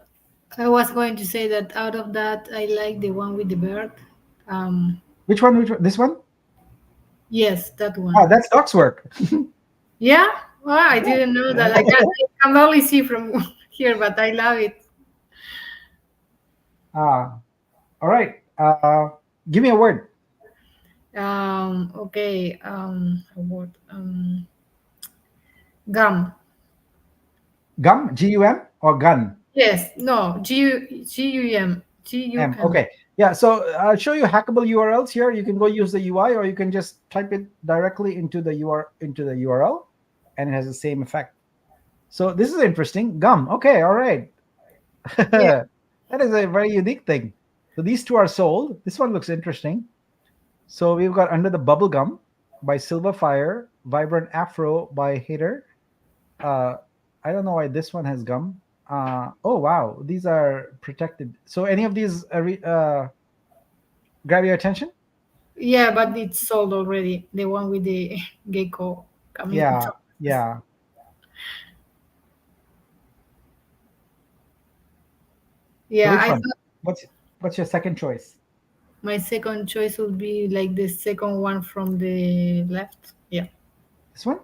was going to say that out of that, I like the one with the bird. Which one? This one? Yes, that one. Oh, that's Doc's work. Yeah? Well, I didn't know that. I can only see from here, but I love it. All right. Give me a word. Okay. A word. Gum. Gum? G-U-M or gun? Yes. No. G-U-M. G-U-M. Okay. Yeah. So I'll show you hackable URLs here. You can go use the UI, or you can just type it directly into the URL, and it has the same effect. So this is interesting. Gum. Okay. All right. Yeah. That is a very unique thing. So these two are sold. This one looks interesting. So we've got Under the Bubble Gum by Silver Fire, Vibrant Afro by Hater. I don't know why this one has gum. Oh wow, these are protected. So any of these grab your attention? Yeah, but it's sold already. The one with the gecko coming. Yeah, yeah. Yeah. So which one? What's your second choice? My second choice would be like the second one from the left. Yeah. This one?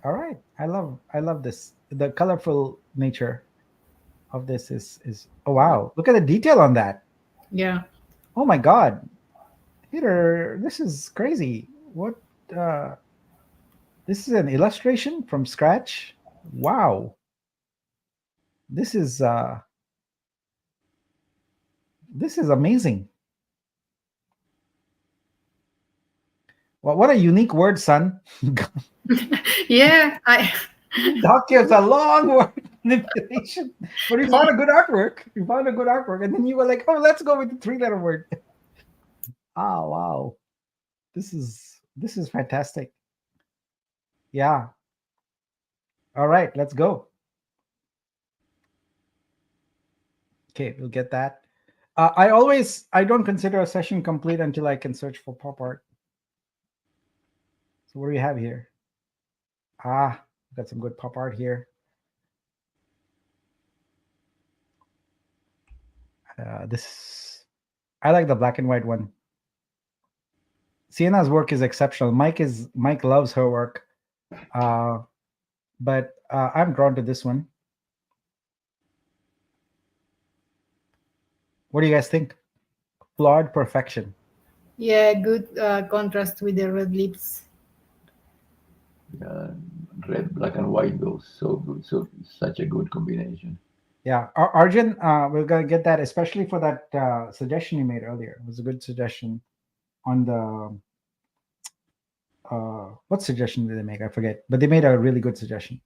All right. I love this. The colorful nature of this is oh wow. Look at the detail on that. Yeah. Oh my god. Peter, this is crazy. What this is an illustration from scratch? Wow. This is amazing. Well, what a unique word, son. Yeah. Doctor's a long word manipulation. But you found a good artwork. You found a good artwork. And then you were like, oh, let's go with the 3-letter word. Oh wow. This is fantastic. Yeah. All right, let's go. Okay, we'll get that. I don't consider a session complete until I can search for pop art. So what do we have here? Got some good pop art here. I like the black and white one. Sienna's work is exceptional. Mike loves her work, but I'm drawn to this one. What do you guys think? Flawed perfection. Yeah, good contrast with the red lips. Red, black, and white goes so good. So such a good combination. Yeah, Arjun, we're gonna get that, especially for that suggestion you made earlier. It was a good suggestion on the what suggestion did they make? I forget, but they made a really good suggestion.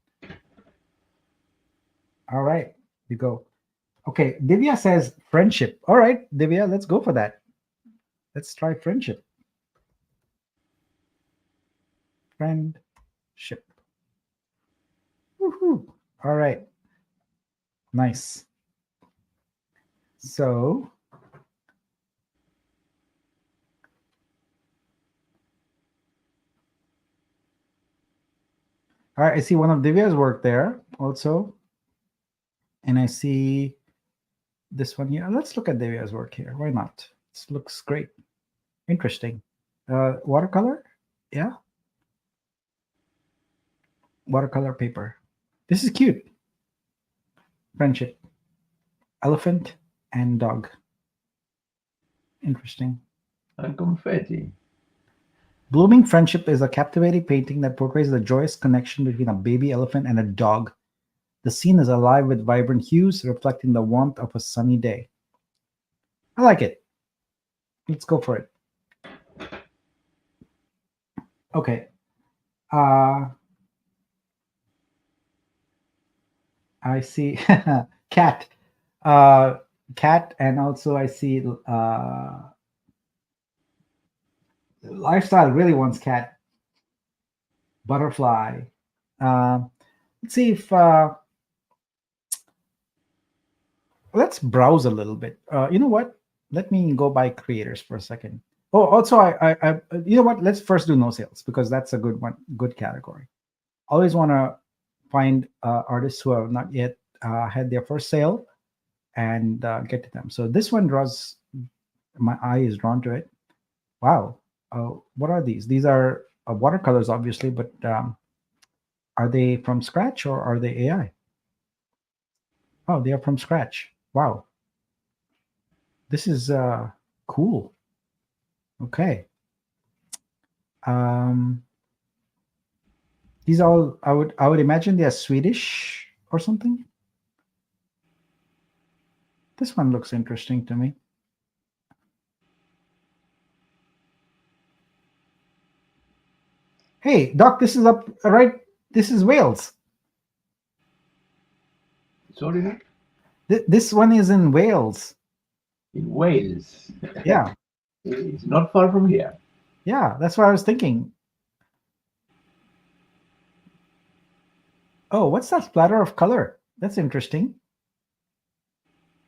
All right, we go. Okay, Divya says friendship. All right, Divya, let's go for that. Let's try friendship. Friendship. Woohoo! All right. Nice. So all right, I see one of Divya's work there also. And I see this one here. Let's look at Divya's work here. Why not? This looks great. Interesting. Watercolor? Yeah. Watercolor paper. This is cute. Friendship. Elephant and dog. Interesting. And confetti. Blooming Friendship is a captivating painting that portrays the joyous connection between a baby elephant and a dog. The scene is alive with vibrant hues, reflecting the warmth of a sunny day. I like it. Let's go for it. Okay. I see cat. Cat, and also I see lifestyle really wants cat. Butterfly. Let's see if let's browse a little bit. You know what? Let me go by creators for a second. Oh, also, I you know what? Let's first do no sales, because that's a good one, good category. Always want to find artists who have not yet had their first sale and get to them. So this one draws, my eye is drawn to it. Wow. What are these? These are watercolors, obviously, but are they from scratch or are they AI? Oh, they are from scratch. Wow. This is cool. Okay. These all, I would imagine they are Swedish or something. This one looks interesting to me. Hey, Doc, this is up right. This is Wales. Sorry? This one is in Wales. In Wales. Yeah. It's not far from here. Yeah, that's what I was thinking. Oh, what's that splatter of color? That's interesting.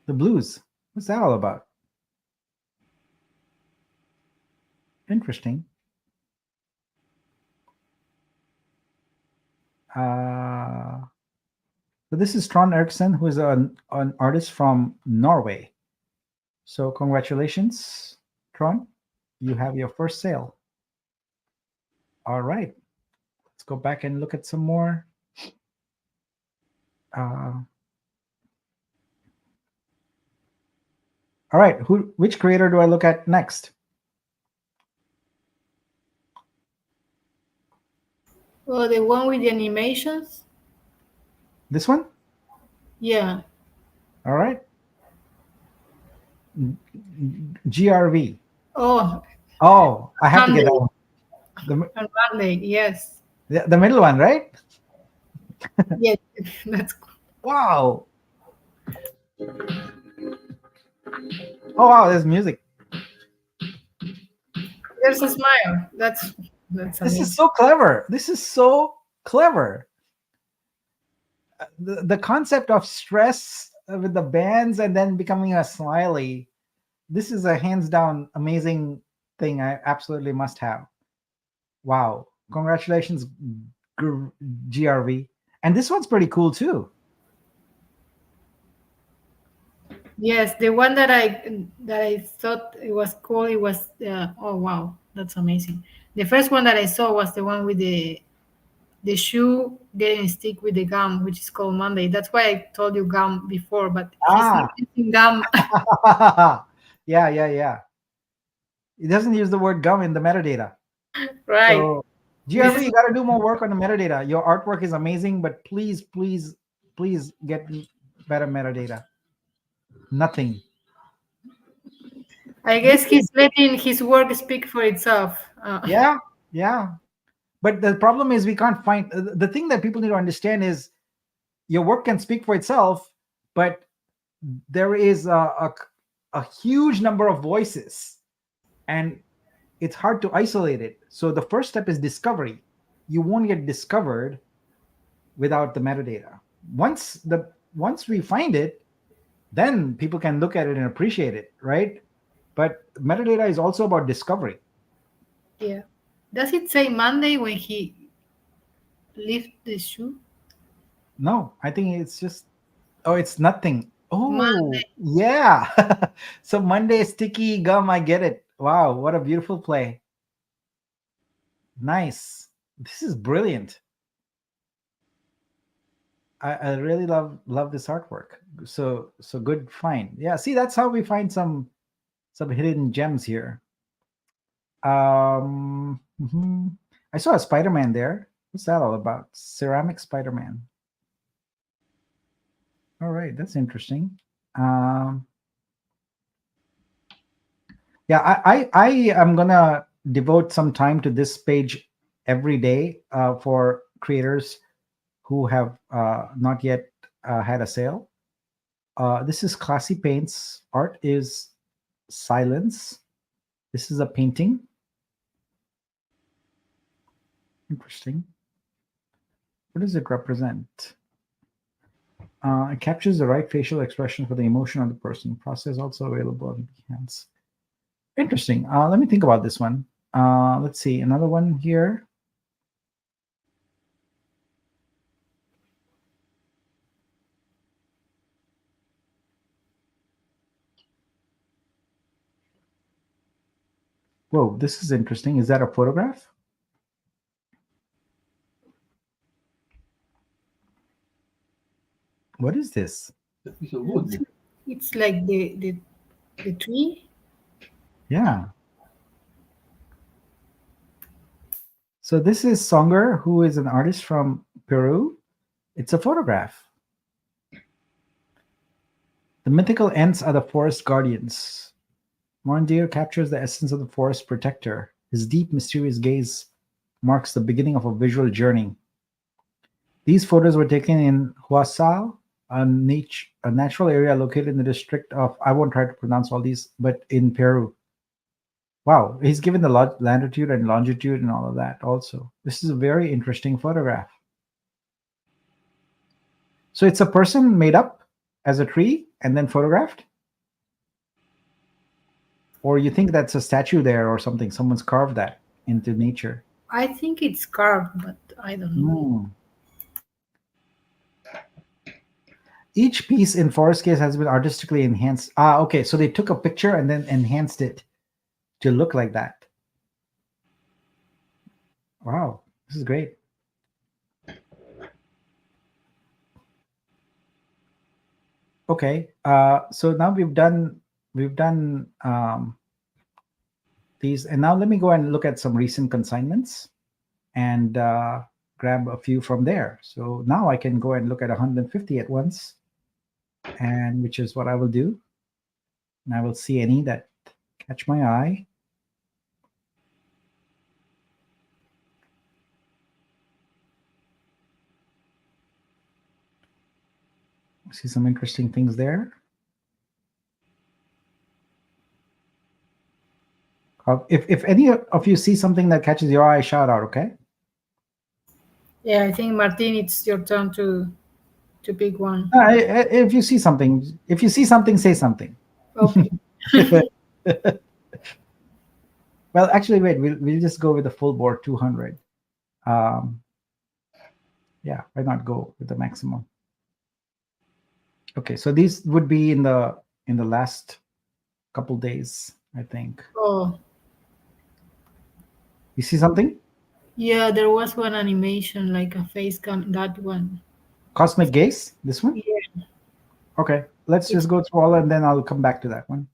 The blues. What's that all about? Interesting. So this is Trond Eriksson, who is an artist from Norway. So congratulations, Trond. You have your first sale. All right. Let's go back and look at some more. All right. Which creator do I look at next? Oh, the one with the animations? This one? Yeah. All right. GRV. Oh, I have to get that one. Monday, yes. The middle one, right? Yes, that's cool. Wow. Oh, wow, there's music. There's a smile. That's This amazing. is so clever. This is so clever. The concept of stress with the bands and then becoming a smiley. this is a hands down amazing thing. I absolutely must have. Wow. Congratulations, Gr- GRV. And this one's pretty cool too. Yes, the one that I thought it was cool. It was oh wow, that's amazing. The first one that I saw was the one with the shoe getting stick with the gum, which is called Monday. That's why I told you gum before, but he's not Ah, using gum. yeah, yeah, yeah. It doesn't use the word gum in the metadata. Right. So, This GRV, is you got to do more work on the metadata. Your artwork is amazing, but please, please, please get better metadata. Nothing. I This guess is, he's letting his work speak for itself. yeah, yeah. But the problem is we can't find the thing that people need to understand is your work can speak for itself, but there is a huge number of voices, and it's hard to isolate it. So the first step is discovery. You won't get discovered without the metadata. Once we find it, then people can look at it and appreciate it, right? But metadata is also about discovery. Yeah. Does it say Monday when he lift the shoe? No, I think it's just, oh, it's nothing. Oh, Monday. yeah. So Monday sticky gum, I get it. Wow, what a beautiful play. Nice. This is brilliant. I really love this artwork. So good find. Yeah, see, that's how we find some hidden gems here. Mhm. I saw a Spider-Man there. What's that all about? Ceramic Spider-Man. All right, that's interesting. Um, yeah, I am gonna devote some time to this page every day for creators who have not yet had a sale. This is Classy Paints. Art is silence. This is a painting. Interesting. What does it represent? It captures the right facial expression for the emotion of the person. Process also available on Behance. Interesting. Let me think about this one. Let's see. Another one here. Whoa, this is interesting. Is that a photograph? What is this? A piece of wood. It's like the tree. Yeah. So this is Songer, who is an artist from Peru. It's a photograph. The mythical Ents are the forest guardians. Mondier captures the essence of the forest protector. His deep, mysterious gaze marks the beginning of a visual journey. These photos were taken in Huasal, a natural area located in the district of, I won't try to pronounce all these, but in Peru. Wow, he's given the latitude and longitude and all of that also. This is a very interesting photograph. So it's a person made up as a tree and then photographed? Or you think that's a statue there or something? Someone's carved that into nature. I think it's carved, but I don't know. Each piece in Forest Case has been artistically enhanced. Okay. So they took a picture and then enhanced it to look like that. Wow, this is great. Okay. So now we've done these, and now let me go and look at some recent consignments and grab a few from there. So now I can go and look at 150 at once, and which is what I will do. And I will see any that catch my eye. See some interesting things there. If any of you see something that catches your eye, shout out, okay? Yeah, I think Martin, it's your turn to pick one. If you see something, say something. Okay. Well, actually, wait. We'll just go with the full board 200. Yeah, why not go with the maximum? Okay, so these would be in the last couple days, I think. Oh, You see something? yeah, there was one animation like a face cam. That one. Cosmic gaze. This one. Yeah, Okay, let's it's just go through all, and then I'll come back to that one.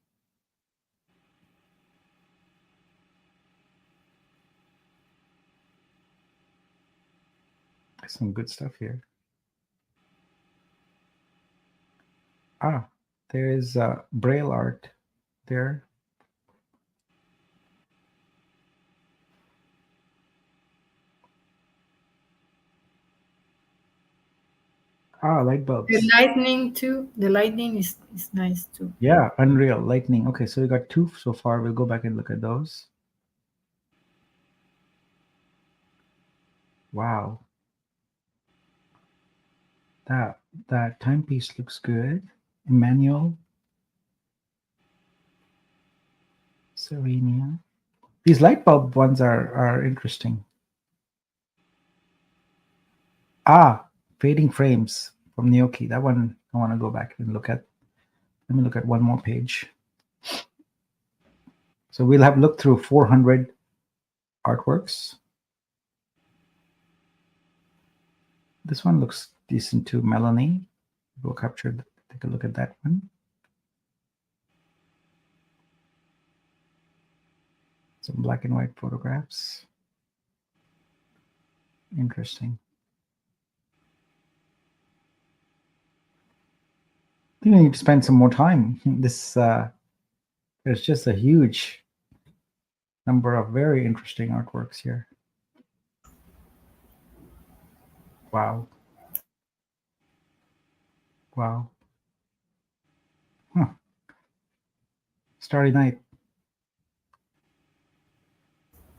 Some good stuff here. Ah, there is Braille art there. Ah, light bulbs. the lightning too. The lightning is nice too. Yeah, Unreal Lightning. Okay, so we got 2 so far. We'll go back and look at those. Wow. That timepiece looks good. Emmanuel. Serenia. These light bulb ones are interesting. Ah, Fading Frames from Gnocchi. That one I want to go back and look at. Let me look at one more page. So we'll have looked through 400 artworks. This one looks decent too. Melanie. We'll capture. Take a look at that one. Some black and white photographs. Interesting. I think we need to spend some more time. This there's just a huge number of very interesting artworks here. Wow. Wow. Huh. Starry Night.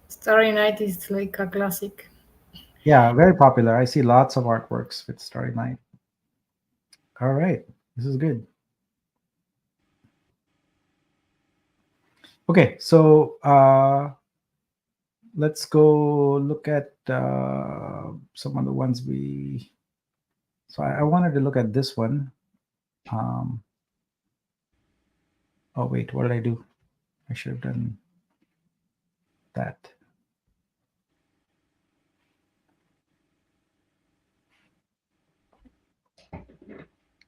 Starry Night is like a classic. Yeah, very popular. I see lots of artworks with Starry Night. All right. This is good. Okay, so let's go look at some of the ones we. So I wanted to look at this one. Oh wait, what did I do? I should have done that.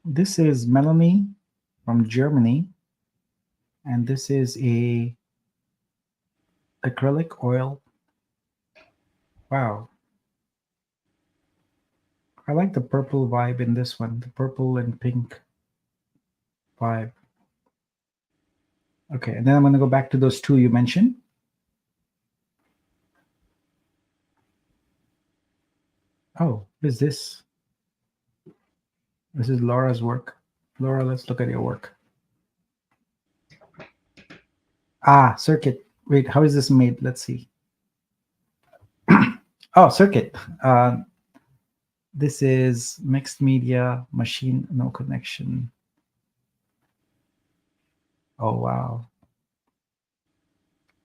This is Melanie from Germany, and this is a acrylic oil. Wow. I like the purple vibe in this one, the purple and pink vibe. Okay, and then I'm going to go back to those 2 you mentioned. Oh, what is this? This is Laura's work. Laura, let's look at your work. Ah, circuit. Wait, how is this made? Let's see. Oh, circuit. This is mixed media, machine, no connection. Oh, wow.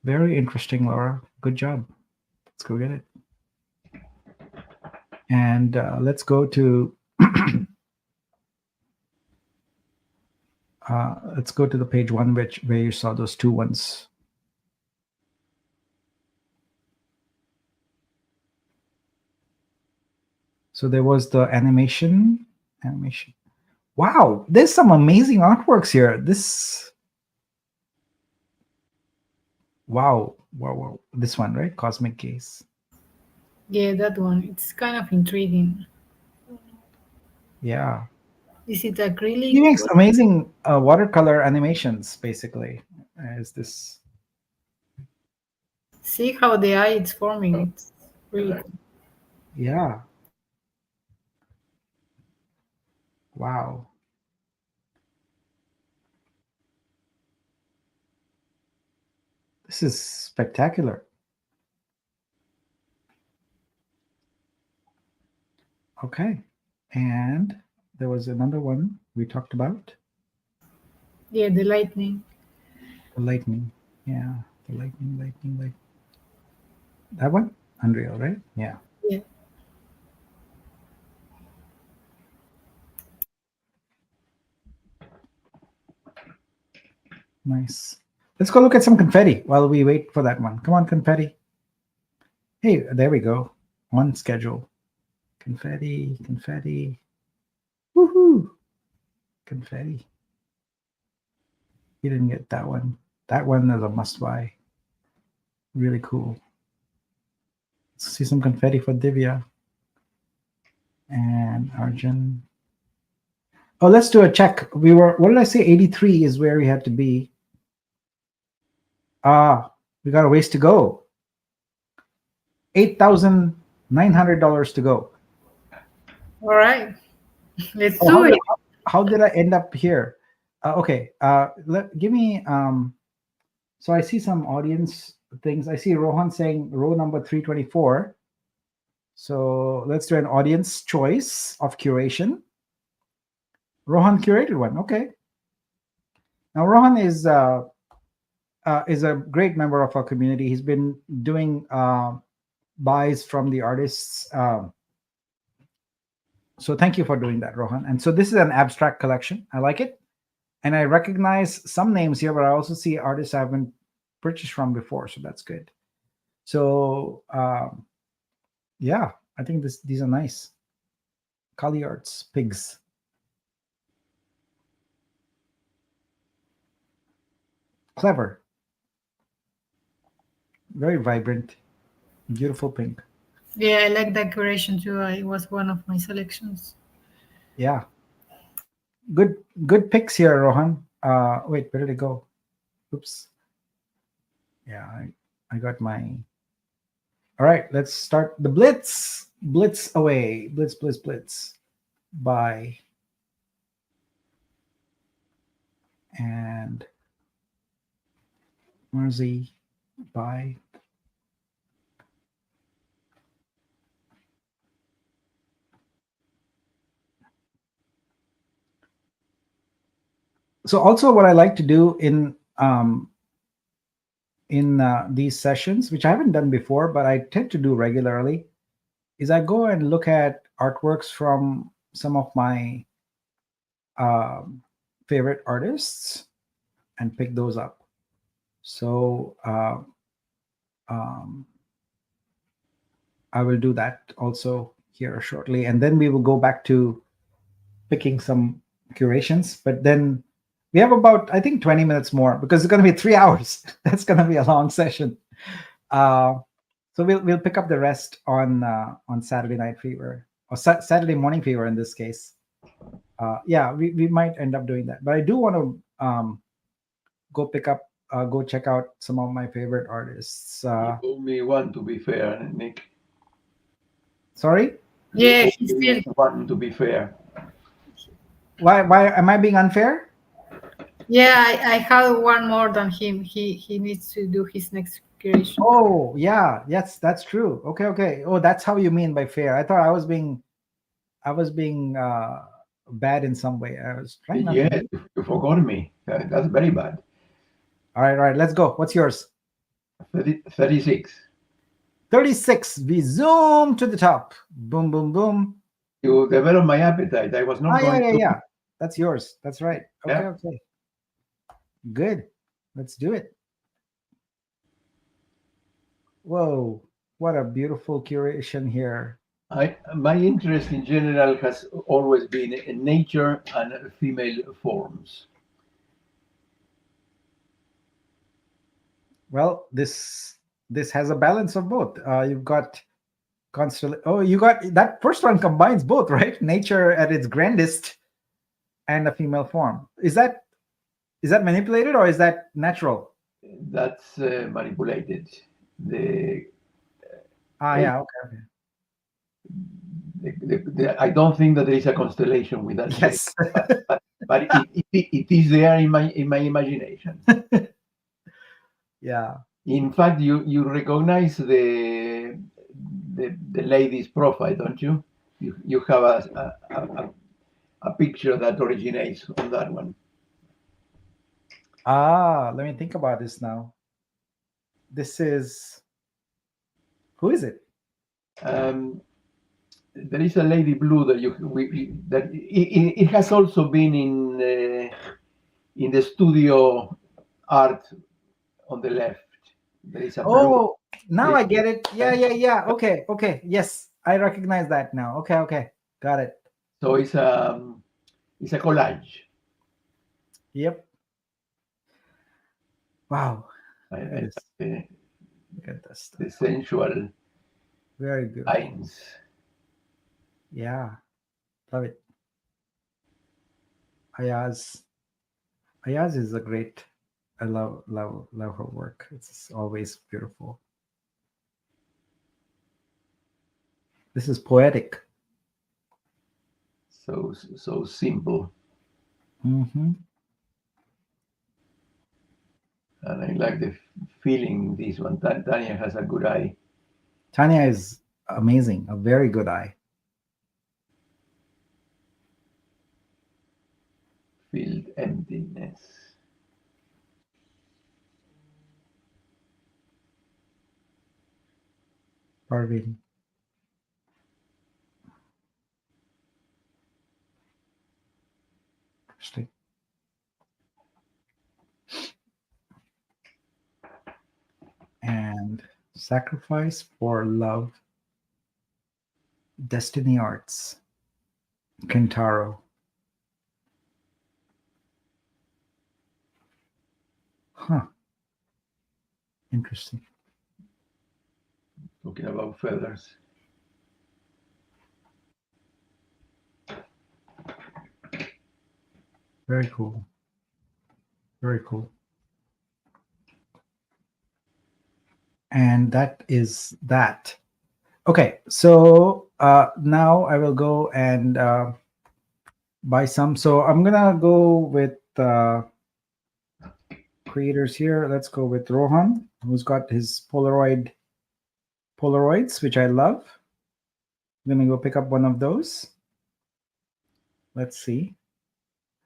Very interesting, Laura. Good job. Let's go get it. And let's go to let's go to the page 1 where you saw those 2 ones. So there was the animation. Wow, there's some amazing artworks here. This. Wow. This one, right? Cosmic Gaze. Yeah, that one. It's kind of intriguing. Yeah. Is it acrylic? He makes amazing watercolor animations, basically. Is this? See how the eye is forming. It's really cool. Yeah. Wow. This is spectacular. Okay. And there was another one we talked about. Yeah, the lightning. The lightning. Yeah, the lightning. That one? Unreal, right? Yeah. Yeah. Nice. Let's go look at some confetti while we wait for that one. Come on, confetti. Hey, there we go. On schedule. Confetti. Woohoo! Confetti. You didn't get that one. That one is a must buy. Really cool. Let's see some confetti for Divya. And Arjun. Oh, let's do a check. We were, what did I say? 83 is where we had to be. We got a ways to go. $8,900 to go. All right. Let's Oh, do it. How did I end up here? Okay. Give me. So I see some audience things. I see Rohan saying row number 324. So let's do an audience choice of curation. Rohan curated one. Okay. Now Rohan is a great member of our community. He's been doing buys from the artists. So thank you for doing that, Rohan. And so this is an abstract collection. I like it. And I recognize some names here, but I also see artists I haven't purchased from before. So that's good. So yeah, I think these are nice. Kali Arts, pigs. Clever. Very vibrant. Beautiful pink. Yeah, I like that curation too. It was one of my selections. Yeah. Good picks here, Rohan. Wait, where did it go? Oops. Yeah, I got my. All right, let's start the blitz. Blitz away. Blitz. Buy. And Marzi. Buy. So also what I like to do in these sessions, which I haven't done before, but I tend to do regularly, is I go and look at artworks from some of my favorite artists and pick those up. So I will do that also here shortly. And then we will go back to picking some curations, but then we have about, I think, 20 minutes more because it's going to be 3 hours. That's going to be a long session. So we'll pick up the rest on Saturday Night Fever, or Saturday Morning Fever in this case. Yeah, we might end up doing that. But I do want to go check out some of my favorite artists. You owe me one, to be fair, Nick. Sorry? Yeah, You he's owe me still. one, to be fair. Why am I being unfair? Yeah, I have one more than him. He needs to do his next curation. Oh, yeah. Yes, that's true. Okay. Oh, that's how you mean by fair. I thought I was being bad in some way. I was trying not to. Yeah, you forgot me. That's very bad. All right. Let's go. What's yours? 36. 36. We zoom to the top. Boom, boom, boom. You developed my appetite. I was not going to. Yeah. That's yours. That's right. Okay, Yeah. okay. Good. Let's do it. Whoa, what a beautiful curation here. My interest in general has always been in nature and female forms. Well, this has a balance of both. You've got you got that first one combines both, right? Nature at its grandest and a female form. Is that manipulated or is that natural? That's manipulated. Yeah, okay. I don't think that there is a constellation with that. Yes. but it is there in my imagination. Yeah. In fact, you recognize the lady's profile, don't you? You have a picture that originates on that one. Let me think about this now. This is, who is it? There is a lady blue that it has also been in the studio art on the left. There is a blue. Oh, now I get it. Yeah. Okay. Yes, I recognize that now. Okay. Got it. So it's a collage. Yep. Wow. I Look at this. the, Look at this. the sensual Very good. lines. Yeah. Love it. Ayaz is a great. I love her work. It's always beautiful. This is poetic. So simple. Mm-hmm. And I like the feeling this one. Tanya has a good eye. Tanya is amazing. A very good eye. Filled emptiness. Parveen. Interesting. And Sacrifice for Love. Destiny Arts. Kentaro. Huh. Interesting. Talking about feathers. Very cool. Very cool. And that is that. Okay, so now I will go and buy some. So I'm gonna go with creators here. Let's go with Rohan, who's got his Polaroids, which I love. I'm gonna go pick up one of those. Let's see.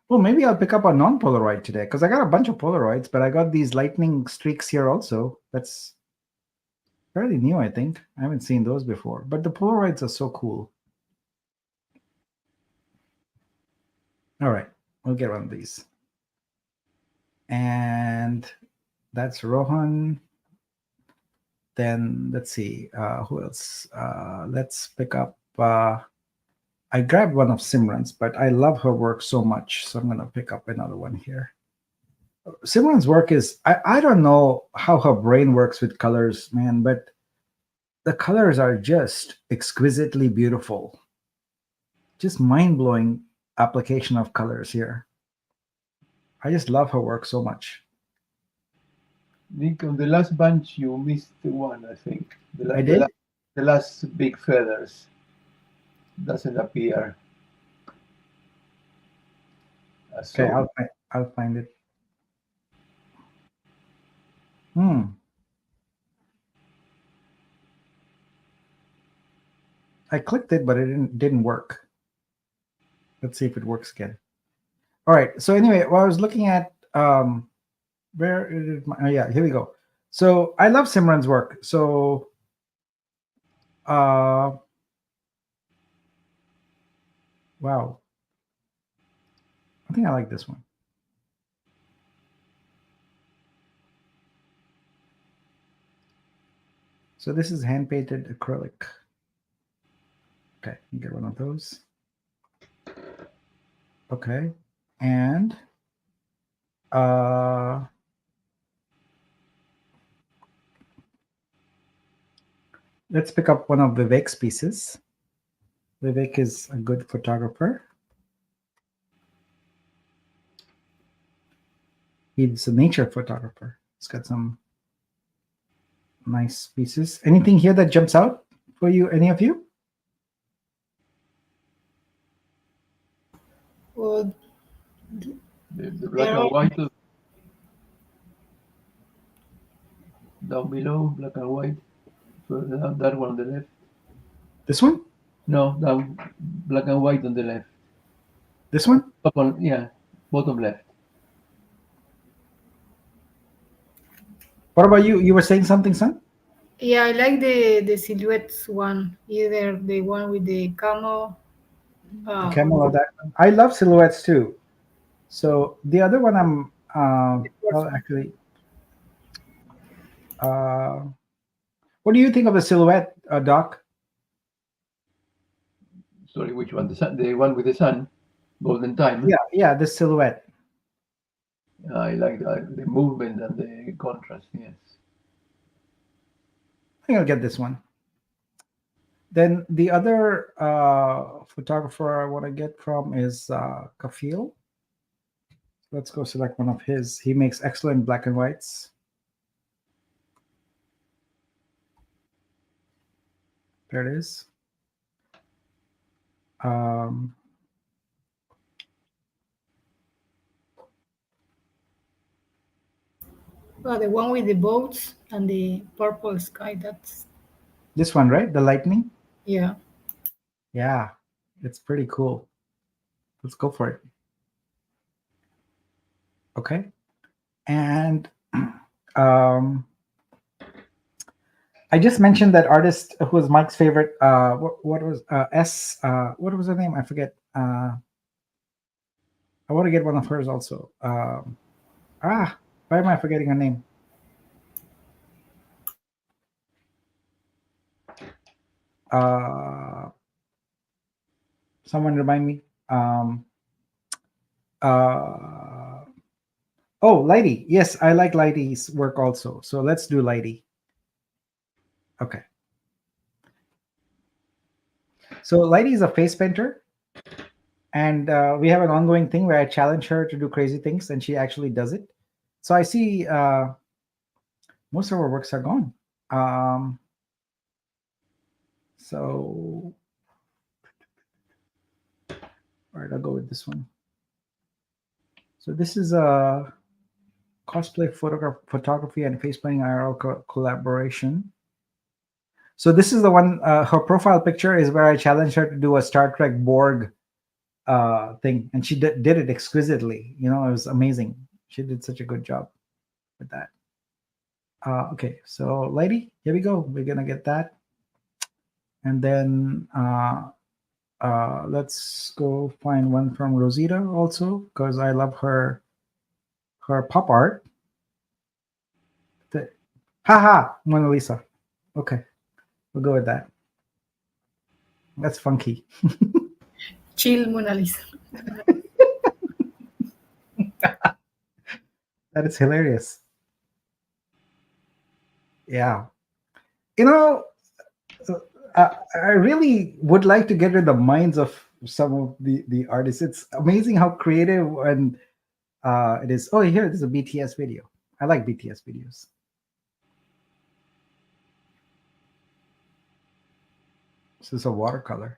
Well, maybe I'll pick up a non-Polaroid today because I got a bunch of Polaroids, but I got these lightning streaks here also. That's fairly new, I think. I haven't seen those before, but the Polaroids are so cool. All right, we'll get one of these. And that's Rohan. Then let's see, who else? Let's pick up, I grabbed one of Simran's, but I love her work so much. So I'm gonna pick up another one here. Simran's work is, I don't know how her brain works with colors, man, but the colors are just exquisitely beautiful. Just mind-blowing application of colors here. I just love her work so much. Nick, on the last bunch, you missed one, I think. I did? The last big feathers doesn't appear. Okay, I'll find it. I clicked it, but it didn't work. Let's see if it works again. All right. So anyway, while I was looking at where is my, oh yeah, here we go. So I love Simran's work. So wow. I think I like this one. So this is hand-painted acrylic. Okay, get one of those. Okay, and let's pick up one of Vivek's pieces. Vivek is a good photographer. He's a nature photographer. He's got some nice pieces. Anything here that jumps out for you, any of you? Well, the black and white down below, black and white. Further down, that one on the left. This one? No, down black and white on the left. This one? Up on, yeah, bottom left. What about you? You were saying something, son? Yeah, I like the silhouettes one, either the one with the camel. The Uh, camel or that one? I love silhouettes too. So the other one, the first well, one. actually, uh, what do you think of the silhouette, Doc? Sorry, which one? The one with the sun, Golden Time. Yeah, yeah, the silhouette. I like the movement and the contrast. Yes. I think I'll get this one. Then the other photographer I want to get from is Kafil. Let's go select one of his. He makes excellent black and whites. There it is. Um, The one with the boats and the purple sky. That's this one, right? The lightning. yeah. Yeah, it's pretty cool. Let's go for it. Okay. And I just mentioned that artist who was Mike's favorite. What was S? What was her name? I forget. I want to get one of hers also. Why am I forgetting her name? Someone remind me. Oh, Lighty. Yes, I like Lighty's work also. So let's do Lighty. Okay. So Lighty is a face painter. And we have an ongoing thing where I challenge her to do crazy things, and she actually does it. So I see most of her works are gone. So, all right, I'll go with this one. So this is a cosplay photography and face painting IRL collaboration. So this is the one. Her profile picture is where I challenged her to do a Star Trek Borg thing, and she did it exquisitely. You know, it was amazing. She did such a good job with that. Okay, so Lady, here we go. We're gonna get that, and then let's go find one from Rosita also, because I love her pop art. Haha, Mona Lisa. Okay, we'll go with that. That's funky. Chill Mona Lisa. That is hilarious. Yeah. You know, I really would like to get in the minds of some of the artists. It's amazing how creative and it is. Oh, here, there's a BTS video. I like BTS videos. This is a watercolor.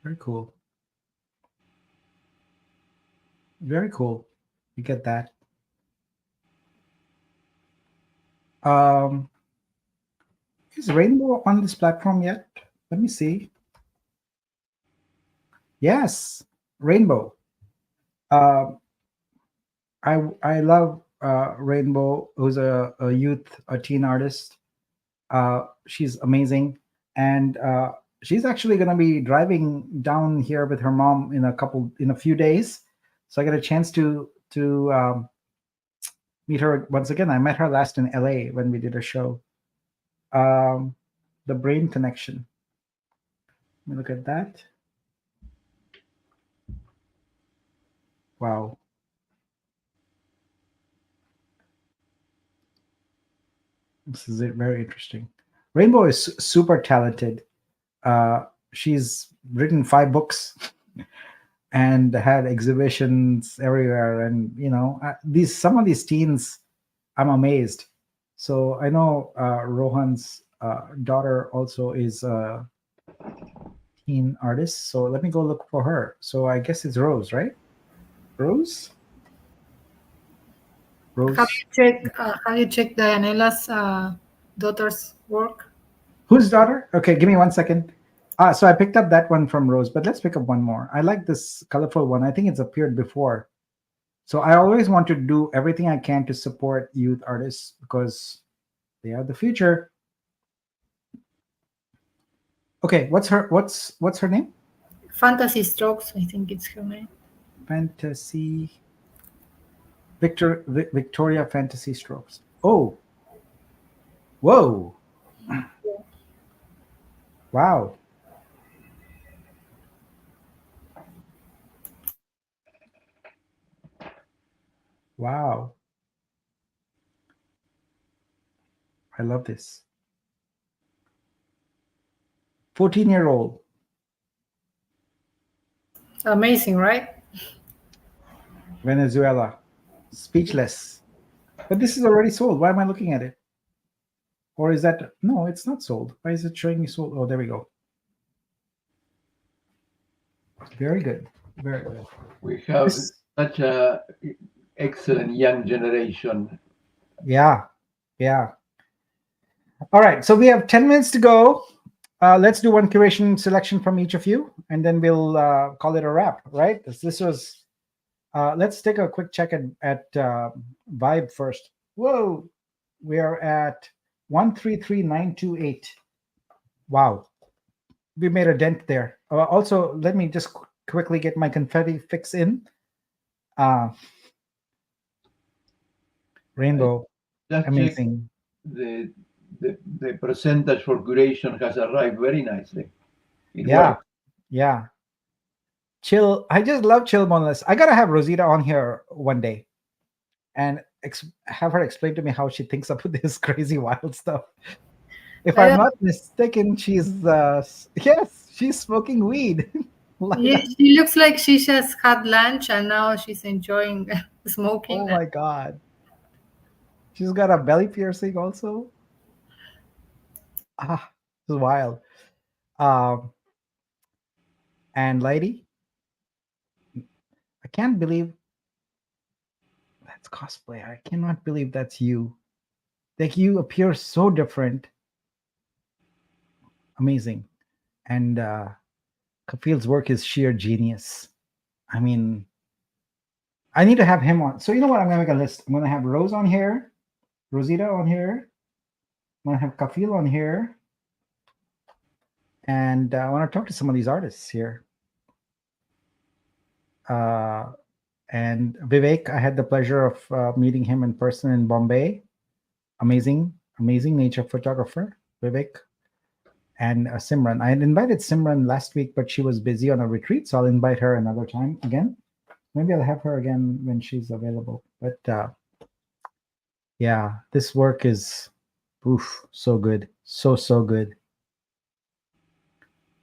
Very cool. Very cool. You get that. Is Rainbow on this platform yet? Let me see. Yes, Rainbow. I love Rainbow, who's a teen artist. She's amazing, and she's actually going to be driving down here with her mom in a few days. So I get a chance to meet her once again. I met her last in LA when we did a show. The Brain Connection. Let me look at that. Wow. This is very interesting. Rainbow is super talented. She's written 5 books and had exhibitions everywhere. And some of these teens, I'm amazed. So I know Rohan's daughter also is a teen artist. So let me go look for her. So I guess it's Rose, right? Rose. Have you checked Dianella's daughter's work? Whose daughter? Okay, give me 1 second. So I picked up that one from Rose, but let's pick up one more. I like this colorful one. I think it's appeared before. So I always want to do everything I can to support youth artists because they are the future. Okay, what's her name? Fantasy Strokes, I think it's her name. Fantasy Victoria Fantasy Strokes. Oh, whoa, wow. Wow. I love this. 14-year-old. Amazing, right? Venezuela. Speechless. But this is already sold. Why am I looking at it? Or is that no, it's not sold. Why is it showing me sold? Oh, there we go. Very good. Very good. We have This- such a excellent young generation. Yeah. Yeah. All right. So we have 10 minutes to go. Let's do one curation selection from each of you, and then we'll call it a wrap, right? This was, let's take a quick check at Vibe first. Whoa. We are at 133,928. Wow. We made a dent there. Also, let me just quickly get my confetti fix in. Rainbow. Just check Amazing. the percentage for curation has arrived very nicely. It Yeah. works. Yeah. Chill. I just love Chill Boneless. I gotta have Rosita on here one day and have her explain to me how she thinks up with this crazy wild stuff. If I I'm don't- not mistaken, she's yes, she's smoking weed. Yeah, she looks like she just had lunch and now she's enjoying smoking. Oh my god. She's got a belly piercing also. Ah, this is wild. And lady, I can't believe that's cosplay. I cannot believe that's you. Like you appear so different. Amazing. And Kafil's work is sheer genius. I mean, I need to have him on. So you know what? I'm gonna make a list. I'm gonna have Rose on here, Rosita on here. I'm gonna have Kafil on here, and I want to talk to some of these artists here. And Vivek, I had the pleasure of meeting him in person in Bombay. Amazing nature photographer, Vivek. And Simran. I had invited Simran last week, but she was busy on a retreat, so I'll invite her another time again. Maybe I'll have her again when she's available. But yeah, this work is so good. So good.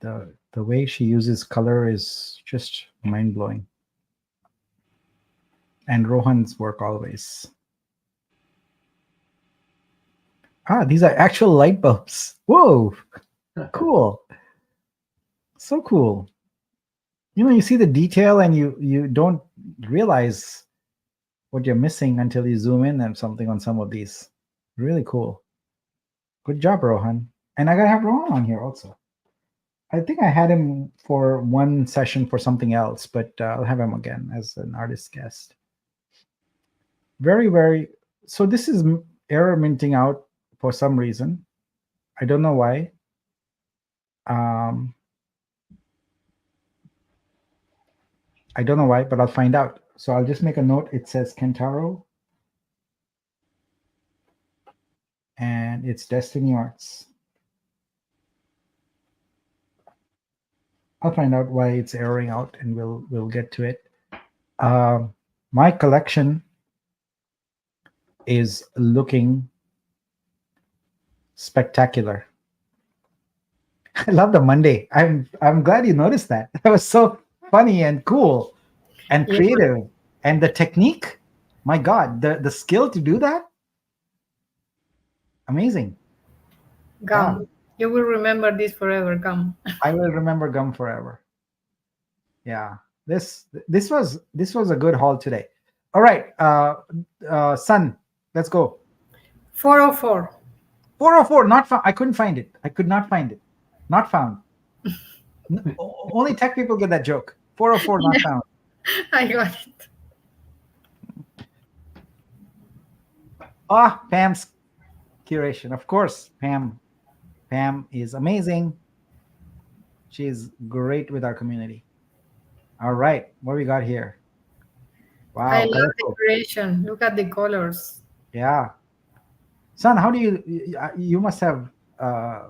The way she uses color is just mind-blowing. And Rohan's work always. These are actual light bulbs. Whoa, cool. So cool. You see the detail and you don't realize what you're missing until you zoom in and something on some of these. Really cool. Good job, Rohan. And I gotta have Rohan on here also. I think I had him for one session for something else, but I'll have him again as an artist guest. Very, very. So this is error minting out for some reason. I don't know why. I don't know why, but I'll find out. So I'll just make a note. It says Kentaro. And it's Destiny Arts. I'll find out why it's erroring out, and we'll get to it. My collection is looking spectacular. I love the Monday. I'm glad you noticed that. That was so funny and cool and creative. And the technique, my God, the skill to do that, amazing. Gum. Yeah. You will remember this forever, Gum. I will remember Gum forever. Yeah, this was a good haul today. All right, Sun, let's go. 404. 404, not found. I couldn't find it. I could not find it. Not found. Only tech people get that joke. 404, not found. I got it. Pam's curation. Of course, Pam. Pam is amazing. She's great with our community. All right, what we got here? I Wow, love colorful. decoration. Look at the colors. Yeah, son, how do you must have uh,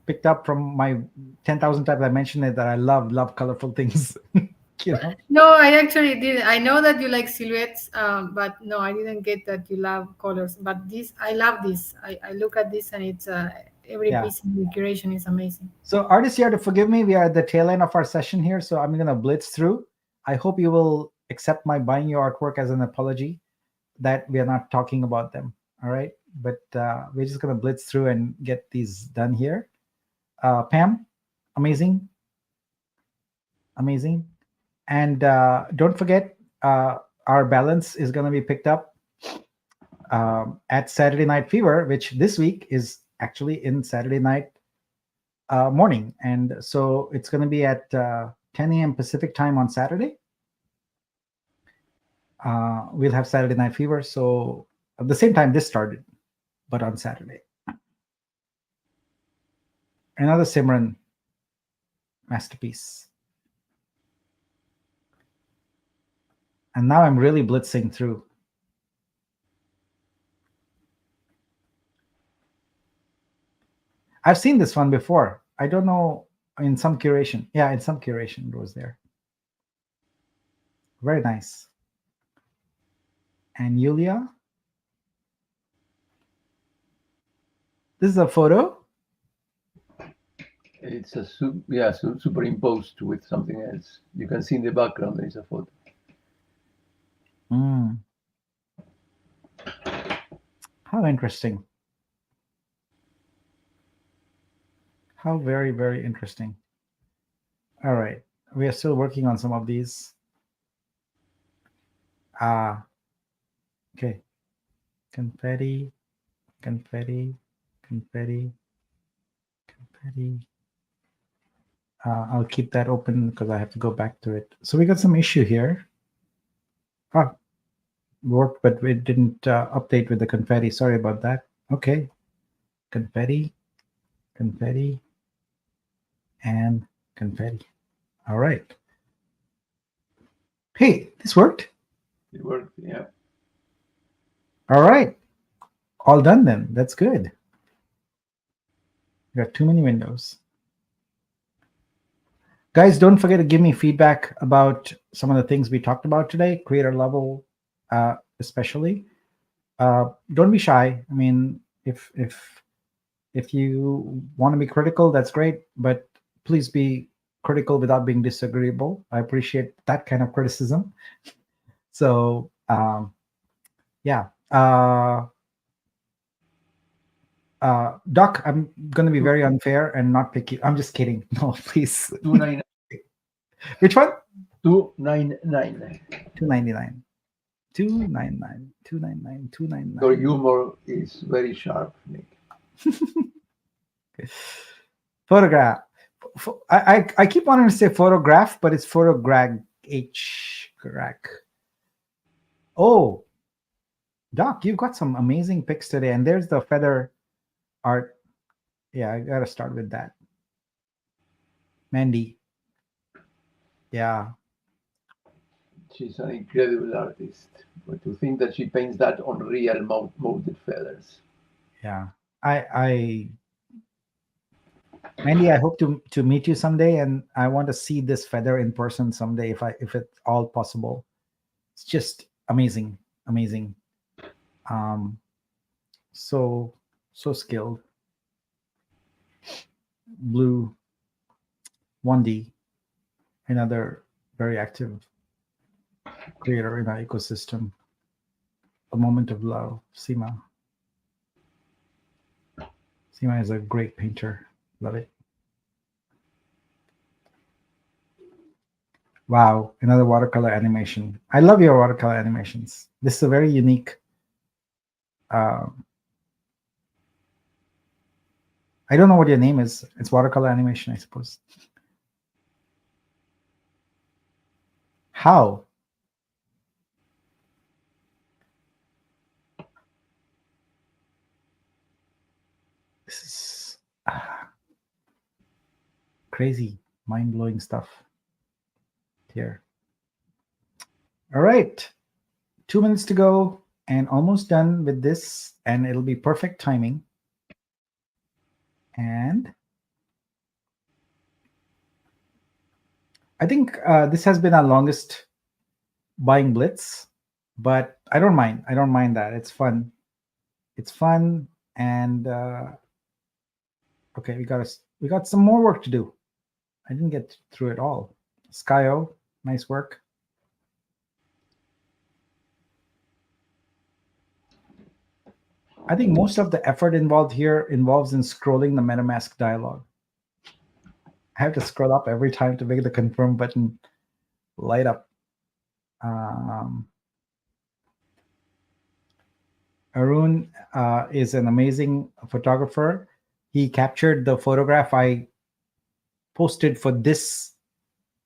picked up from my 10,000 times I mentioned it that I love colorful things. you know. No, I actually didn't. I know that you like silhouettes, but no, I didn't get that you love colors. But this, I love this. I look at this and it's every Yeah. piece in the curation is amazing. So artists, you have to forgive me. We are at the tail end of our session here, so I'm gonna blitz through. I hope you will accept my buying your artwork as an apology that we are not talking about them. All right, but we're just gonna blitz through and get these done here. Pam, amazing, amazing, and don't forget our balance is gonna be picked up at Saturday Night Fever, which this week is actually in Saturday night morning. And so it's going to be at 10 a.m. Pacific time on Saturday. We'll have Saturday Night Fever. So at the same time this started, but on Saturday. Another Simran masterpiece. And now I'm really blitzing through. I've seen this one before. I don't know, in some curation. Yeah, in some curation it was there. Very nice. And Yulia. This is a photo. It's a superimposed with something else. You can see in the background there is a photo. How interesting. How very, very interesting. All right. We are still working on some of these. Okay. Confetti, confetti, confetti, confetti. I'll keep that open because I have to go back to it. So we got some issue here. Worked, but it didn't update with the confetti. Sorry about that. Okay. Confetti, confetti, and confetti. All right. Hey, this worked. It worked, yeah. All right. All done then. That's good. We got too many windows. Guys, don't forget to give me feedback about some of the things we talked about today, creator level especially. Don't be shy. I mean, if you want to be critical, that's great, but please be critical without being disagreeable. I appreciate that kind of criticism. So yeah. Doc, I'm going to be very unfair and not picky. I'm just kidding. No, please. 299. Which one? 299. 299. 299. 299. 299. Your humor is very sharp, Nick. Photograph. I keep wanting to say photograph, but it's photograph. Oh, Doc, you've got some amazing pics today, and there's the feather art. Yeah, I gotta start with that. Mandy. Yeah. She's an incredible artist. But to think that she paints that on real molded feathers. Yeah. Mandy, I hope to meet you someday, and I want to see this feather in person someday if it's all possible. It's just amazing. So skilled. Blue 1D, another very active creator in our ecosystem. A Moment of Love, Seema. Seema is a great painter. Love it. Wow, another watercolor animation. I love your watercolor animations. This is a very unique. I don't know what your name is. It's watercolor animation, I suppose. How? This is crazy, mind-blowing stuff here. All right, 2 minutes to go and almost done with this, and it'll be perfect timing. And I think this has been our longest buying blitz, but I don't mind. I don't mind that. It's fun. It's fun. And okay, we got some more work to do. I didn't get through it all. Skyo, nice work. I think most of the effort involved here involves in scrolling the MetaMask dialog. I have to scroll up every time to make the confirm button light up. Arun is an amazing photographer. He captured the photograph I posted for this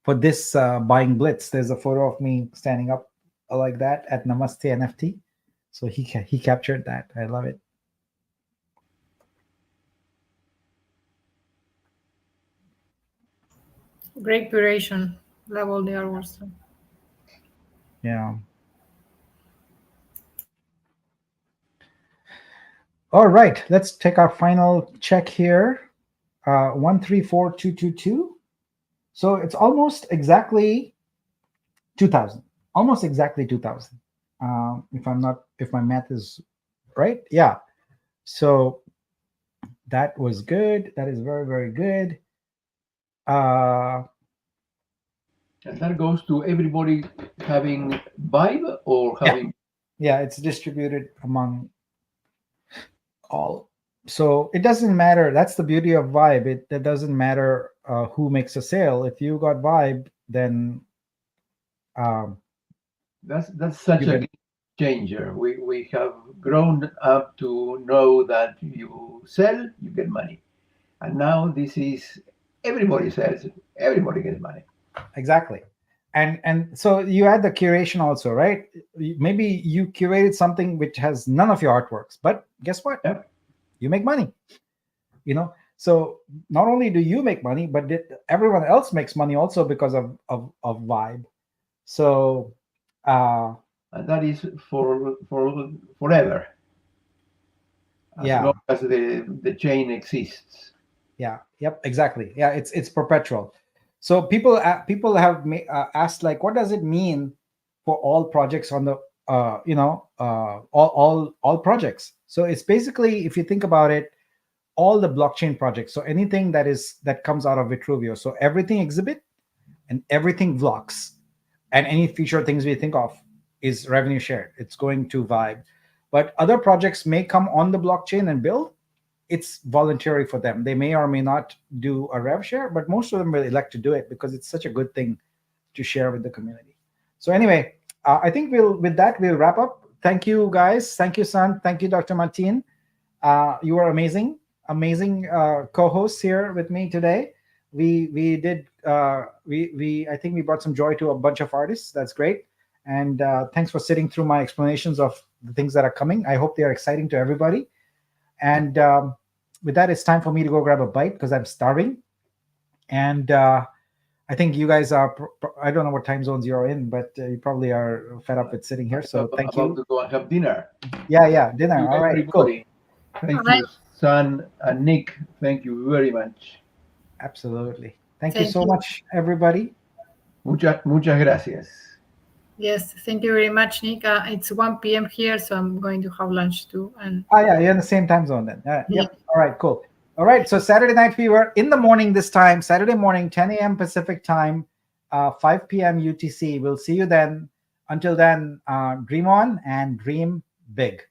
buying blitz. There's a photo of me standing up like that at Namaste NFT. So he captured that. I love it. Great curation. Love all the artworks. Yeah. All right, let's take our final check here. 134,222. So it's almost exactly 2,000. Almost exactly 2,000. If my math is right, yeah. So that was good. That is very, very good. And that goes to everybody having Vibe or having. Yeah, it's distributed among all. So it doesn't matter. That's the beauty of Vibe. It doesn't matter who makes a sale. If you got Vibe, then that's such a game changer. We have grown up to know that you sell, you get money, and now this is everybody sells, everybody gets money. Exactly. And so you add the curation also, right? Maybe you curated something which has none of your artworks, but guess what? Yeah. You make money. So not only do you make money, but everyone else makes money also because of Vibe. So and that is for forever. As long as the chain exists. Yeah. Yep. Exactly. Yeah. It's perpetual. So people have asked, like, what does it mean for all projects on the all projects? So it's basically, if you think about it, all the blockchain projects. So anything that comes out of Vitruvio. So everything exhibit and everything Vlox and any future things we think of is revenue shared. It's going to Vibe. But other projects may come on the blockchain and build. It's voluntary for them. They may or may not do a rev share, but most of them will elect to do it because it's such a good thing to share with the community. So anyway, I think we'll wrap up. Thank you, guys. Thank you, San. Thank you, Dr. Martin. You were amazing co-hosts here with me today. I think we brought some joy to a bunch of artists. That's great. And thanks for sitting through my explanations of the things that are coming. I hope they are exciting to everybody. And with that, it's time for me to go grab a bite because I'm starving. And I think you guys are, I don't know what time zones you're in, but you probably are fed up with sitting here. So thank you. About to go and have dinner. Yeah, dinner. All right, cool. Thank you, San and Nick. Thank you very much. Absolutely. Thank you so much, everybody. Muchas gracias. Yes, thank you very much, Nick. It's 1 p.m. here, so I'm going to have lunch too. And yeah, you're in the same time zone then. Yep. All right, cool. All right, so Saturday Night Fever in the morning this time, Saturday morning, 10 a.m. Pacific time, 5 p.m. UTC. We'll see you then. Until then, dream on and dream big.